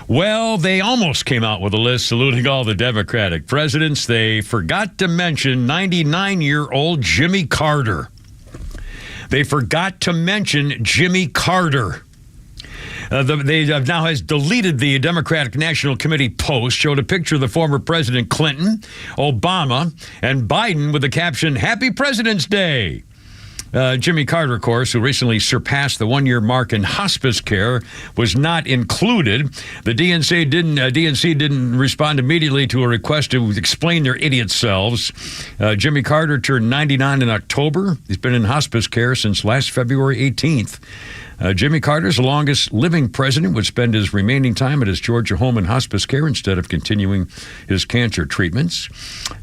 Well, they almost came out with a list saluting all the Democratic presidents. They forgot to mention 99-year-old Jimmy Carter. They forgot to mention Jimmy Carter. They now has deleted the Democratic National Committee post, showed a picture of the former President Clinton, Obama, and Biden with the caption, Happy President's Day. Jimmy Carter, of course, who recently surpassed the 1-year mark in hospice care, was not included. The DNC didn't respond immediately to a request to explain their idiot selves. Jimmy Carter turned 99 in October. He's been in hospice care since last February 18th. Jimmy Carter's the longest living president, would spend his remaining time at his Georgia home in hospice care instead of continuing his cancer treatments.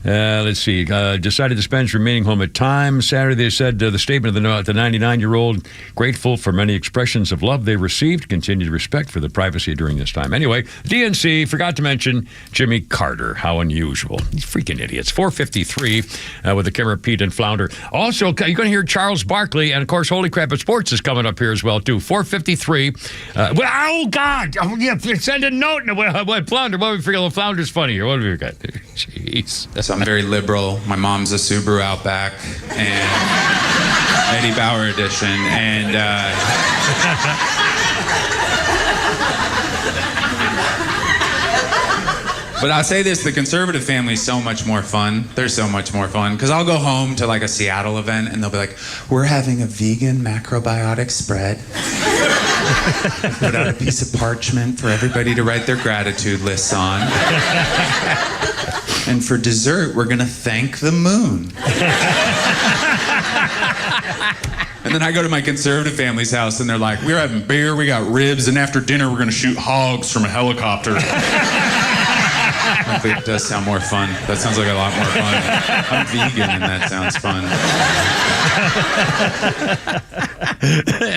Let's see. Decided to spend his remaining home at time. Saturday, they said the statement of the 99-year-old, grateful for many expressions of love they received, continued respect for the privacy during this time. Anyway, DNC forgot to mention Jimmy Carter. How unusual. These freaking idiots. 4:53 with the camera, Pete and Flounder. Also, you're going to hear Charles Barkley, and, of course, Holy Crap at Sports is coming up here as well, too. do. 453. Oh, God. Oh, yeah, send a note. What, Flounder? What do we figure? Flounder's funny here. What do we got? Jeez. So I'm very liberal. My mom's a Subaru Outback and Eddie Bauer edition. And but I'll say this, the conservative family is so much more fun. They're so much more fun. Because I'll go home to like a Seattle event and they'll be like, we're having a vegan macrobiotic spread. Put out a piece of parchment for everybody to write their gratitude lists on. And for dessert, we're going to thank the moon. And then I go to my conservative family's house and they're like, we're having beer, we got ribs, and after dinner we're going to shoot hogs from a helicopter. It does sound more fun. That sounds like a lot more fun. I'm vegan and that sounds fun.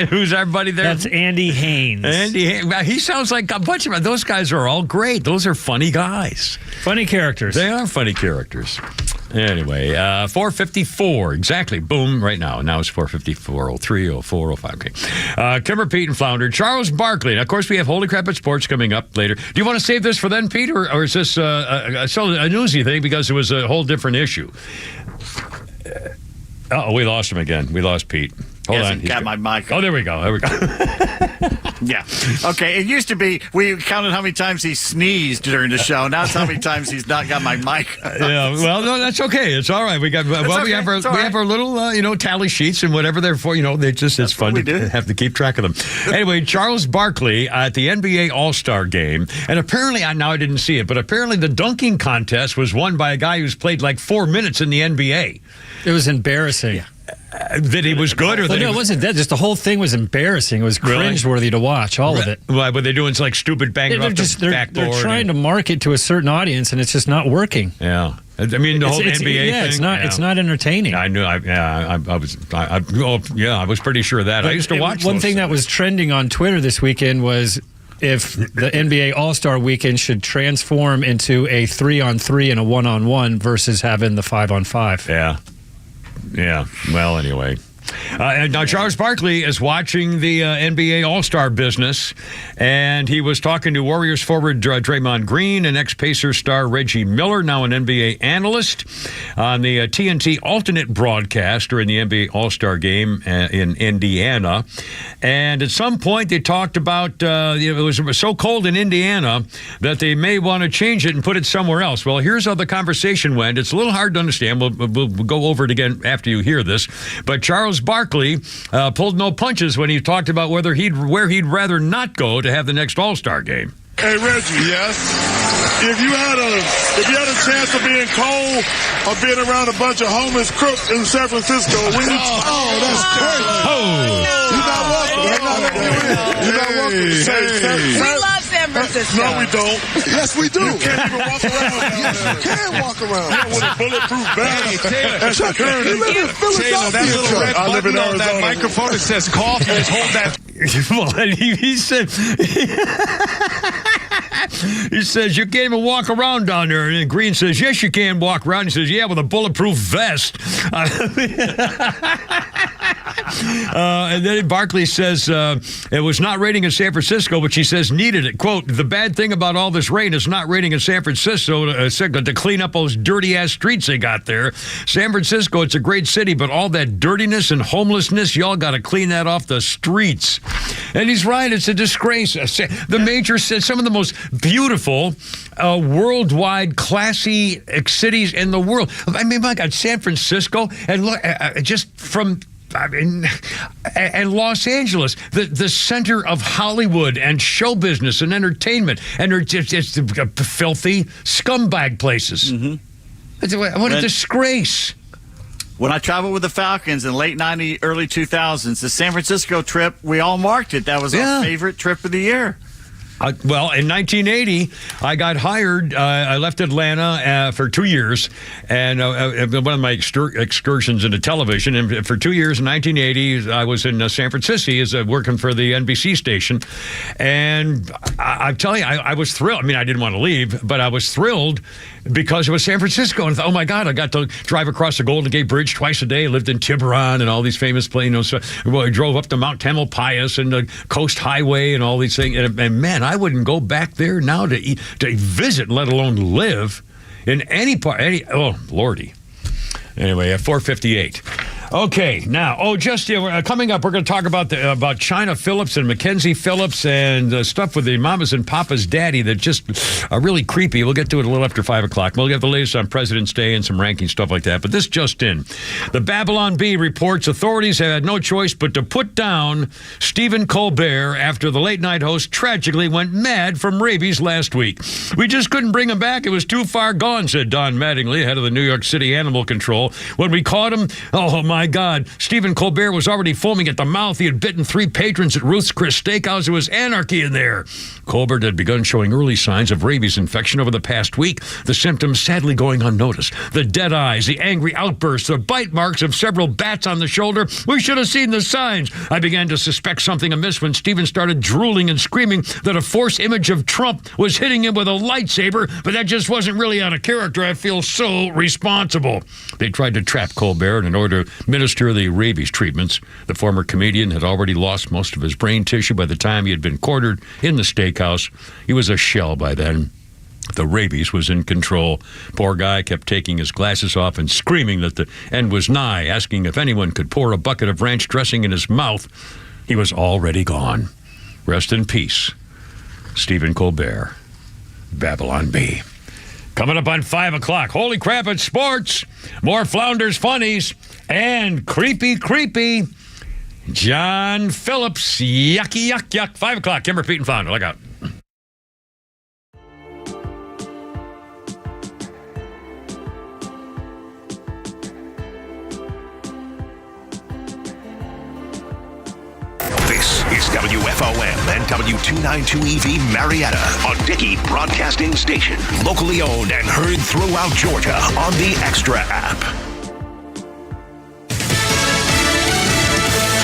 Who's our buddy there? That's Andy Haynes. Andy Haynes. He sounds like a bunch of... Those guys are all great. Those are funny guys. Funny characters. They are funny characters. Anyway, 454. Exactly. Boom, right now. Now it's 454, 03, 04, 05. Okay. Kimmer, Pete, and Flounder. Charles Barkley. And of course, we have Holy Crap at Sports coming up later. Do you want to save this for then, Pete, or is this a newsy thing because it was a whole different issue? We lost him again. We lost Pete. Hold on. Got my mic. Oh, there we go. Yeah. Okay. It used to be we counted how many times he sneezed during the show. Now it's how many times he's not got my mic. Yeah. Well, no, that's okay. It's all right. We got. We have our little tally sheets and whatever they're for. It's fun to have to keep track of them. Anyway, Charles Barkley at the NBA All-Star Game, and apparently I didn't see it, but apparently the dunking contest was won by a guy who's played like 4 minutes in the NBA. It was embarrassing. Yeah. That he was good, or that no, it wasn't that. Just the whole thing was embarrassing. It was cringeworthy to watch. All of it. Why were they doing like stupid banging off the backboard? They're trying to market to a certain audience, and it's just not working. Yeah, I mean the whole NBA thing. It's not entertaining. I knew. I was pretty sure of that. I used to watch. One thing that was trending on Twitter this weekend was if the NBA All-Star Weekend should transform into a 3-on-3 and a 1-on-1 versus having the 5-on-5. Yeah. Yeah. Well, anyway. Now, Charles Barkley is watching the NBA All-Star business, and he was talking to Warriors forward Draymond Green and ex-Pacers star Reggie Miller, now an NBA analyst, on the TNT alternate broadcast during the NBA All-Star game in Indiana. And at some point, they talked about it was so cold in Indiana that they may want to change it and put it somewhere else. Well, here's how the conversation went. It's a little hard to understand. We'll go over it again after you hear this. But Charles Barkley pulled no punches when he talked about where he'd rather not go to have the next All-Star game. Hey, Reggie. Yes? If you had a chance of being cold or being around a bunch of homeless crooks in San Francisco, when you... Oh, that's crazy. You're not welcome. You're not welcome to say... We love San Francisco. No, we don't. Yes, we do. You can't even walk around. Yes, you can walk around. With a bulletproof vest and security. You live in Philadelphia. That little red button on that microphone that says coffee, just hold that... Well, he said... He says, you can't even walk around down there. And Green says, yes, you can walk around. He says, yeah, with a bulletproof vest. And then Barkley says it was not raining in San Francisco, but she says needed it. Quote, the bad thing about all this rain is not raining in San Francisco to clean up those dirty-ass streets they got there. San Francisco, it's a great city, but all that dirtiness and homelessness, y'all got to clean that off the streets. And he's right. It's a disgrace. The major said some of the most beautiful, worldwide, classy cities in the world. I mean, my God, San Francisco, and look, just from... and Los Angeles, the center of Hollywood and show business and entertainment, and it's filthy scumbag places. Mm-hmm. What a disgrace. When I traveled with the Falcons in late 90s, early 2000s, the San Francisco trip, we all marked it. That was our favorite trip of the year. Well, in 1980, I got hired. I left Atlanta for 2 years, and one of my excursions into television. And for 2 years in 1980, I was in San Francisco working for the NBC station. And I'm telling you, I was thrilled. I mean, I didn't want to leave, but I was thrilled because it was San Francisco. And I thought, oh my God, I got to drive across the Golden Gate Bridge twice a day. I lived in Tiburon and all these famous places. So I drove up to Mount Tamalpais and the Coast Highway and all these things. And man, I wouldn't go back there now to visit, let alone live in any part. Oh, Lordy. Anyway, at 4:58. Okay, now, coming up, we're going to talk about China Phillips and Mackenzie Phillips and stuff with the mamas and papas daddy that just are really creepy. We'll get to it a little after 5 o'clock. We'll get the latest on President's Day and some ranking stuff like that. But this just in. The Babylon Bee reports authorities have had no choice but to put down Stephen Colbert after the late-night host tragically went mad from rabies last week. We just couldn't bring him back. It was too far gone, said Don Mattingly, head of the New York City Animal Control. When we caught him, oh, my God, Stephen Colbert was already foaming at the mouth. He had bitten 3 patrons at Ruth's Chris Steakhouse. There was anarchy in there. Colbert had begun showing early signs of rabies infection over the past week, the symptoms sadly going unnoticed. The dead eyes, the angry outbursts, the bite marks of several bats on the shoulder. We should have seen the signs. I began to suspect something amiss when Stephen started drooling and screaming that a force image of Trump was hitting him with a lightsaber, but that just wasn't really out of character. I feel so responsible. They tried to trap Colbert in order to administer the rabies treatments. The former comedian had already lost most of his brain tissue by the time he had been quartered in the steakhouse. He was a shell by then. The rabies was in control. Poor guy kept taking his glasses off and screaming that the end was nigh, asking if anyone could pour a bucket of ranch dressing in his mouth. He was already gone. Rest in peace, Stephen Colbert. Babylon Bee. Coming up on 5 o'clock, holy crap, it's sports. More Flounders funnies and creepy John Phillips. Yucky, yuck, yuck. 5 o'clock, Kimber, Pete, and Flounder. Look out. Is WFOM and W292EV Marietta, a Dickey Broadcasting Station. Locally owned and heard throughout Georgia on the Extra app.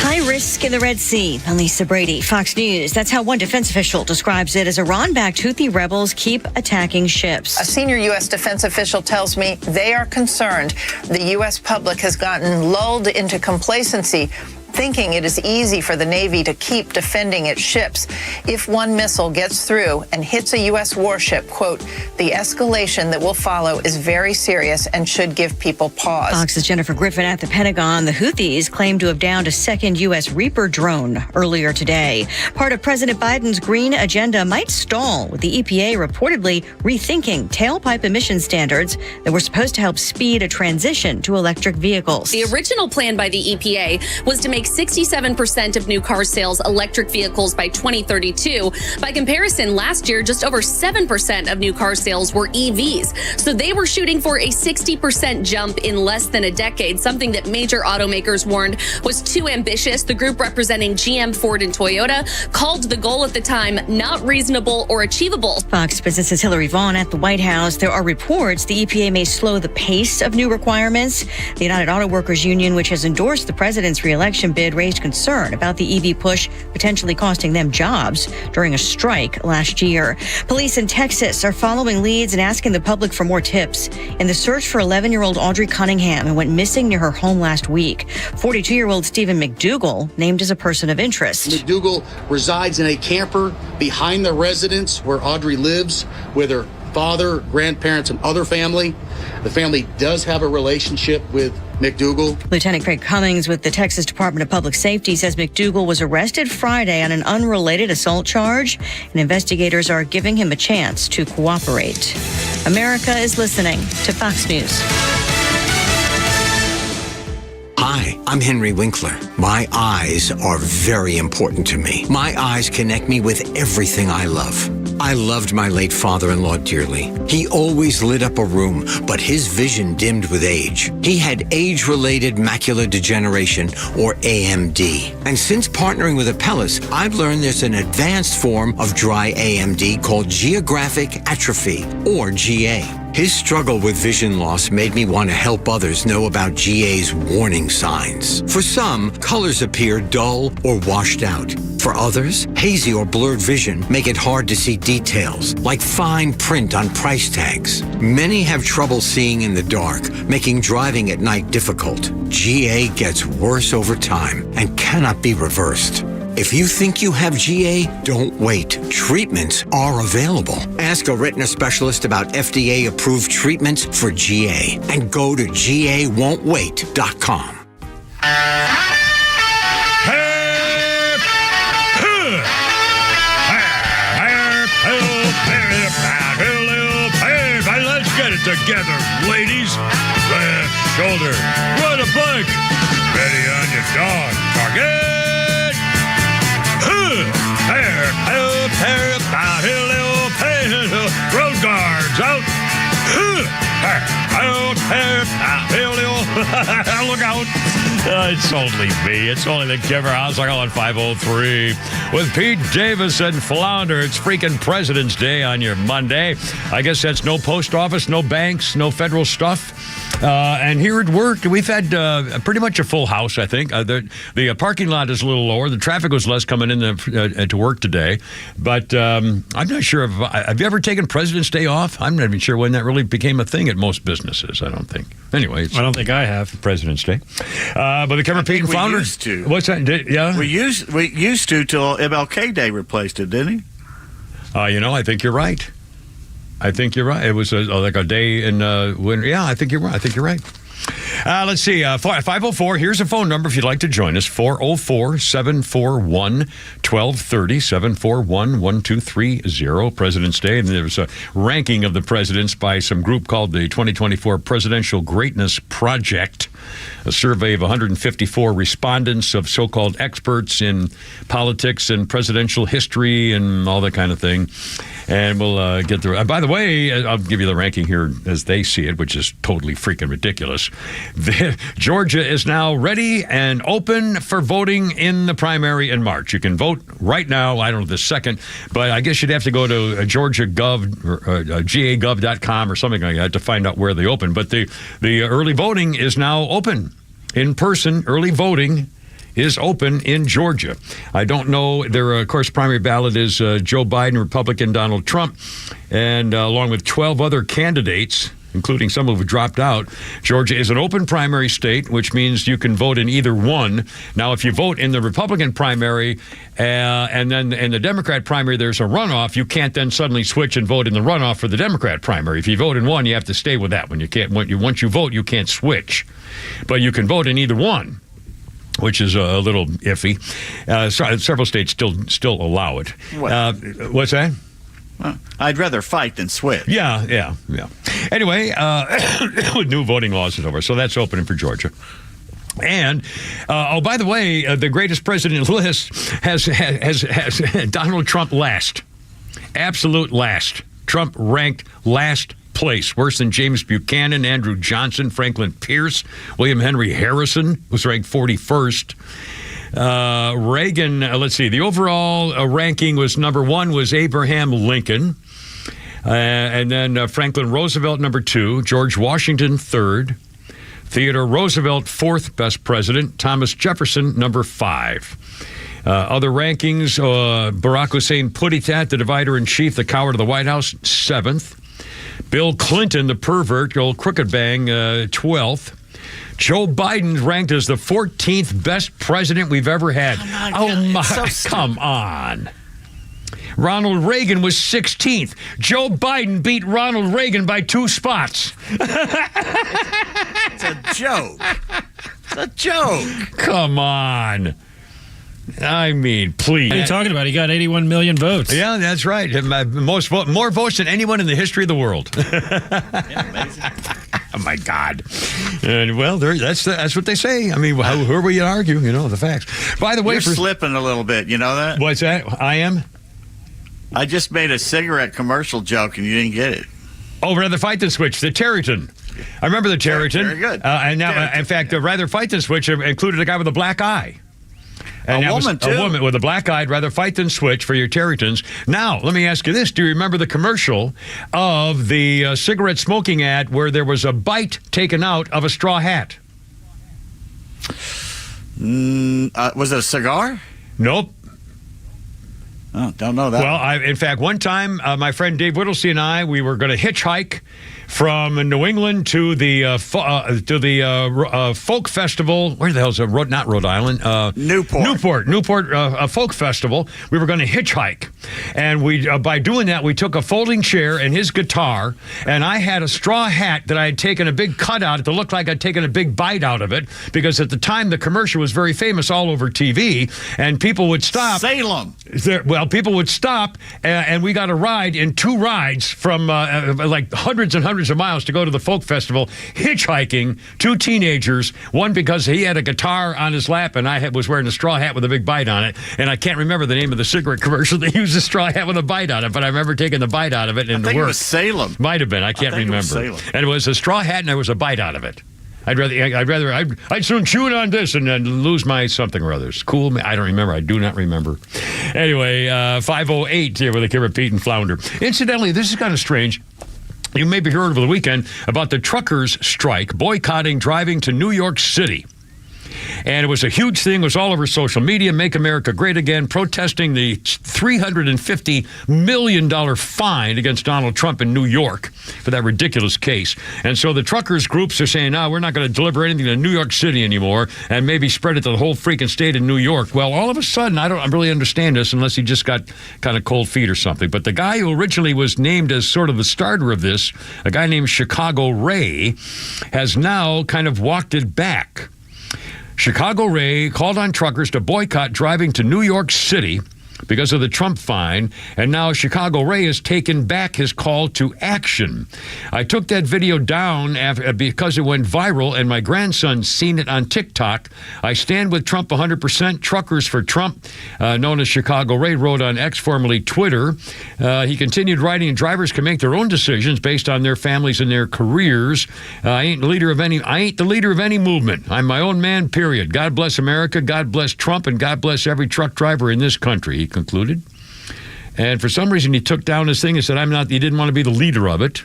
High risk in the Red Sea. I'm Lisa Brady, Fox News. That's how one defense official describes it as Iran-backed Houthi rebels keep attacking ships. A senior U.S. defense official tells me they are concerned the U.S. public has gotten lulled into complacency, thinking it is easy for the Navy to keep defending its ships. If one missile gets through and hits a U.S. warship, quote, the escalation that will follow is very serious and should give people pause. Fox's Jennifer Griffin at the Pentagon. The Houthis claimed to have downed a second U.S. Reaper drone earlier today. Part of President Biden's green agenda might stall, with the EPA reportedly rethinking tailpipe emission standards that were supposed to help speed a transition to electric vehicles. The original plan by the EPA was to make 67% of new car sales electric vehicles by 2032. By comparison, last year, just over 7% of new car sales were EVs. So they were shooting for a 60% jump in less than a decade, something that major automakers warned was too ambitious. The group representing GM, Ford, and Toyota called the goal at the time not reasonable or achievable. Fox Business's Hillary Vaughn at the White House. There are reports the EPA may slow the pace of new requirements. The United Auto Workers Union, which has endorsed the president's re-election bid, raised concern about the EV push potentially costing them jobs during a strike last year. Police in Texas are following leads and asking the public for more tips in the search for 11-year-old Audrey Cunningham, who went missing near her home last week. 42-year-old Stephen McDougal named as a person of interest. McDougal resides in a camper behind the residence where Audrey lives with her father, grandparents, and other family. The family does have a relationship with McDougal. Lieutenant Craig Cummings with the Texas Department of Public Safety says McDougal was arrested Friday on an unrelated assault charge, and investigators are giving him a chance to cooperate. America is listening to Fox News. Hi, I'm Henry Winkler. My eyes are very important to me. My eyes connect me with everything I love. I loved my late father-in-law dearly. He always lit up a room, but his vision dimmed with age. He had age-related macular degeneration, or AMD. And since partnering with Apellis, I've learned there's an advanced form of dry AMD called geographic atrophy, or GA. His struggle with vision loss made me want to help others know about GA's warning signs. For some, colors appear dull or washed out. For For others, hazy or blurred vision make it hard to see details, like fine print on price tags. Many have trouble seeing in the dark, making driving at night difficult. GA gets worse over time and cannot be reversed. If you think you have GA, don't wait. Treatments are available. Ask a retina specialist about FDA-approved treatments for GA and go to GAWon'tWait.com. Let's get it together, ladies. Left shoulder, right a bike. Ready on your dog. Target. Road guards out. Look out. It's only me. It's only the Giver House. I call it 503 with Pete Davis and Flounder. It's freaking President's Day on your Monday. I guess that's no post office, no banks, no federal stuff. And here at work, we've had pretty much a full house, I think. The parking lot is a little lower. The traffic was less coming in to work today. But I'm not sure. Have you ever taken President's Day off? I'm not even sure when that really became a thing at most businesses, I don't think. Anyway, I don't think I have. President's Day. But the Kevin Pete and Flounder. We used to. What's that? Yeah? We used to till MLK Day replaced it, didn't he? I think you're right. It was like a day in winter. Yeah, I think you're right. Let's see. 504. Here's a phone number if you'd like to join us. 404-741-1230. 741-1230. President's Day. And there's a ranking of the presidents by some group called the 2024 Presidential Greatness Project. A survey of 154 respondents of so-called experts in politics and presidential history and all that kind of thing. And we'll get through. By the way, I'll give you the ranking here as they see it, which is totally freaking ridiculous. Georgia is now ready and open for voting in the primary in March. You can vote right now. I don't know the second, but I guess you'd have to go to GeorgiaGov or GAGov.com or something like that to find out where they open. But the early voting is now open. In person, early voting is open in Georgia. I don't know. Of course, primary ballot is Joe Biden, Republican, Donald Trump, and along with 12 other candidates, including some who have dropped out. Georgia is an open primary state, which means you can vote in either one. Now, if you vote in the Republican primary and then in the Democrat primary, there's a runoff, you can't then suddenly switch and vote in the runoff for the Democrat primary. If you vote in one, you have to stay with that one. You can't. Once you vote, you can't switch. But you can vote in either one, which is a little iffy. Several states still allow it. What's that? I'd rather fight than switch. Yeah. Anyway, with new voting laws and over, so that's opening for Georgia. And by the way, the greatest president list has Donald Trump last, absolute last. Trump ranked last place, worse than James Buchanan, Andrew Johnson, Franklin Pierce, William Henry Harrison was ranked 41st. Reagan, let's see, the overall ranking was number one was Abraham Lincoln, and then Franklin Roosevelt number two, George Washington third, Theodore Roosevelt fourth best president, Thomas Jefferson number five. Other rankings, Barack Hussein Puditat, the divider-in-chief, the coward of the White House, seventh. Bill Clinton, the pervert, old crooked bang, 12th. Joe Biden ranked as the 14th best president we've ever had. Come on. Ronald Reagan was 16th. Joe Biden beat Ronald Reagan by 2 spots. It's a joke. It's a joke. Come on. I mean, please. What are you talking about? He got 81 million votes. Yeah, that's right. More votes than anyone in the history of the world. Amazing. Oh, my God. And, well, that's what they say. I mean, who are we to argue? The facts. By the way, you're slipping a little bit. You know that? What's that? I am? I just made a cigarette commercial joke, and you didn't get it. Oh, rather fight than switch. The Territon. I remember the Territon. Very good. And now, in fact, rather fight than switch included a guy with a black eye. And a woman, too. A woman with a black eye, rather fight than switch for your Territons. Now, let me ask you this. Do you remember the commercial of the cigarette smoking ad where there was a bite taken out of a straw hat? Was it a cigar? Nope. Oh, don't know that. Well, in fact, one time, my friend Dave Whittlesey and I, we were going to hitchhike from New England to the folk festival. Where the hell is it? Not Rhode Island. Newport folk festival. We were going to hitchhike, and we by doing that, we took a folding chair and his guitar, and I had a straw hat that I had taken a big cut out to look like I'd taken a big bite out of it, because at the time the commercial was very famous all over TV, and people would stop. Salem. People would stop, and we got a ride in 2 rides from like hundreds and hundreds of miles to go to the folk festival, hitchhiking, 2 teenagers, one because he had a guitar on his lap and I was wearing a straw hat with a big bite on it, and I can't remember the name of the cigarette commercial that used a straw hat with a bite on it, but I remember taking the bite out of it and I think it worked. It was Salem. Might have been. I can't remember. And it was a straw hat and there was a bite out of it. I'd soon chew it on this and then lose my something or other. Cool. I don't remember. I do not remember. Anyway, 508 here with a Kira, Pete, and Flounder. Incidentally, this is kind of strange. You maybe heard over the weekend about the truckers' strike boycotting driving to New York City. And it was a huge thing. It was all over social media. Make America Great Again, protesting the $350 million fine against Donald Trump in New York for that ridiculous case. And so the truckers groups are saying, no, we're not going to deliver anything to New York City anymore, and maybe spread it to the whole freaking state of New York. Well, all of a sudden, I don't really understand this unless he just got kind of cold feet or something. But the guy who originally was named as sort of the starter of this, a guy named Chicago Ray, has now kind of walked it back. Chicago Ray called on truckers to boycott driving to New York City because of the Trump fine, and now Chicago Ray has taken back his call to action. I took that video down because it went viral, and my grandson's seen it on TikTok. I stand with Trump 100%. Truckers for Trump, known as Chicago Ray, wrote on X, formerly Twitter. He continued writing, drivers can make their own decisions based on their families and their careers. I ain't the leader of any movement. I'm my own man, period. God bless America, God bless Trump, and God bless every truck driver in this country, he concluded. And for some reason, he took down his thing and said, he didn't want to be the leader of it.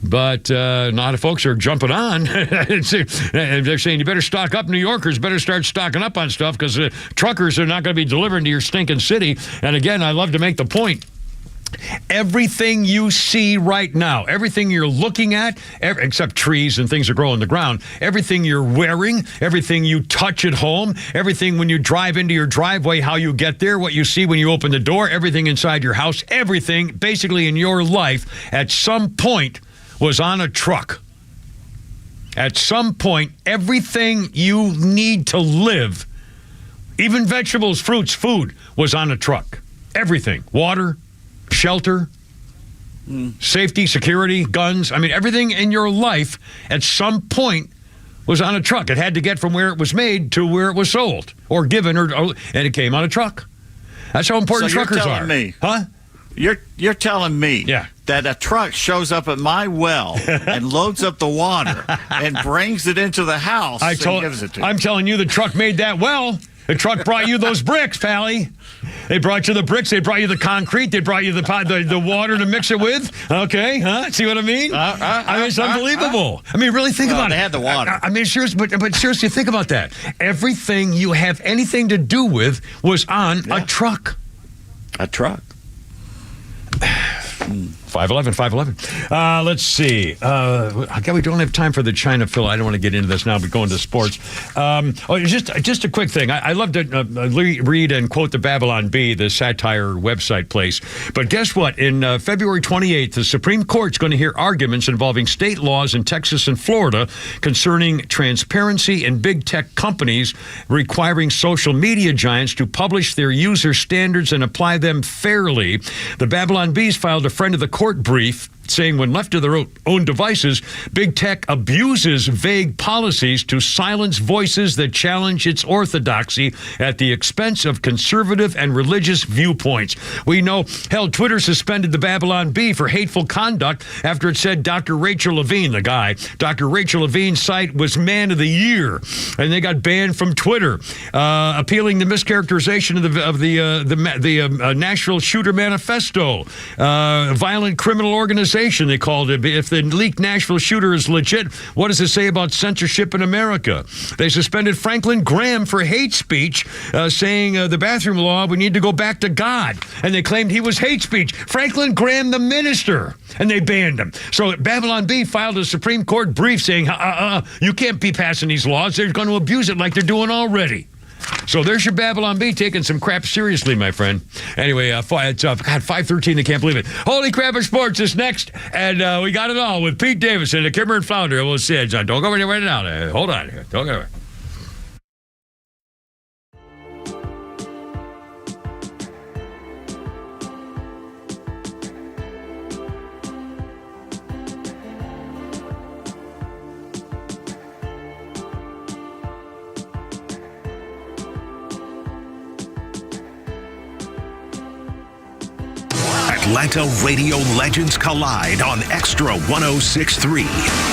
But a lot of folks are jumping on. And they're saying, you better stock up. New Yorkers better start stocking up on stuff, because truckers are not going to be delivering to your stinking city. And again, I love to make the point. Everything you see right now, everything you're looking at, except trees and things that grow in the ground, everything you're wearing, everything you touch at home, everything when you drive into your driveway, how you get there, what you see when you open the door, everything inside your house, everything basically in your life at some point was on a truck. At some point, everything you need to live, even vegetables, fruits, food, was on a truck. Everything. Water, shelter, safety, security, guns. I mean, everything in your life at some point was on a truck. It had to get from where it was made to where it was sold or given, and it came on a truck. That's how important truckers are. You're telling me that a truck shows up at my well and loads up the water and brings it into the house and gives it to you. I'm telling you, the truck made that well. The truck brought you those bricks, Pally. They brought you the bricks. They brought you the concrete. They brought you the water to mix it with. Okay, huh? See what I mean? I mean, it's unbelievable. I mean, really think about it. They had the water. I mean, seriously, but seriously, think about that. Everything you have anything to do with was on a truck. A truck. 511. Let's see. Again, we don't have time for the China fill. I don't want to get into this now, but going to sports. Just a quick thing. I love to read and quote the Babylon Bee, the satire website place. But guess what? In February 28th, the Supreme Court's going to hear arguments involving state laws in Texas and Florida concerning transparency in big tech companies requiring social media giants to publish their user standards and apply them fairly. The Babylon Bees filed a friend of the court brief saying when left to their own devices, big tech abuses vague policies to silence voices that challenge its orthodoxy at the expense of conservative and religious viewpoints. We know, hell, Twitter suspended the Babylon Bee for hateful conduct after it said Dr. Rachel Levine, the guy, Dr. Rachel Levine's site was Man of the Year, and they got banned from Twitter, appealing the mischaracterization of the National Shooter Manifesto, violent criminal organization sensation, they called it. If the leaked Nashville shooter is legit, what does it say about censorship in America? They suspended Franklin Graham for hate speech, saying the bathroom law, we need to go back to God. And they claimed he was hate speech. Franklin Graham, the minister. And they banned him. So Babylon Bee filed a Supreme Court brief saying, you can't be passing these laws. They're going to abuse it like they're doing already. So there's your Babylon Bee taking some crap seriously, my friend. Anyway, it's 5:13. I can't believe it. Holy Crap of Sports is next. And we got it all with Pete Davidson, the Kimmer and Flounder. We'll see it. Don't go anywhere now. Hold on here. Don't go anywhere. Atlanta radio legends collide on Extra 106.3.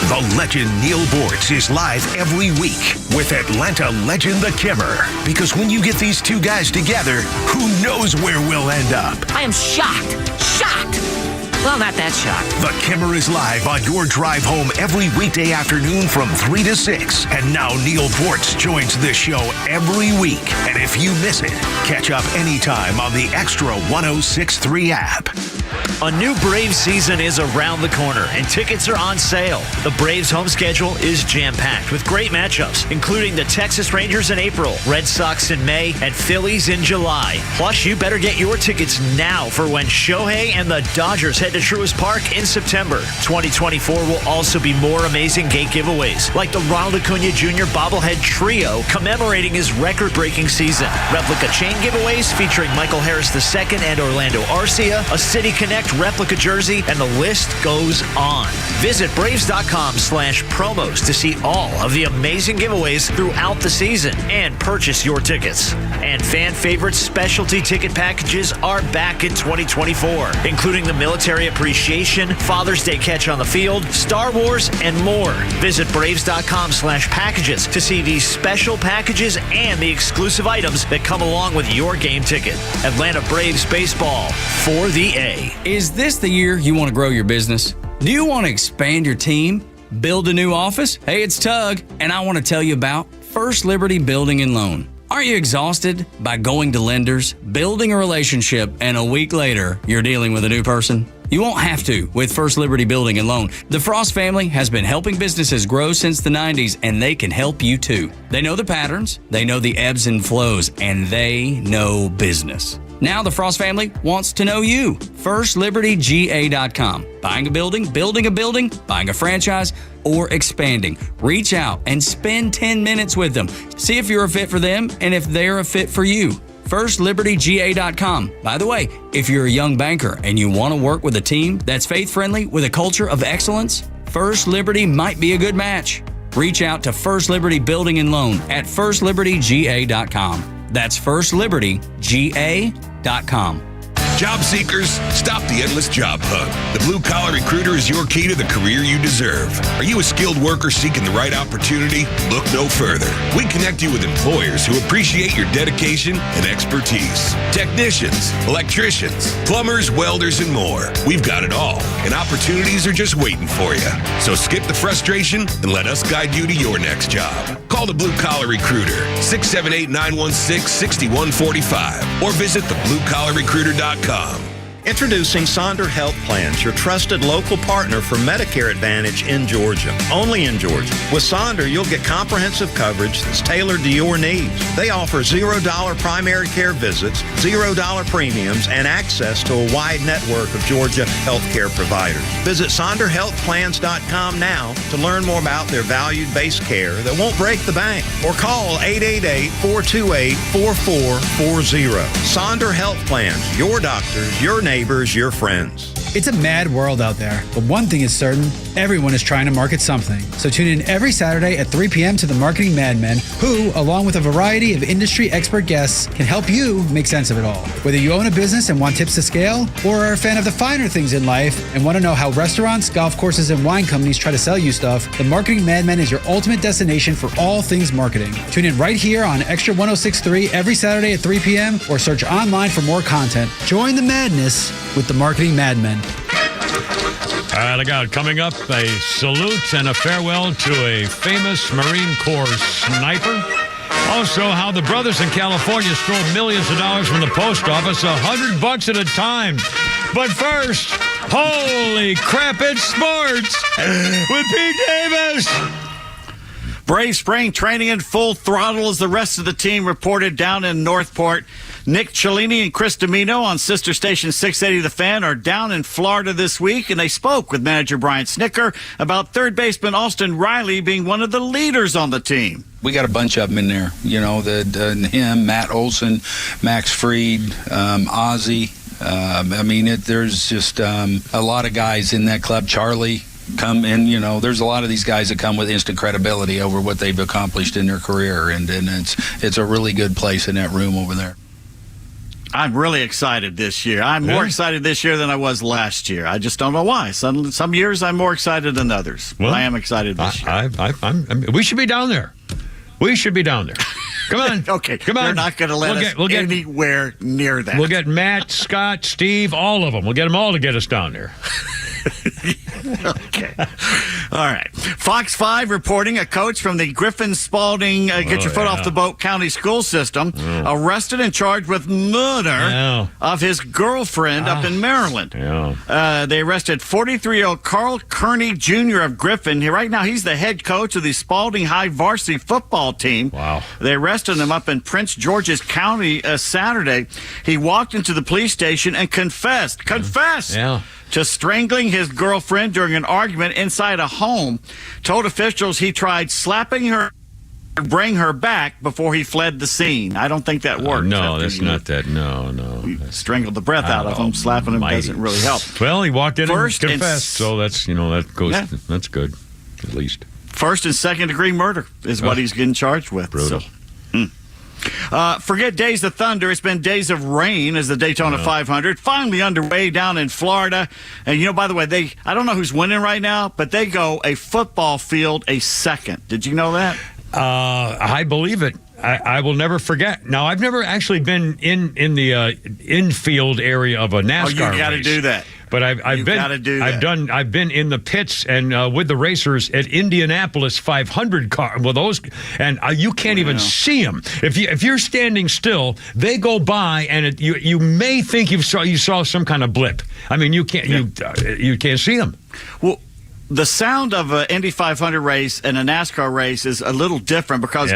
The legend Neil Bortz is live every week with Atlanta legend The Kimmer. Because when you get these two guys together, who knows where we'll end up? I am shocked. Shocked. Well, not that shocked. The Kimmer is live on your drive home every weekday afternoon from 3 to 6. And now Neil Bortz joins the show every week. And if you miss it, catch up anytime on the Extra 106.3 app. A new Braves season is around the corner, and tickets are on sale. The Braves' home schedule is jam-packed with great matchups, including the Texas Rangers in April, Red Sox in May, and Phillies in July. Plus, you better get your tickets now for when Shohei and the Dodgers head to Truist Park in September. 2024 will also be more amazing gate giveaways, like the Ronald Acuna Jr. bobblehead trio commemorating his record-breaking season. Replica chain giveaways featuring Michael Harris II and Orlando Arcia, a City Connect replica jersey, and the list goes on. Visit Braves.com/promos to see all of the amazing giveaways throughout the season and purchase your tickets. And fan favorite specialty ticket packages are back in 2024, including the Military Appreciation, Father's Day Catch on the Field, Star Wars, and more. Visit Braves.com/packages to see these special packages and the exclusive items that come along with your game ticket. Atlanta Braves baseball for the A. Is this the year you want to grow your business? Do you want to expand your team? Build a new office? Hey, it's Tug, and I want to tell you about First Liberty Building and Loan. Aren't you exhausted by going to lenders, building a relationship, and a week later, you're dealing with a new person? You won't have to with First Liberty Building and Loan. The Frost family has been helping businesses grow since the 90s, and they can help you too. They know the patterns, they know the ebbs and flows, and they know business. Now the Frost family wants to know you. FirstLibertyGA.com. Buying a building, building a building, buying a franchise, or expanding. Reach out and spend 10 minutes with them. See if you're a fit for them and if they're a fit for you. FirstLibertyGA.com. By the way, if you're a young banker and you want to work with a team that's faith-friendly with a culture of excellence, First Liberty might be a good match. Reach out to First Liberty Building and Loan at FirstLibertyGA.com. That's FirstLibertyGA.com. Job seekers, stop the endless job hunt. The Blue Collar Recruiter is your key to the career you deserve. Are you a skilled worker seeking the right opportunity? Look no further. We connect you with employers who appreciate your dedication and expertise. Technicians, electricians, plumbers, welders, and more. We've got it all, and opportunities are just waiting for you. So skip the frustration and let us guide you to your next job. Call the Blue Collar Recruiter, 678-916-6145, or visit thebluecollarrecruiter.com. Introducing Sonder Health Plans, your trusted local partner for Medicare Advantage in Georgia. Only in Georgia. With Sonder, you'll get comprehensive coverage that's tailored to your needs. They offer $0 primary care visits, $0 premiums, and access to a wide network of Georgia healthcare providers. Visit SonderHealthPlans.com now to learn more about their value-based care that won't break the bank. Or call 888-428-4440. Sonder Health Plans, your doctors, your neighbors, your friends. It's a mad world out there, but one thing is certain, everyone is trying to market something. So tune in every Saturday at 3 p.m. to the Marketing Madmen, who, along with a variety of industry expert guests, can help you make sense of it all. Whether you own a business and want tips to scale, or are a fan of the finer things in life and want to know how restaurants, golf courses, and wine companies try to sell you stuff, the Marketing Madmen is your ultimate destination for all things marketing. Tune in right here on Extra 106.3 every Saturday at 3 p.m. or search online for more content. Join the madness with the Marketing Madmen. All right, I got coming up a salute and a farewell to a famous Marine Corps sniper. Also, how the brothers in California stole millions of dollars from the post office, $100 at a time. But first, holy crap, it's sports with Pete Davis. Brave spring training in full throttle as the rest of the team reported down in Northport. Nick Cellini and Chris Domino on Sister Station 680 The Fan are down in Florida this week, and they spoke with manager Brian Snicker about third baseman Austin Riley being one of the leaders on the team. We got a bunch of them in there, him, Matt Olson, Max Fried, Ozzy. There's just a lot of guys in that club. Charlie come in, there's a lot of these guys that come with instant credibility over what they've accomplished in their career, and it's a really good place in that room over there. I'm really excited this year. I'm more excited this year than I was last year. I just don't know why. Some years I'm more excited than others. Well, I am excited this year. We should be down there. We should be down there. Come on. Okay. Come on. You're not going to let us get anywhere near that. We'll get Matt, Scott, Steve, all of them. We'll get them all to get us down there. Okay. All right. Fox 5 reporting a coach from the Griffin Spalding Get Your Foot Off the Boat County school system arrested and charged with murder of his girlfriend up in Maryland. They arrested 43-year-old Carl Kearney Jr. of Griffin. Right now, he's the head coach of the Spalding High varsity football team. Wow. They arrested him up in Prince George's County Saturday. He walked into the police station and confessed to strangling his girlfriend during an argument inside a home. Told officials he tried slapping her to bring her back before he fled the scene. I don't think that worked. No, that's not that. No. Strangled the breath out of him. Slapping him doesn't really help. Well, he walked in First and confessed, so that's, that goes, that's good, at least. First and second degree murder is what he's getting charged with. Brutal. Forget days of thunder. It's been days of rain as the Daytona 500 finally underway down in Florida. And, by the way, I don't know who's winning right now, but they go a football field a second. Did you know that? I believe it. I will never forget. Now, I've never actually been in the infield area of a NASCAR race. Oh, you got to do that. But I've been in the pits and with the racers at Indianapolis 500 car with those, and you can't even see them. If you're standing still, they go by, and you may think you saw some kind of blip. I mean, you can't see them. Well, the sound of an Indy 500 race and a NASCAR race is a little different because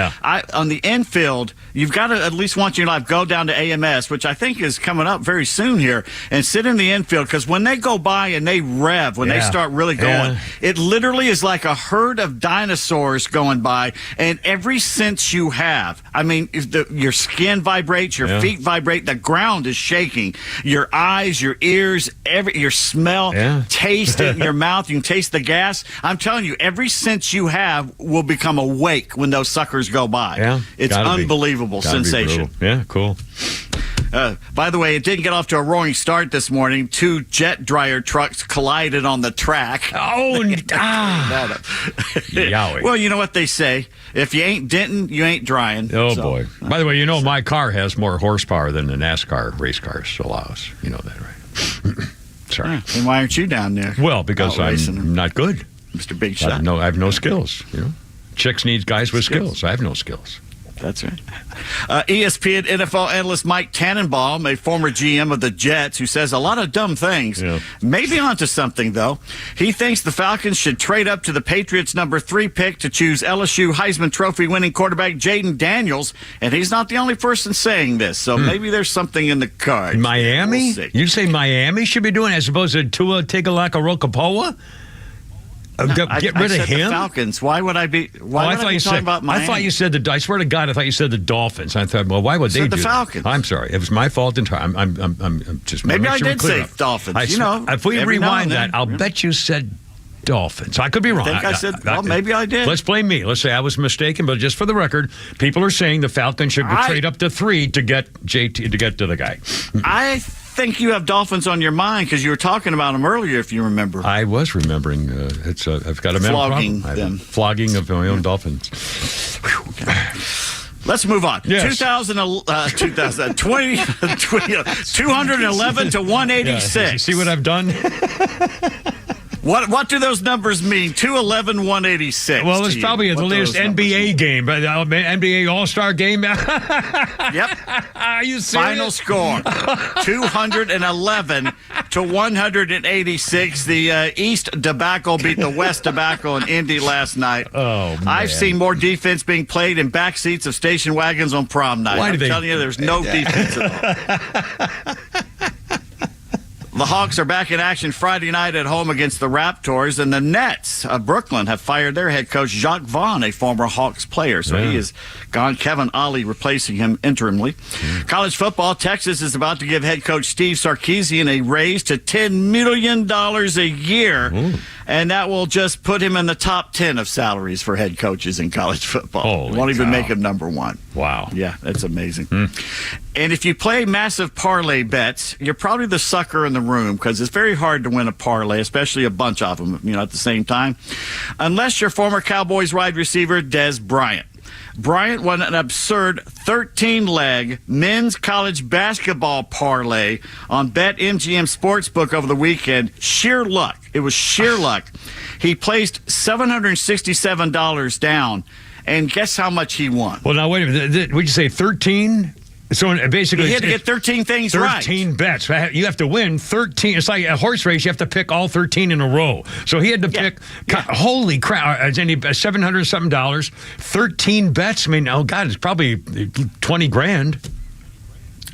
on the infield, you've got to at least once in your life go down to AMS, which I think is coming up very soon here, and sit in the infield because when they go by and they rev, when they start really going, it literally is like a herd of dinosaurs going by, and every sense you have, I mean, your skin vibrates, your feet vibrate, the ground is shaking, your eyes, your ears, your smell, taste it in your mouth, you can taste the gas. I'm telling you, every sense you have will become awake when those suckers go by. Yeah, it's unbelievable sensation. Yeah, cool. By the way, it didn't get off to a roaring start this morning. 2 jet dryer trucks collided on the track. Yowie. Well, you know what they say. If you ain't denting, you ain't drying. Oh, boy. By the way, my car has more horsepower than the NASCAR race cars allows. You know that, right? Sorry. And why aren't you down there? Well, because I'm not good. Mr. Big Shot. I have no skills. Chicks need guys with skills. I have no skills. That's right. ESPN NFL analyst Mike Tannenbaum, a former GM of the Jets, who says a lot of dumb things. Maybe onto something, though. He thinks the Falcons should trade up to the Patriots' number 3 pick to choose LSU Heisman Trophy winning quarterback Jaden Daniels, and he's not the only person saying this, so maybe there's something in the cards. Miami? We'll you say Miami should be doing it as opposed to Tua Tagovailoa? Get rid of him. The Falcons. Why would I be? Why would I be talking about Miami? I thought you said I swear to God, I thought you said the Dolphins. I thought, well, why would they do the Falcons? That? I'm sorry, it was my fault entirely. I'm just maybe I did say Dolphins. If we rewind that, I'll bet you said Dolphins. I could be wrong. I think I said. Well, maybe I did. Let's blame me. Let's say I was mistaken. But just for the record, people are saying the Falcons should trade up to 3 to get JT to get to the guy. I think you have Dolphins on your mind because you were talking about them earlier, if you remember. I was remembering. I've got a mental problem. Flogging of my own Dolphins. Let's move on. Yes. 211 to 186. Yeah. You see what I've done? What do those numbers mean? 211, 186. Well, it's probably the latest NBA game, but NBA All-Star game. Yep. Are you serious? Final score, 211 to 186. The East Debacle beat the West Debacle in Indy last night. Oh, man. I've seen more defense being played in back seats of station wagons on prom night. I'm telling you, there's no defense at all. The Hawks are back in action Friday night at home against the Raptors, and the Nets of Brooklyn have fired their head coach, Jacques Vaughn, a former Hawks player. So he is gone. Kevin Ollie replacing him interimly. College football, Texas is about to give head coach Steve Sarkisian a raise to $10 million a year, and that will just put him in the top 10 of salaries for head coaches in college football. Won't even make him number one. Wow. Yeah, that's amazing. And if you play massive parlay bets, you're probably the sucker in the room because it's very hard to win a parlay, especially a bunch of them, at the same time, unless you're former Cowboys wide receiver Des Bryant. Bryant won an absurd 13-leg men's college basketball parlay on BetMGM Sportsbook over the weekend. Sheer luck. It was sheer luck. He placed $767 down, and guess how much he won? Well, now, wait a minute. Would you say 13? So basically, you had to get 13 things 13 right. 13 bets. You have to win 13. It's like a horse race. You have to pick all 13 in a row. So he had to pick. Holy crap! $700-something. 13 bets. I mean, oh God, it's probably $20,000.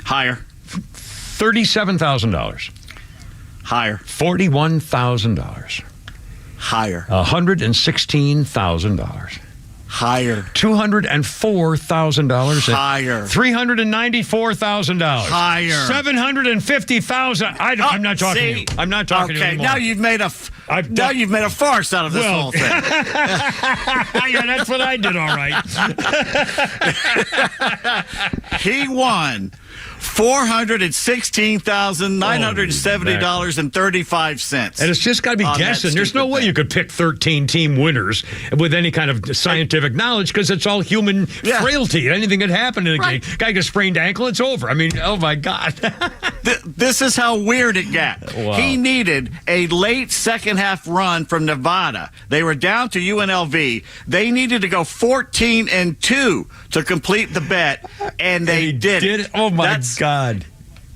Higher. $37,000. Higher. $41,000. Higher. $116,000. Higher. $204,000. Higher. $394,000. Higher. $750,000. I'm not talking to you. I'm not talking to you anymore. Now you've made a farce out of this whole thing. Yeah, that's what I did. All right. He won $416,970.35. And it's just got to be guessing. There's no way you could pick 13 team winners with any kind of scientific knowledge because it's all human frailty. Anything could happen in a game. Guy gets sprained ankle, it's over. I mean, oh my God. This is how weird it got. Wow. He needed a late second half run from Nevada. They were down to UNLV. They needed to go 14-2 to complete the bet, and they did it. Oh my God.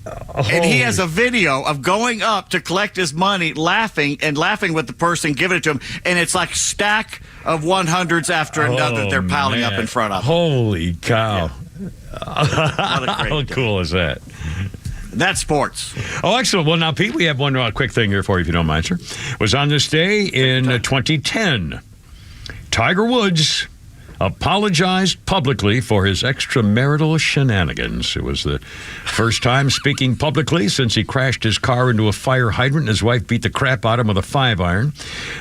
And he has a video of going up to collect his money, laughing with the person giving it to him, and it's like stack of 100s after another they're piling up in front of him. Holy cow. How cool is that? That's sports. Oh, excellent. Well, now, Pete, we have one quick thing here for you, if you don't mind, sir. It was on this day in 2010. Tiger Woods apologized publicly for his extramarital shenanigans. It was the first time speaking publicly since he crashed his car into a fire hydrant and his wife beat the crap out of him with a 5-iron.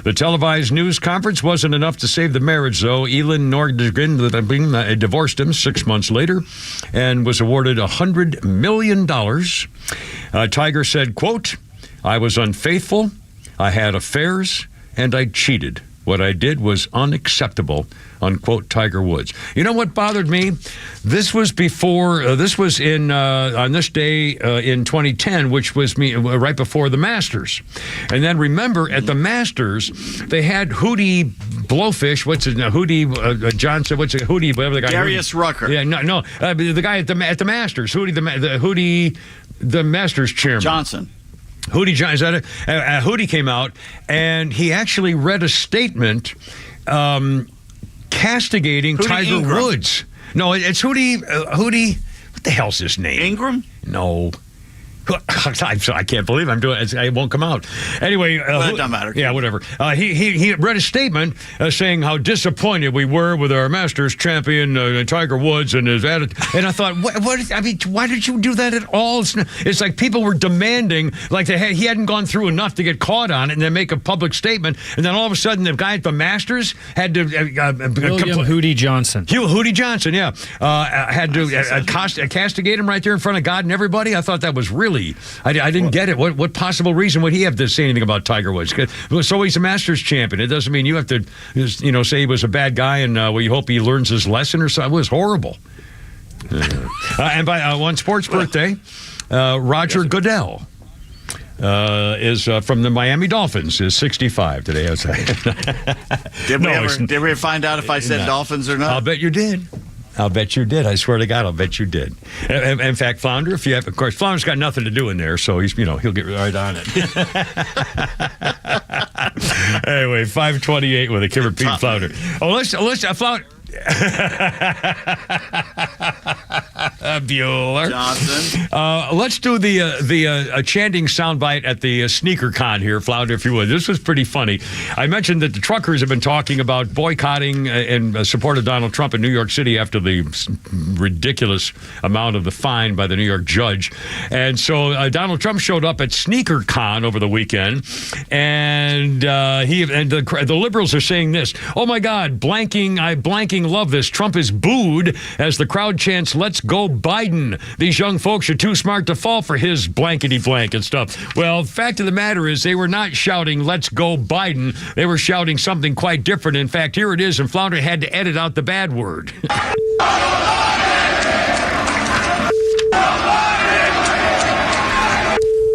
The televised news conference wasn't enough to save the marriage, though. Elin Nordegren divorced him 6 months later and was awarded $100 million. Tiger said, quote, "I was unfaithful, I had affairs, and I cheated. What I did was unacceptable," unquote, Tiger Woods. You know what bothered me? This was before, this was on this day in 2010, which was right before the Masters. And then remember, at the Masters, they had Hootie Blowfish, Hootie Johnson, Hootie, whatever the guy. Darius Rucker. Yeah, no, the guy at the Masters, Hootie, the Masters chairman. Johnson. Hootie Johnson, is that it? Hootie came out, and he actually read a statement castigating Tiger Ingram. Woods. No, it's Hootie. What the hell's his name? Ingram? No. I can't believe I'm doing it. It won't come out. Anyway. It doesn't matter. Yeah, whatever. He read a statement saying how disappointed we were with our Masters champion, Tiger Woods, and his attitude. And I thought, why did you do that at all? It's like people were demanding, like he hadn't gone through enough to get caught on it and then make a public statement. And then all of a sudden, the guy at the Masters had to... William Hootie Johnson. Hootie Johnson, yeah. Had to castigate him right there in front of God and everybody. I thought that was really... I didn't get it. What possible reason would he have to say anything about Tiger Woods? So he's a Masters champion. It doesn't mean you have to, say he was a bad guy and we hope he learns his lesson or something. It was horrible. And by one sports birthday, Roger Goodell is from the Miami Dolphins, is 65 today. Did we ever find out if I said Dolphins or not? I'll bet you did. I swear to God, I'll bet you did. In fact, Flounder, if you have, of course, Flounder's got nothing to do in there, so he'll get right on it. Anyway, 528 with a Kimmer Pete Flounder. Oh, let's Flounder. Bueller. Johnson. Let's do the chanting soundbite at the sneaker con here, Flounder, if you would. This was pretty funny. I mentioned that the truckers have been talking about boycotting in support of Donald Trump in New York City after the ridiculous amount of the fine by the New York judge. And so Donald Trump showed up at Sneaker Con over the weekend, and the liberals are saying this: "Oh my God, blanking love this. Trump is booed as the crowd chants, 'Let's go Biden.' These young folks are too smart to fall for his blankety blank and stuff." Well, fact of the matter is they were not shouting, "Let's go Biden." They were shouting something quite different. In fact, here it is, and Flounder had to edit out the bad word.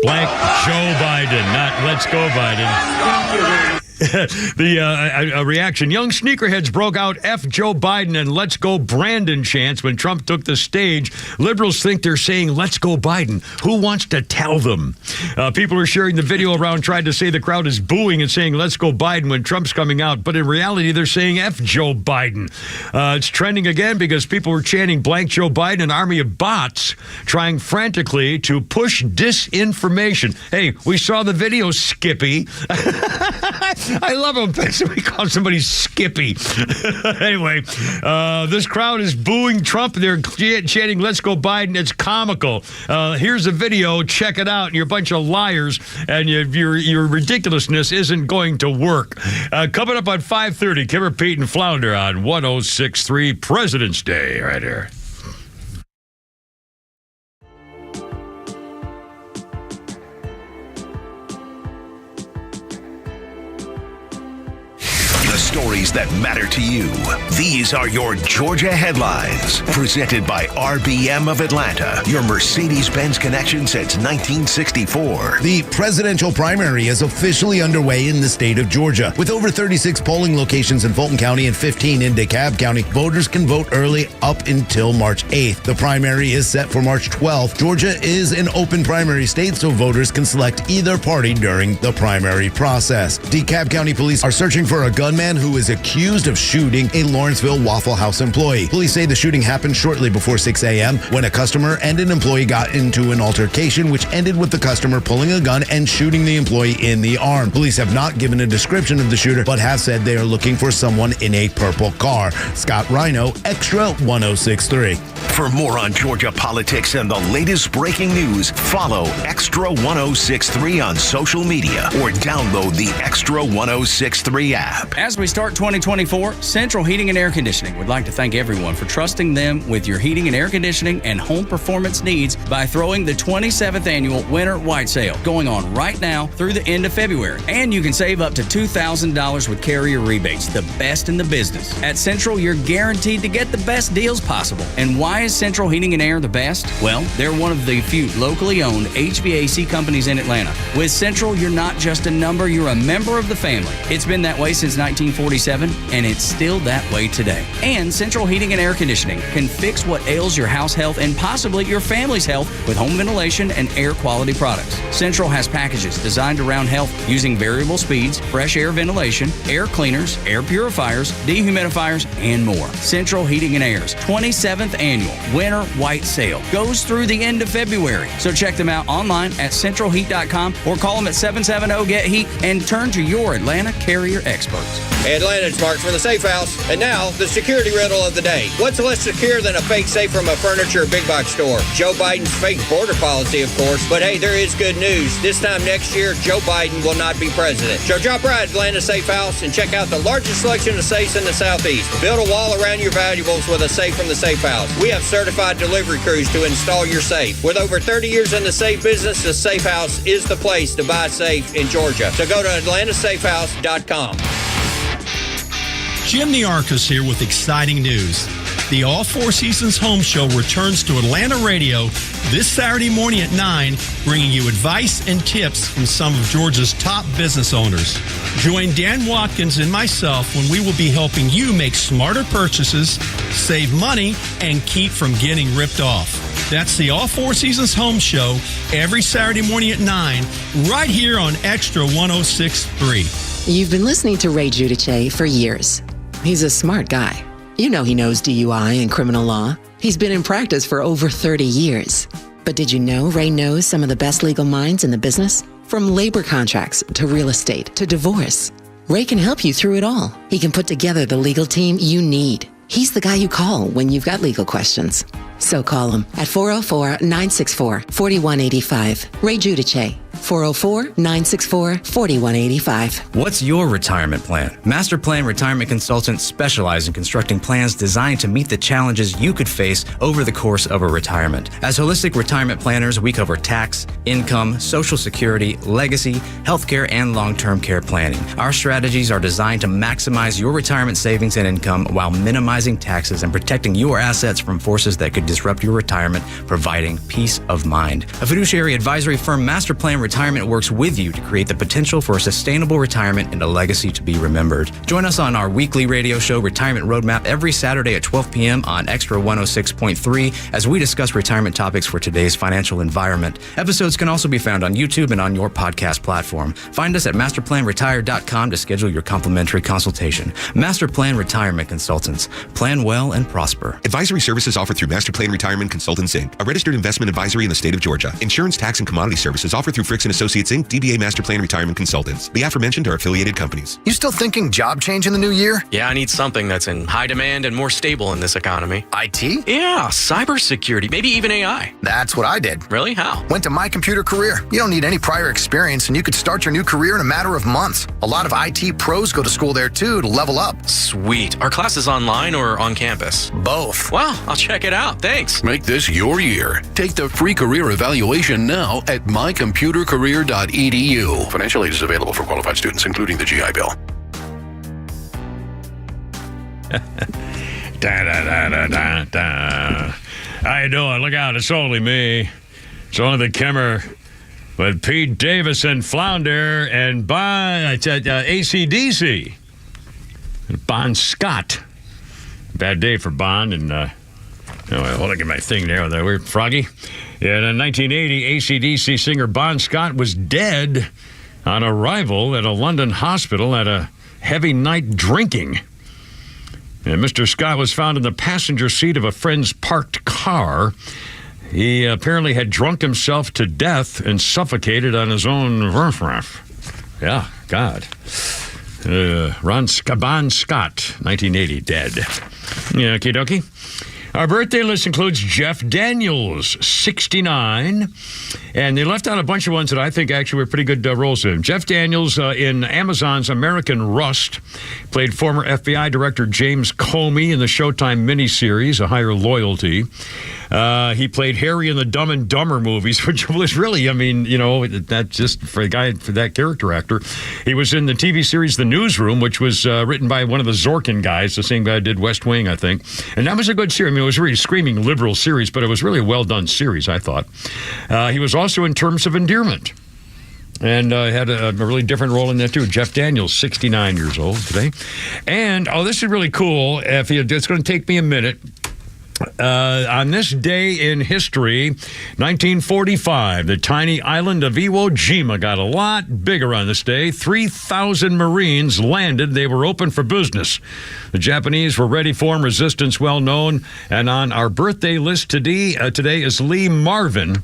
Blank Joe Biden, not "Let's go Biden." A reaction. Young sneakerheads broke out "F Joe Biden" and "Let's go Brandon" chants when Trump took the stage. Liberals think they're saying "Let's go Biden." Who wants to tell them? People are sharing the video around trying to say the crowd is booing and saying "Let's go Biden" when Trump's coming out. But in reality, they're saying "F Joe Biden." It's trending again because people were chanting "Blank Joe Biden," an army of bots trying frantically to push disinformation. Hey, we saw the video, Skippy. I love him. We call somebody Skippy. Anyway, this crowd is booing Trump. They're chanting "Let's go Biden." It's comical. Here's a video. Check it out. You're a bunch of liars, and your ridiculousness isn't going to work. Coming up on 5:30, Kimmer, Pete, and Flounder on 106.3 President's Day right here. The stories that matter to you. These are your Georgia headlines. Presented by RBM of Atlanta, your Mercedes-Benz connection since 1964. The presidential primary is officially underway in the state of Georgia. With over 36 polling locations in Fulton County and 15 in DeKalb County, voters can vote early up until March 8th. The primary is set for March 12th. Georgia is an open primary state, so voters can select either party during the primary process. DeKalb County police are searching for a gunman who is accused of shooting a Lawrenceville Waffle House employee. Police say the shooting happened shortly before 6 a.m. when a customer and an employee got into an altercation, which ended with the customer pulling a gun and shooting the employee in the arm. Police have not given a description of the shooter, but have said they are looking for someone in a purple car. Scott Rhino, Extra 106.3. For more on Georgia politics and the latest breaking news, follow Extra 106.3 on social media or download the Extra 106.3 app. As we start 2024, Central Heating and Air Conditioning would like to thank everyone for trusting them with your heating and air conditioning and home performance needs by throwing the 27th annual Winter White Sale going on right now through the end of February. And you can save up to $2,000 with carrier rebates, the best in the business. At Central, you're guaranteed to get the best deals possible. And why is Central Heating and Air the best? Well, they're one of the few locally owned HVAC companies in Atlanta. With Central, you're not just a number, you're a member of the family. It's been that way since 1947, and it's still that way today. And Central Heating and Air Conditioning can fix what ails your house health and possibly your family's health with home ventilation and air quality products. Central has packages designed around health using variable speeds, fresh air ventilation, air cleaners, air purifiers, dehumidifiers, and more. Central Heating and Air's 27th annual Winter White Sale goes through the end of February. So check them out online at centralheat.com or call them at 770-GET-HEAT and turn to your Atlanta carrier experts. Hey Atlanta, it's Mark from the Safe House. And now, the security riddle of the day. What's less secure than a fake safe from a furniture or big box store? Joe Biden's fake border policy, of course. But hey, there is good news. This time next year, Joe Biden will not be president. So drop right Atlanta Safe House and check out the largest selection of safes in the Southeast. Build a wall around your valuables with a safe from the Safe House. We have certified delivery crews to install your safe. With over 30 years in the safe business, the Safe House is the place to buy safe in Georgia. So go to atlantasafehouse.com. Jim the Arcus here with exciting news. The All Four Seasons Home Show returns to Atlanta radio this Saturday morning at 9, bringing you advice and tips from some of Georgia's top business owners. Join Dan Watkins and myself when we will be helping you make smarter purchases, save money, and keep from getting ripped off. That's the All Four Seasons Home Show every Saturday morning at 9, right here on Extra 106.3. You've been listening to Ray Giudice for years. He's a smart guy. You know he knows DUI and criminal law. He's been in practice for over 30 years. But did you know Ray knows some of the best legal minds in the business? From labor contracts to real estate to divorce. Ray can help you through it all. He can put together the legal team you need. He's the guy you call when you've got legal questions. So call him at 404-964-4185. Ray Giudice, 404-964-4185. What's your retirement plan? Master Plan Retirement Consultants specialize in constructing plans designed to meet the challenges you could face over the course of a retirement. As holistic retirement planners, we cover tax, income, Social Security, legacy, healthcare, and long-term care planning. Our strategies are designed to maximize your retirement savings and income while minimizing taxes and protecting your assets from forces that could disrupt your retirement, providing peace of mind. A fiduciary advisory firm, Master Plan Retirement, works with you to create the potential for a sustainable retirement and a legacy to be remembered. Join us on our weekly radio show, Retirement Roadmap, every Saturday at 12 p.m. on Extra 106.3 as we discuss retirement topics for today's financial environment. Episodes can also be found on YouTube and on your podcast platform. Find us at masterplanretire.com to schedule your complimentary consultation. Master Plan Retirement Consultants. Plan well and prosper. Advisory services offered through Master Plan Retirement Consultants, Inc., a registered investment advisory in the state of Georgia. Insurance, tax, and commodity services offered through Fricks & Associates, Inc., DBA Master Plan Retirement Consultants. The aforementioned are affiliated companies. You still thinking job change in the new year? Yeah, I need something that's in high demand and more stable in this economy. IT? Yeah, cybersecurity, maybe even AI. That's what I did. Really? How? Went to My Computer Career. You don't need any prior experience, and you could start your new career in a matter of months. A lot of IT pros go to school there, too, to level up. Sweet. Are classes online or on campus? Both. Well, I'll check it out. Thanks. Make this your year. Take the free career evaluation now at mycomputercareer.edu. Financial aid is available for qualified students, including the GI Bill. How you doing? Look out, it's only me. It's only the Kimmer. But Pete Davis and Flounder and AC/DC. Bon Scott. Bad day for Bon and look at my thing there. We're Froggy. Yeah, in 1980, AC/DC singer Bon Scott was dead on arrival at a London hospital at a heavy night drinking. And Mr. Scott was found in the passenger seat of a friend's parked car. He apparently had drunk himself to death and suffocated on his own riff. Yeah, God. Bon Scott, 1980, dead. Okie dokie. Our birthday list includes Jeff Daniels, 69, and they left out a bunch of ones that I think actually were pretty good roles in. Jeff Daniels in Amazon's American Rust played former FBI Director James Comey in the Showtime miniseries, A Higher Loyalty. He played Harry in the Dumb and Dumber movies, which was really, that just for that character actor. He was in the TV series The Newsroom, which was written by one of the Zorkin guys, the same guy who did West Wing, I think. And that was a good series. It was a really screaming liberal series, but it was really a well-done series, I thought. He was also in Terms of Endearment. And had a really different role in that, too. Jeff Daniels, 69 years old today. And, this is really cool. It's going to take me a minute. On this day in history, 1945, the tiny island of Iwo Jima got a lot bigger on this day. 3,000 Marines landed. They were open for business. The Japanese were ready for them, resistance well known. And on our birthday list today is Lee Marvin,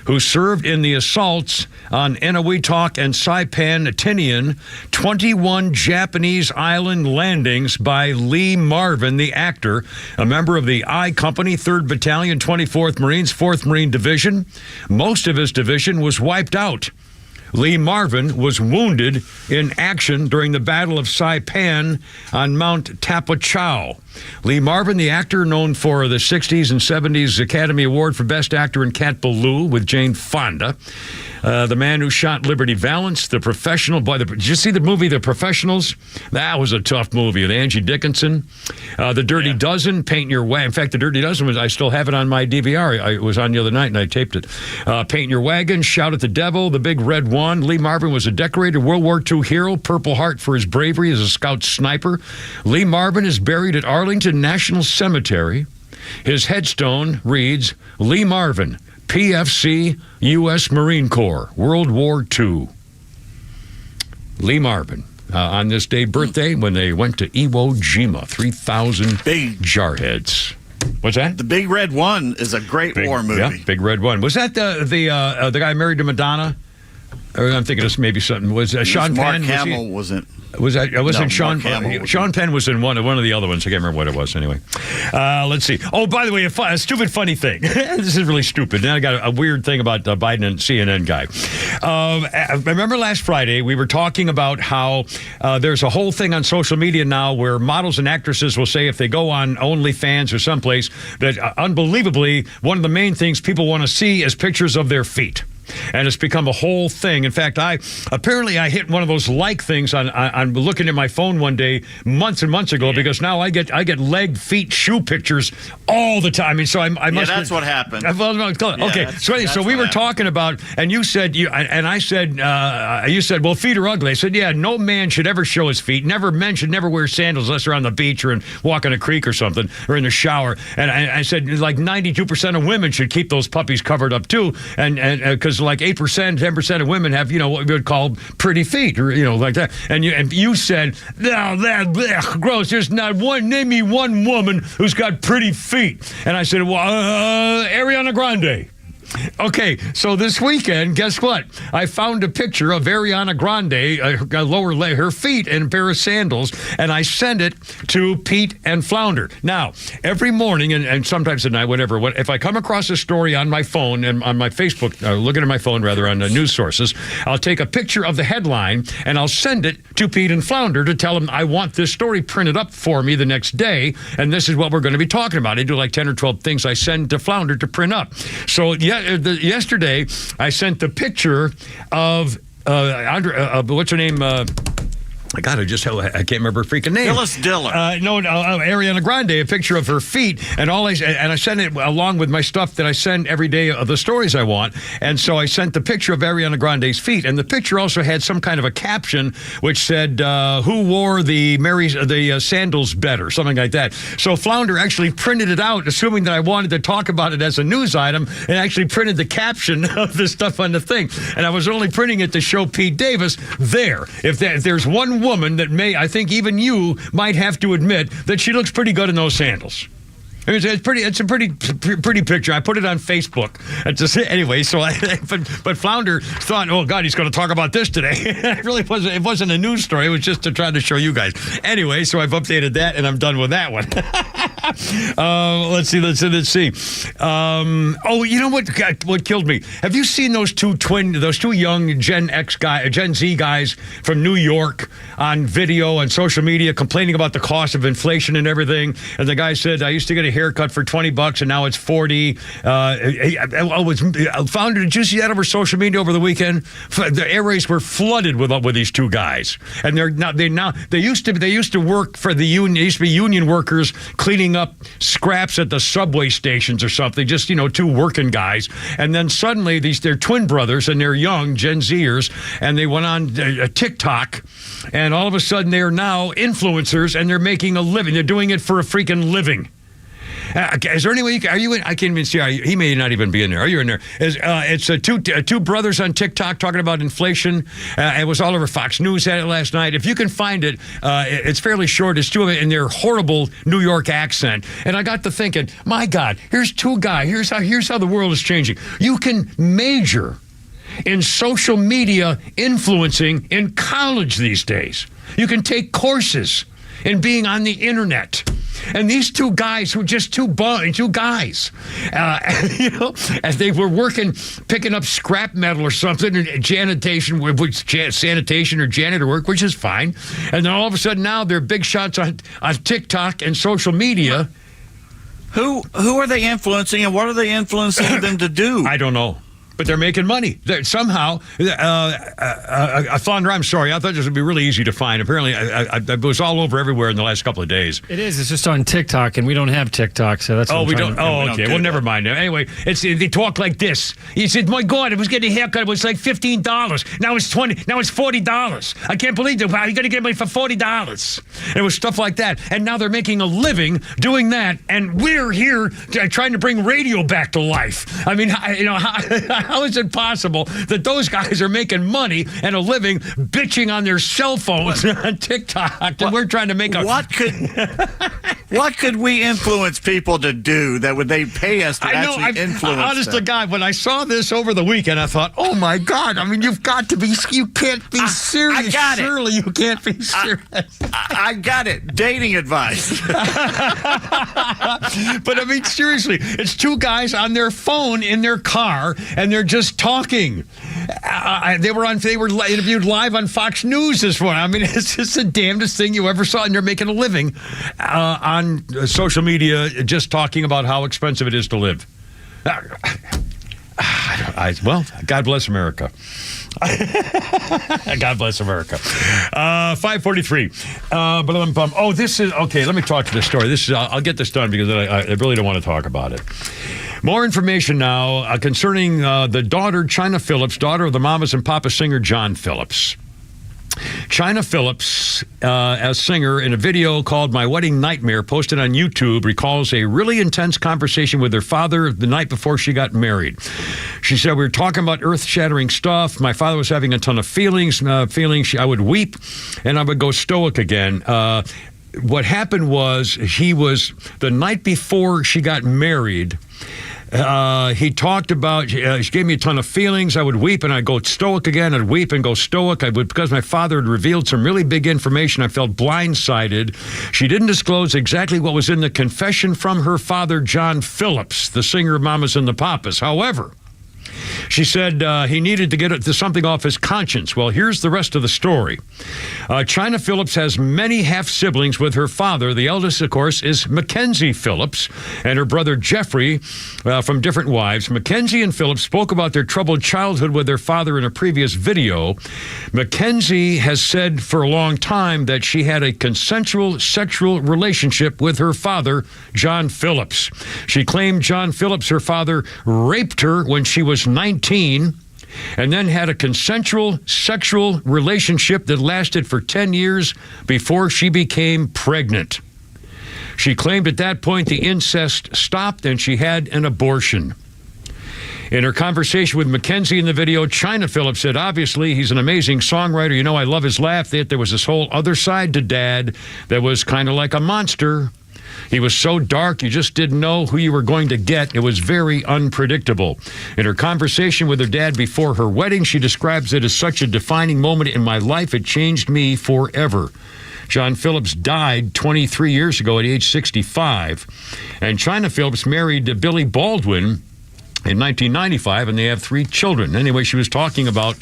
who served in the assaults on Eniwetok and Saipan Tinian, 21 Japanese island landings by Lee Marvin, the actor, a member of the I Company, 3rd Battalion, 24th Marines, 4th Marine Division. Most of his division was wiped out. Lee Marvin was wounded in action during the Battle of Saipan on Mount Tapachau. Lee Marvin, the actor known for the 60s and 70s Academy Award for Best Actor in Cat Ballou with Jane Fonda. The man who shot Liberty Valance, The Professional. Boy, did you see the movie The Professionals? That was a tough movie with Angie Dickinson. The Dirty Dozen, Paint Your Wagon. In fact, The Dirty Dozen, I still have it on my DVR. It was on the other night, and I taped it. Paint Your Wagon, Shout at the Devil, The Big Red One. Lee Marvin was a decorated World War II hero, Purple Heart for his bravery as a scout sniper. Lee Marvin is buried at Arlington National Cemetery. His headstone reads, Lee Marvin, PFC, U.S. Marine Corps, World War II. Lee Marvin, on this day birthday, when they went to Iwo Jima, 3,000 jarheads. What's that? The Big Red One is a great war movie. Yeah, Big Red One. Was that the guy married to Madonna? Or I'm thinking this maybe something. Was Sean Penn? Mark Hamill wasn't. Was that? Wasn't Sean? Hamill Sean Penn was in one of the other ones. I can't remember what it was. Anyway, let's see. Oh, by the way, a stupid, funny thing. This is really stupid. Now I got a weird thing about Biden and CNN guy. I remember last Friday we were talking about how there's a whole thing on social media now where models and actresses will say if they go on OnlyFans or someplace that unbelievably one of the main things people want to see is pictures of their feet. And it's become a whole thing. In fact, I hit one of those like things on looking at my phone one day months and months ago because now I get leg, feet, shoe pictures all the time. I mean, so I must. Yeah, that's what happened. Okay, so we were talking about, and you said you said, well, feet are ugly. I said, yeah, no man should ever show his feet. Men should never wear sandals unless they're on the beach or walking a creek or something or in the shower. And I said like 92% of women should keep those puppies covered up too, and because like 8%, 10% of women have, what we would call pretty feet, or, like that. And you said, no, that gross. There's not one, name me one woman who's got pretty feet. And I said, well, Ariana Grande. Okay, so this weekend, guess what? I found a picture of Ariana Grande, her feet in a pair of sandals, and I sent it to Pete and Flounder. Now, every morning and sometimes at night, whatever, if I come across a story on my phone and on my Facebook, looking at my phone rather on the news sources, I'll take a picture of the headline and I'll send it to Pete and Flounder to tell them I want this story printed up for me the next day, and this is what we're going to be talking about. I do like 10 or 12 things I send to Flounder to print up. So, yesterday, I sent the picture of what's her name? I can't remember her freaking name. Phyllis Diller. Ariana Grande, a picture of her feet, and I sent it along with my stuff that I send every day of the stories I want. And so I sent the picture of Ariana Grande's feet, and the picture also had some kind of a caption which said, "Who wore the sandals better?" Something like that. So Flounder actually printed it out, assuming that I wanted to talk about it as a news item, and actually printed the caption of the stuff on the thing. And I was only printing it to show Pete Davis there. If there's one woman that I think even you might have to admit that she looks pretty good in those sandals. I mean, it's a pretty picture. I put it on Facebook. Anyway, but Flounder thought, oh God, he's going to talk about this today. It wasn't a news story. It was just to try to show you guys. Anyway, so I've updated that and I'm done with that one. Let's see. You know what killed me? Have you seen those two young Gen Z guys from New York on video and social media complaining about the cost of inflation and everything? And the guy said, I used to get a haircut for $20 and now it's $40. Flounder, did you see that over social media over the weekend? The airways were flooded with these two guys, and they used to work for the union. They used to be union workers cleaning up scraps at the subway stations or something. Just two working guys, and then suddenly they're twin brothers and they're young Gen Zers, and they went on TikTok, and all of a sudden they're now influencers and they're making a living. They're doing it for a freaking living. Is there any way are you in? I can't even see. He may not even be in there. Are you in there? It's two brothers on TikTok talking about inflation. It was all over Fox News had it last night. If you can find it, it's fairly short. It's two of it in their horrible New York accent. And I got to thinking, my God, here's two guys. Here's how the world is changing. You can major in social media influencing in college these days. You can take courses in being on the internet. And these two guys were just two guys, as they were picking up scrap metal or something, and sanitation or janitor work, which is fine. And then all of a sudden now they're big shots on TikTok and social media. Who are they influencing, and what are they influencing them to do? I don't know. But they're making money. Somehow, a Flounder, I'm sorry, I thought this would be really easy to find. Apparently, it was all over everywhere in the last couple of days. It is. It's just on TikTok, and we don't have TikTok, so that's we don't. Okay. Well, never mind. Anyway, they talk like this. He said, my God, it was getting a haircut. It was like $15. Now it's $20. Now it's $40. I can't believe it. Wow, you're going to get me for $40. And it was stuff like that. And now they're making a living doing that, and we're here trying to bring radio back to life. I mean, how is it possible that those guys are making money and a living bitching on their cell phones on TikTok, and we're trying to make what could we influence people to do that would they pay us to actually influence honest them? to God, when I saw this over the weekend, I thought, oh my God, I mean, you can't be serious. I got Surely you can't be serious. I got it. Dating advice. But I mean, seriously, it's two guys on their phone in their car, and they're just talking. They were interviewed live on Fox News this morning. I mean, it's just the damnedest thing you ever saw, and they're making a living on social media just talking about how expensive it is to live. Well, God bless America. God bless America. 5:43. Oh, this is okay. Let me talk to this story. I'll get this done because I really don't want to talk about it. More information now concerning the daughter, China Phillips, daughter of the Mamas and Papas singer John Phillips. China Phillips, as singer, in a video called My Wedding Nightmare, posted on YouTube, recalls a really intense conversation with her father the night before she got married. She said, we were talking about earth-shattering stuff. My father was having a ton of feelings. I would weep, and I would go stoic again. What happened was, the night before she got married, he talked about, she gave me a ton of feelings. I would weep and I'd go stoic again. I'd weep and go stoic. Because my father had revealed some really big information, I felt blindsided. She didn't disclose exactly what was in the confession from her father, John Phillips, the singer of Mamas and the Papas. However, she said he needed to get something off his conscience. Well, here's the rest of the story. China Phillips has many half-siblings with her father. The eldest, of course, is Mackenzie Phillips and her brother Jeffrey from different wives. Mackenzie and Phillips spoke about their troubled childhood with their father in a previous video. Mackenzie has said for a long time that she had a consensual sexual relationship with her father, John Phillips. She claimed John Phillips, her father, raped her when she was 19, and then had a consensual sexual relationship that lasted for 10 years before she became pregnant. She claimed at that point the incest stopped and she had an abortion. In her conversation with Mackenzie in the video, China Phillips said, obviously, he's an amazing songwriter. You know, I love his laugh. There was this whole other side to Dad that was kind of like a monster. He was so dark, you just didn't know who you were going to get. It was very unpredictable. In her conversation with her dad before her wedding, she describes it as such a defining moment in my life. It changed me forever. John Phillips died 23 years ago at age 65. And China Phillips married Billy Baldwin in 1995, and they have 3 children. Anyway, she was talking about,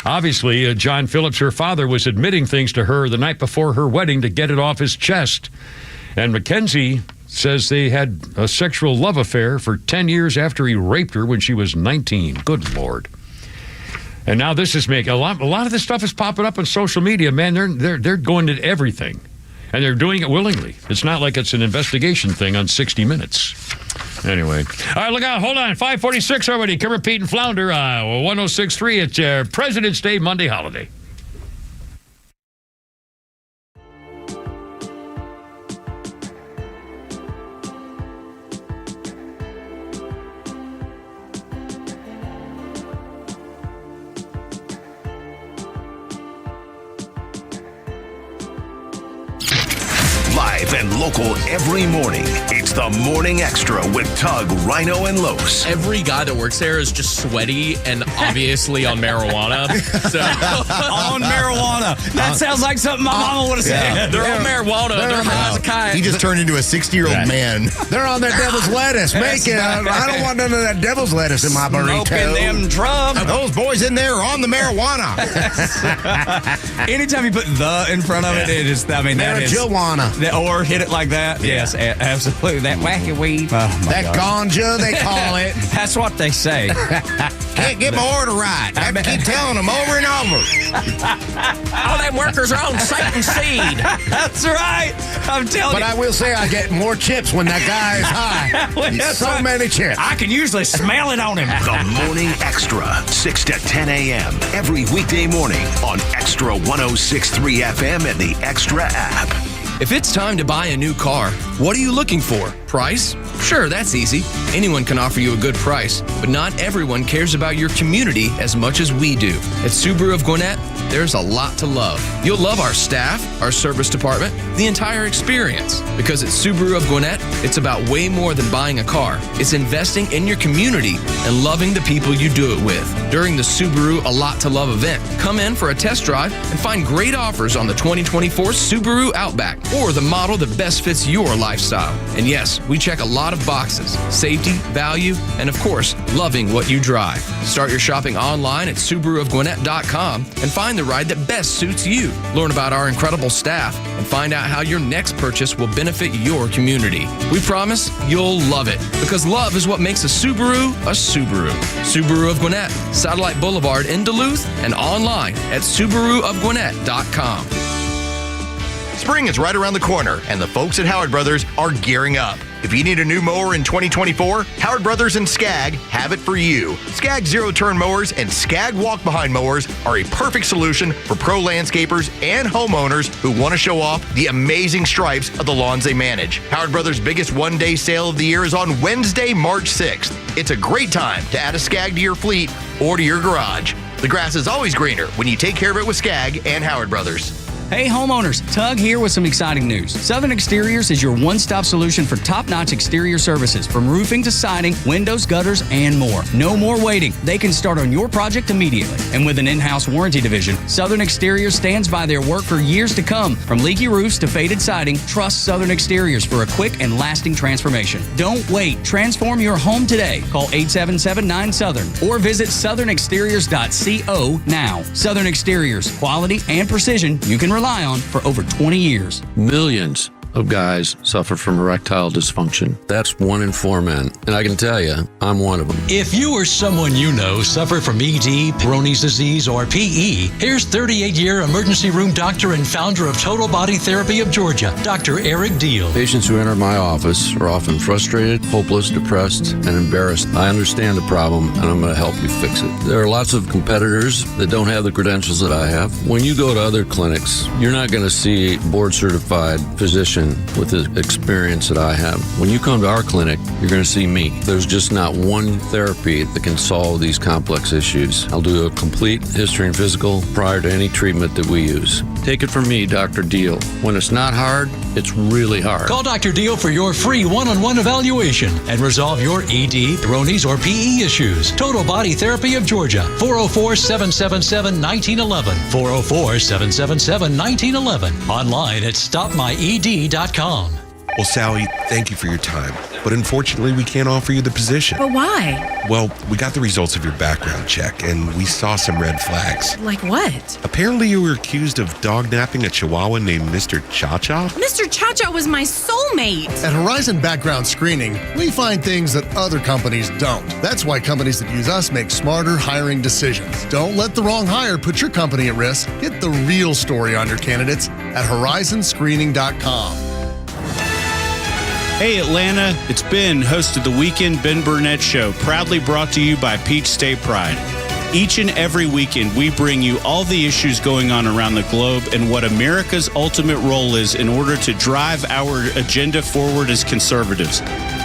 obviously, John Phillips, her father, was admitting things to her the night before her wedding to get it off his chest. And Mackenzie says they had a sexual love affair for 10 years after he raped her when she was 19. Good Lord. And now this is making a lot of this stuff is popping up on social media, man. They're going to everything. And they're doing it willingly. It's not like it's an investigation thing on 60 Minutes. Anyway. All right, look out. Hold on. 5:46 already. Kermit, Pete, and Flounder. 1063. It's President's Day Monday holiday. Live and local every morning. It's the Morning Extra with Tug, Rhino, and Los. Every guy that works there is just sweaty and obviously on marijuana. So on marijuana. That sounds like something my mama would have said. They're on marijuana. They're high as a kite. He just turned into a 60-year-old man. They're on that devil's lettuce. I don't want none of that devil's lettuce in my burrito. Smoking them drums. Those boys in there are on the marijuana. Anytime you put the in front of it, it is, I mean, that is. Marijuana. Or hit it like that. Yeah. Yes, absolutely. That wacky weed. Oh, that ganja, they call it. That's what they say. Can't get my order right. I have to keep telling them over and over. All them workers are on Satan's seed. That's right. I'm telling you. But I will say I get more chips when that guy is high. So many chips. I can usually smell it on him. The Morning Extra, 6 to 10 a.m. every weekday morning on Extra 106.3 FM and the Extra app. If it's time to buy a new car, what are you looking for? Price? Sure, that's easy. Anyone can offer you a good price, but not everyone cares about your community as much as we do. At Subaru of Gwinnett, there's a lot to love. You'll love our staff, our service department, the entire experience. Because at Subaru of Gwinnett, it's about way more than buying a car. It's investing in your community and loving the people you do it with. During the Subaru A Lot to Love event, come in for a test drive and find great offers on the 2024 Subaru Outback or the model that best fits your lifestyle. And yes, we check a lot of boxes: safety, value, and of course, loving what you drive. Start your shopping online at SubaruofGwinnett.com and find the ride that best suits you. Learn about our incredible staff and find out how your next purchase will benefit your community. We promise you'll love it, because love is what makes a Subaru a Subaru. Subaru of Gwinnett, Satellite Boulevard in Duluth, and online at SubaruofGwinnett.com. Spring is right around the corner, and the folks at Howard Brothers are gearing up. If you need a new mower in 2024, Howard Brothers and Skag have it for you. Skag zero-turn mowers and Skag walk-behind mowers are a perfect solution for pro landscapers and homeowners who want to show off the amazing stripes of the lawns they manage. Howard Brothers' biggest one-day sale of the year is on Wednesday, March 6th. It's a great time to add a Skag to your fleet or to your garage. The grass is always greener when you take care of it with Skag and Howard Brothers. Hey homeowners, Tug here with some exciting news. Southern Exteriors is your one-stop solution for top-notch exterior services, from roofing to siding, windows, gutters, and more. No more waiting. They can start on your project immediately. And with an in-house warranty division, Southern Exteriors stands by their work for years to come. From leaky roofs to faded siding, trust Southern Exteriors for a quick and lasting transformation. Don't wait. Transform your home today. Call 877-9-SOUTHERN or visit southernexteriors.co now. Southern Exteriors, quality and precision you can rely on for over 20 years. Millions of guys suffer from erectile dysfunction. That's 1 in 4 men. And I can tell you, I'm one of them. If you or someone you know suffer from ED, Peyronie's disease, or PE, here's 38-year emergency room doctor and founder of Total Body Therapy of Georgia, Dr. Eric Deal. Patients who enter my office are often frustrated, hopeless, depressed, and embarrassed. I understand the problem, and I'm going to help you fix it. There are lots of competitors that don't have the credentials that I have. When you go to other clinics, you're not going to see a board-certified physician with the experience that I have. When you come to our clinic, you're going to see me. There's just not one therapy that can solve these complex issues. I'll do a complete history and physical prior to any treatment that we use. Take it from me, Dr. Deal. When it's not hard, it's really hard. Call Dr. Deal for your free one-on-one evaluation and resolve your ED, Peyronie's, or PE issues. Total Body Therapy of Georgia, 404-777-1911, 404-777-1911, online at stopmyed.com. Well, Sally, thank you for your time. But unfortunately, we can't offer you the position. But why? Well, we got the results of your background check, and we saw some red flags. Like what? Apparently, you were accused of dog-napping a Chihuahua named Mr. Cha-Cha. Mr. Cha-Cha was my soulmate. At Horizon Background Screening, we find things that other companies don't. That's why companies that use us make smarter hiring decisions. Don't let the wrong hire put your company at risk. Get the real story on your candidates at horizonscreening.com. Hey Atlanta, it's Ben, host of the Weekend Ben Burnett Show, proudly brought to you by Peach State Pride. Each and every weekend, we bring you all the issues going on around the globe and what America's ultimate role is in order to drive our agenda forward as conservatives.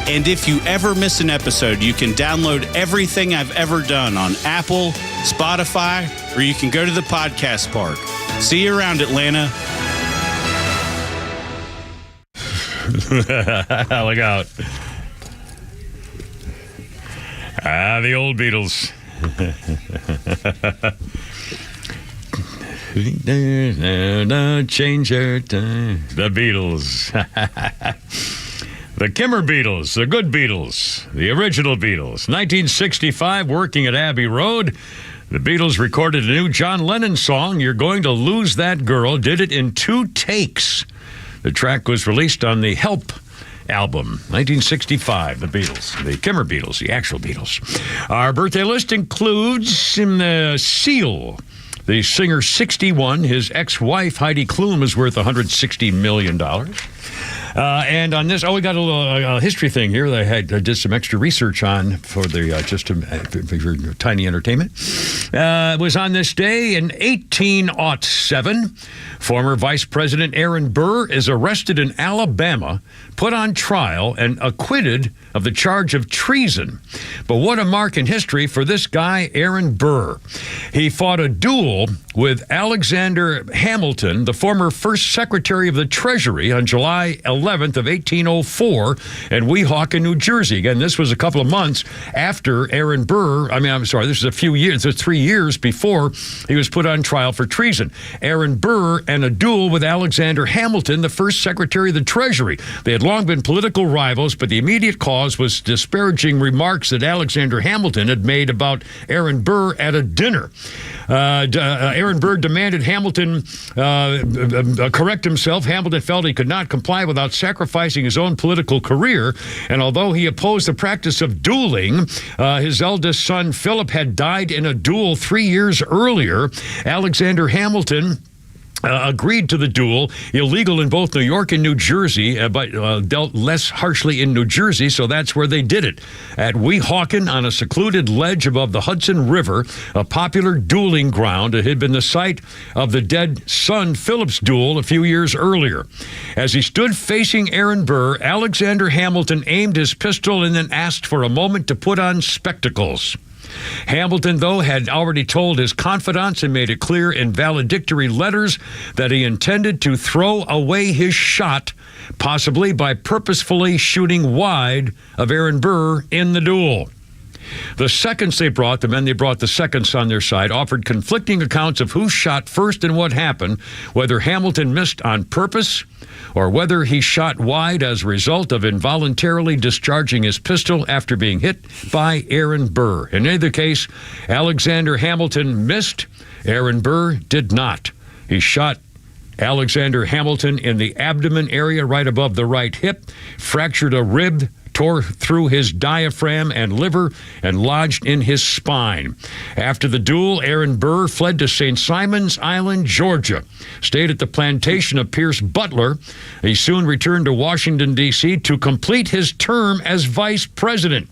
And if you ever miss an episode, you can download everything I've ever done on Apple, Spotify, or you can go to the podcast park. See you around, Atlanta. Look out. The old Beatles. Change your time. The Beatles. The Kimmer Beatles, the good Beatles, the original Beatles. 1965, working at Abbey Road, the Beatles recorded a new John Lennon song, You're Going to Lose That Girl, did it in 2 takes. The track was released on the Help album, 1965, the Beatles, the Kimmer Beatles, the actual Beatles. Our birthday list includes in the Seal. The singer 61, his ex-wife Heidi Klum is worth $160 million. And on this, we got a little history thing here that I did some extra research on for the for your tiny entertainment. It was on this day in 1807. Former Vice President Aaron Burr is arrested in Alabama, put on trial, and acquitted of the charge of treason. But what a mark in history for this guy, Aaron Burr. He fought a duel with Alexander Hamilton, the former first Secretary of the Treasury, on July 11th of 1804 in Weehawken, New Jersey. Again, this was a couple of months after Aaron Burr, this was a few years, 3 years before he was put on trial for treason. Aaron Burr and a duel with Alexander Hamilton, the first Secretary of the Treasury. They had long been political rivals, but the immediate cause was disparaging remarks that Alexander Hamilton had made about Aaron Burr at a dinner. Aaron Burr demanded Hamilton correct himself. Hamilton felt he could not comply without sacrificing his own political career, and although he opposed the practice of dueling, his eldest son Philip had died in a duel 3 years earlier. Alexander Hamilton agreed to the duel, illegal in both New York and New Jersey, but dealt less harshly in New Jersey, so that's where they did it. At Weehawken, on a secluded ledge above the Hudson River, a popular dueling ground. It had been the site of the dead son Philip's duel a few years earlier. As he stood facing Aaron Burr, Alexander Hamilton aimed his pistol and then asked for a moment to put on spectacles. Hamilton, though, had already told his confidants and made it clear in valedictory letters that he intended to throw away his shot, possibly by purposefully shooting wide of Aaron Burr in the duel. The seconds they brought, the men they brought, the seconds on their side, offered conflicting accounts of who shot first and what happened, whether Hamilton missed on purpose or whether he shot wide as a result of involuntarily discharging his pistol after being hit by Aaron Burr. In either case, Alexander Hamilton missed. Aaron Burr did not. He shot Alexander Hamilton in the abdomen area right above the right hip, fractured a rib, tore through his diaphragm and liver, and lodged in his spine. After the duel, Aaron Burr fled to St. Simon's Island, Georgia, stayed at the plantation of Pierce Butler. He soon returned to Washington, D.C. to complete his term as vice president.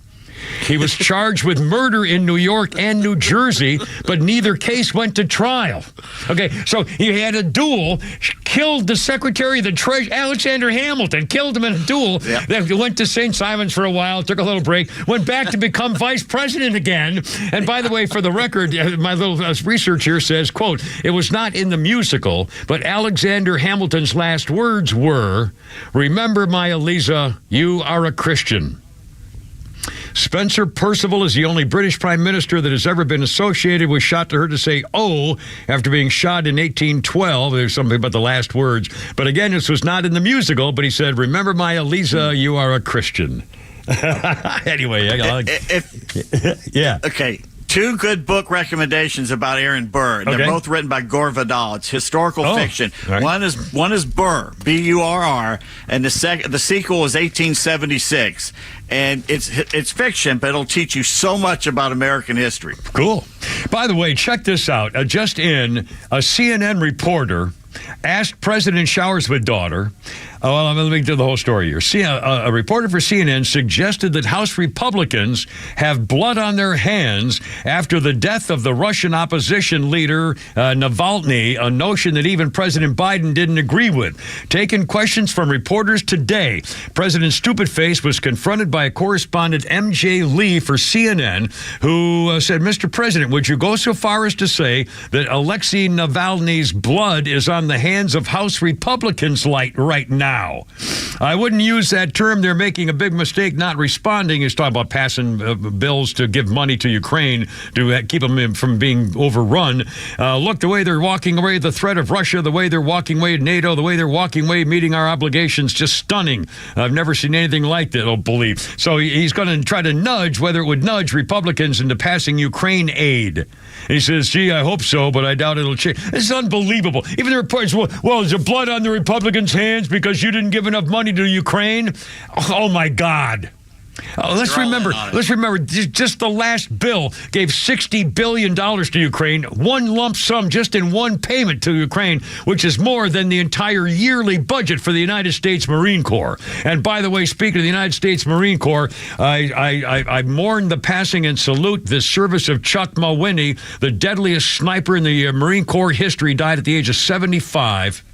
He was charged with murder in New York and New Jersey, but neither case went to trial. Okay, so he had a duel, killed the Secretary of the Treasury, Alexander Hamilton, killed him in a duel. Yeah. Then went to St. Simon's for a while, took a little break, went back to become vice president again. And by the way, for the record, my little research here says, quote, it was not in the musical, but Alexander Hamilton's last words were, remember, my Eliza, you are a Christian. Spencer Perceval is the only British prime minister that has ever been associated with shot to her to say, oh, after being shot in 1812. There's something about the last words. But again, this was not in the musical, but he said, remember, my Eliza, you are a Christian. Anyway, yeah. Okay. 2 good book recommendations about Aaron Burr. They're both written by Gore Vidal. It's historical fiction. Right. One is Burr, B-U-R-R, and the sequel is 1876. And it's fiction, but it'll teach you so much about American history. Cool. By the way, check this out. Just in, a CNN reporter asked President showers with daughter. Let me do the whole story here. A reporter for CNN suggested that House Republicans have blood on their hands after the death of the Russian opposition leader Navalny, a notion that even President Biden didn't agree with. Taking questions from reporters today, President Stupidface was confronted by a correspondent, MJ Lee, for CNN, who said, Mr. President, would you go so far as to say that Alexei Navalny's blood is on the hands of House Republicans right now? now. I wouldn't use that term. They're making a big mistake not responding. He's talking about passing bills to give money to Ukraine to keep them from being overrun. Look, the way they're walking away, the threat of Russia, the way they're walking away NATO, the way they're walking away, meeting our obligations, just stunning. I've never seen anything like that, I don't believe. So he's going to try to nudge, whether it would nudge Republicans into passing Ukraine aid. And he says, gee, I hope so, but I doubt it'll change. It's unbelievable. Even the reports, well, is there blood on the Republicans' hands because you didn't give enough money to Ukraine? Oh my God. Let's remember, just the last bill gave $60 billion to Ukraine, one lump sum just in one payment to Ukraine, which is more than the entire yearly budget for the United States Marine Corps. And by the way, speaking of the United States Marine Corps, I mourn the passing and salute the service of Chuck Mulwiney, the deadliest sniper in the Marine Corps history, died at the age of 75.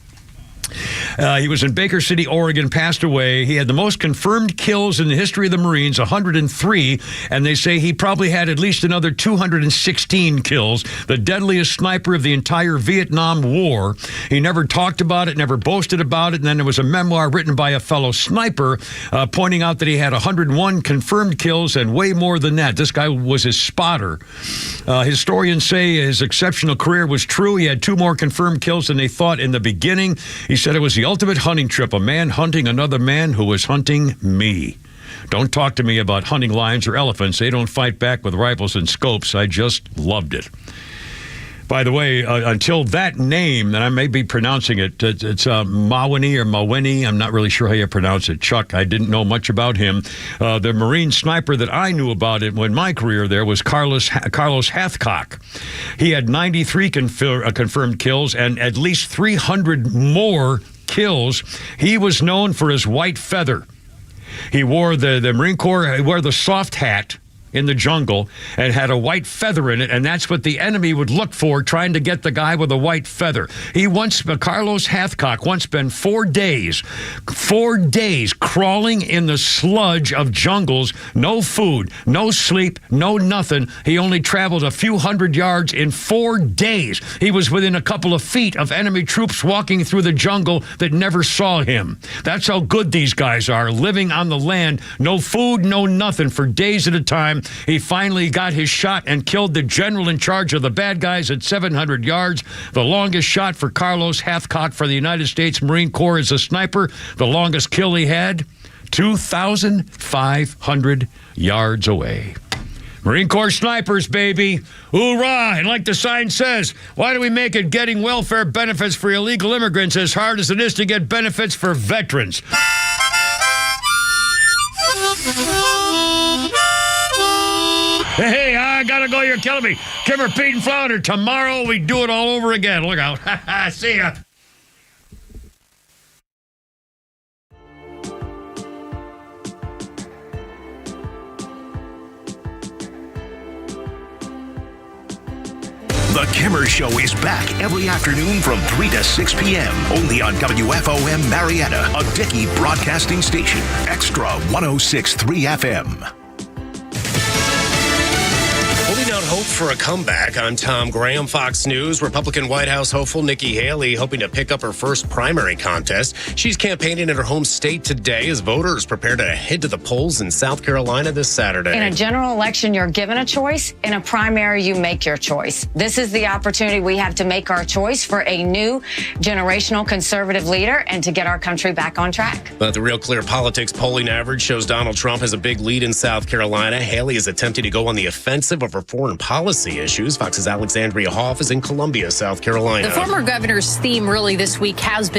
He was in Baker City, Oregon, passed away. He had the most confirmed kills in the history of the Marines, 103, and they say he probably had at least another 216 kills, the deadliest sniper of the entire Vietnam War. He never talked about it, never boasted about it, and then there was a memoir written by a fellow sniper pointing out that he had 101 confirmed kills and way more than that. This guy was his spotter. Historians say his exceptional career was true. He had 2 more confirmed kills than they thought in the beginning. He said it was the ultimate hunting trip, a man hunting another man who was hunting me. Don't talk to me about hunting lions or elephants. They don't fight back with rifles and scopes. I just loved it. By the way, until that name, and I may be pronouncing it, it's Mulwiney or Mulwiney. I'm not really sure how you pronounce it. Chuck, I didn't know much about him. The Marine sniper that I knew about it when my career there was Carlos Hathcock. He had 93 confirmed kills and at least 300 more kills. He was known for his white feather. He wore the Marine Corps, he wore the soft hat in the jungle and had a white feather in it, and that's what the enemy would look for, trying to get the guy with a white feather. Carlos Hathcock once spent 4 days crawling in the sludge of jungles, no food, no sleep, no nothing. He only traveled a few hundred yards in 4 days. He was within a couple of feet of enemy troops walking through the jungle that never saw him. That's how good these guys are, living on the land, no food, no nothing, for days at a time. He finally got his shot and killed the general in charge of the bad guys at 700 yards. The longest shot for Carlos Hathcock for the United States Marine Corps as a sniper. The longest kill he had, 2,500 yards away. Marine Corps snipers, baby. Hoorah! And like the sign says, why do we make it getting welfare benefits for illegal immigrants as hard as it is to get benefits for veterans? Hey, I gotta go. You're killing me. Kimmer, Pete, and Flounder. Tomorrow we do it all over again. Look out. See ya. The Kimmer Show is back every afternoon from 3 to 6 p.m. Only on WFOM Marietta, a Dickey broadcasting station. Extra 106.3 FM. Holding out hope for a comeback. I'm Tom Graham, Fox News. Republican White House hopeful Nikki Haley hoping to pick up her first primary contest. She's campaigning in her home state today as voters prepare to head to the polls in South Carolina this Saturday. In a general election, you're given a choice. In a primary, you make your choice. This is the opportunity we have to make our choice for a new generational conservative leader and to get our country back on track. But the Real Clear Politics polling average shows Donald Trump has a big lead in South Carolina. Haley is attempting to go on the offensive over foreign policy issues. Fox's Alexandria Hoff is in Columbia, South Carolina. The former governor's theme really this week has been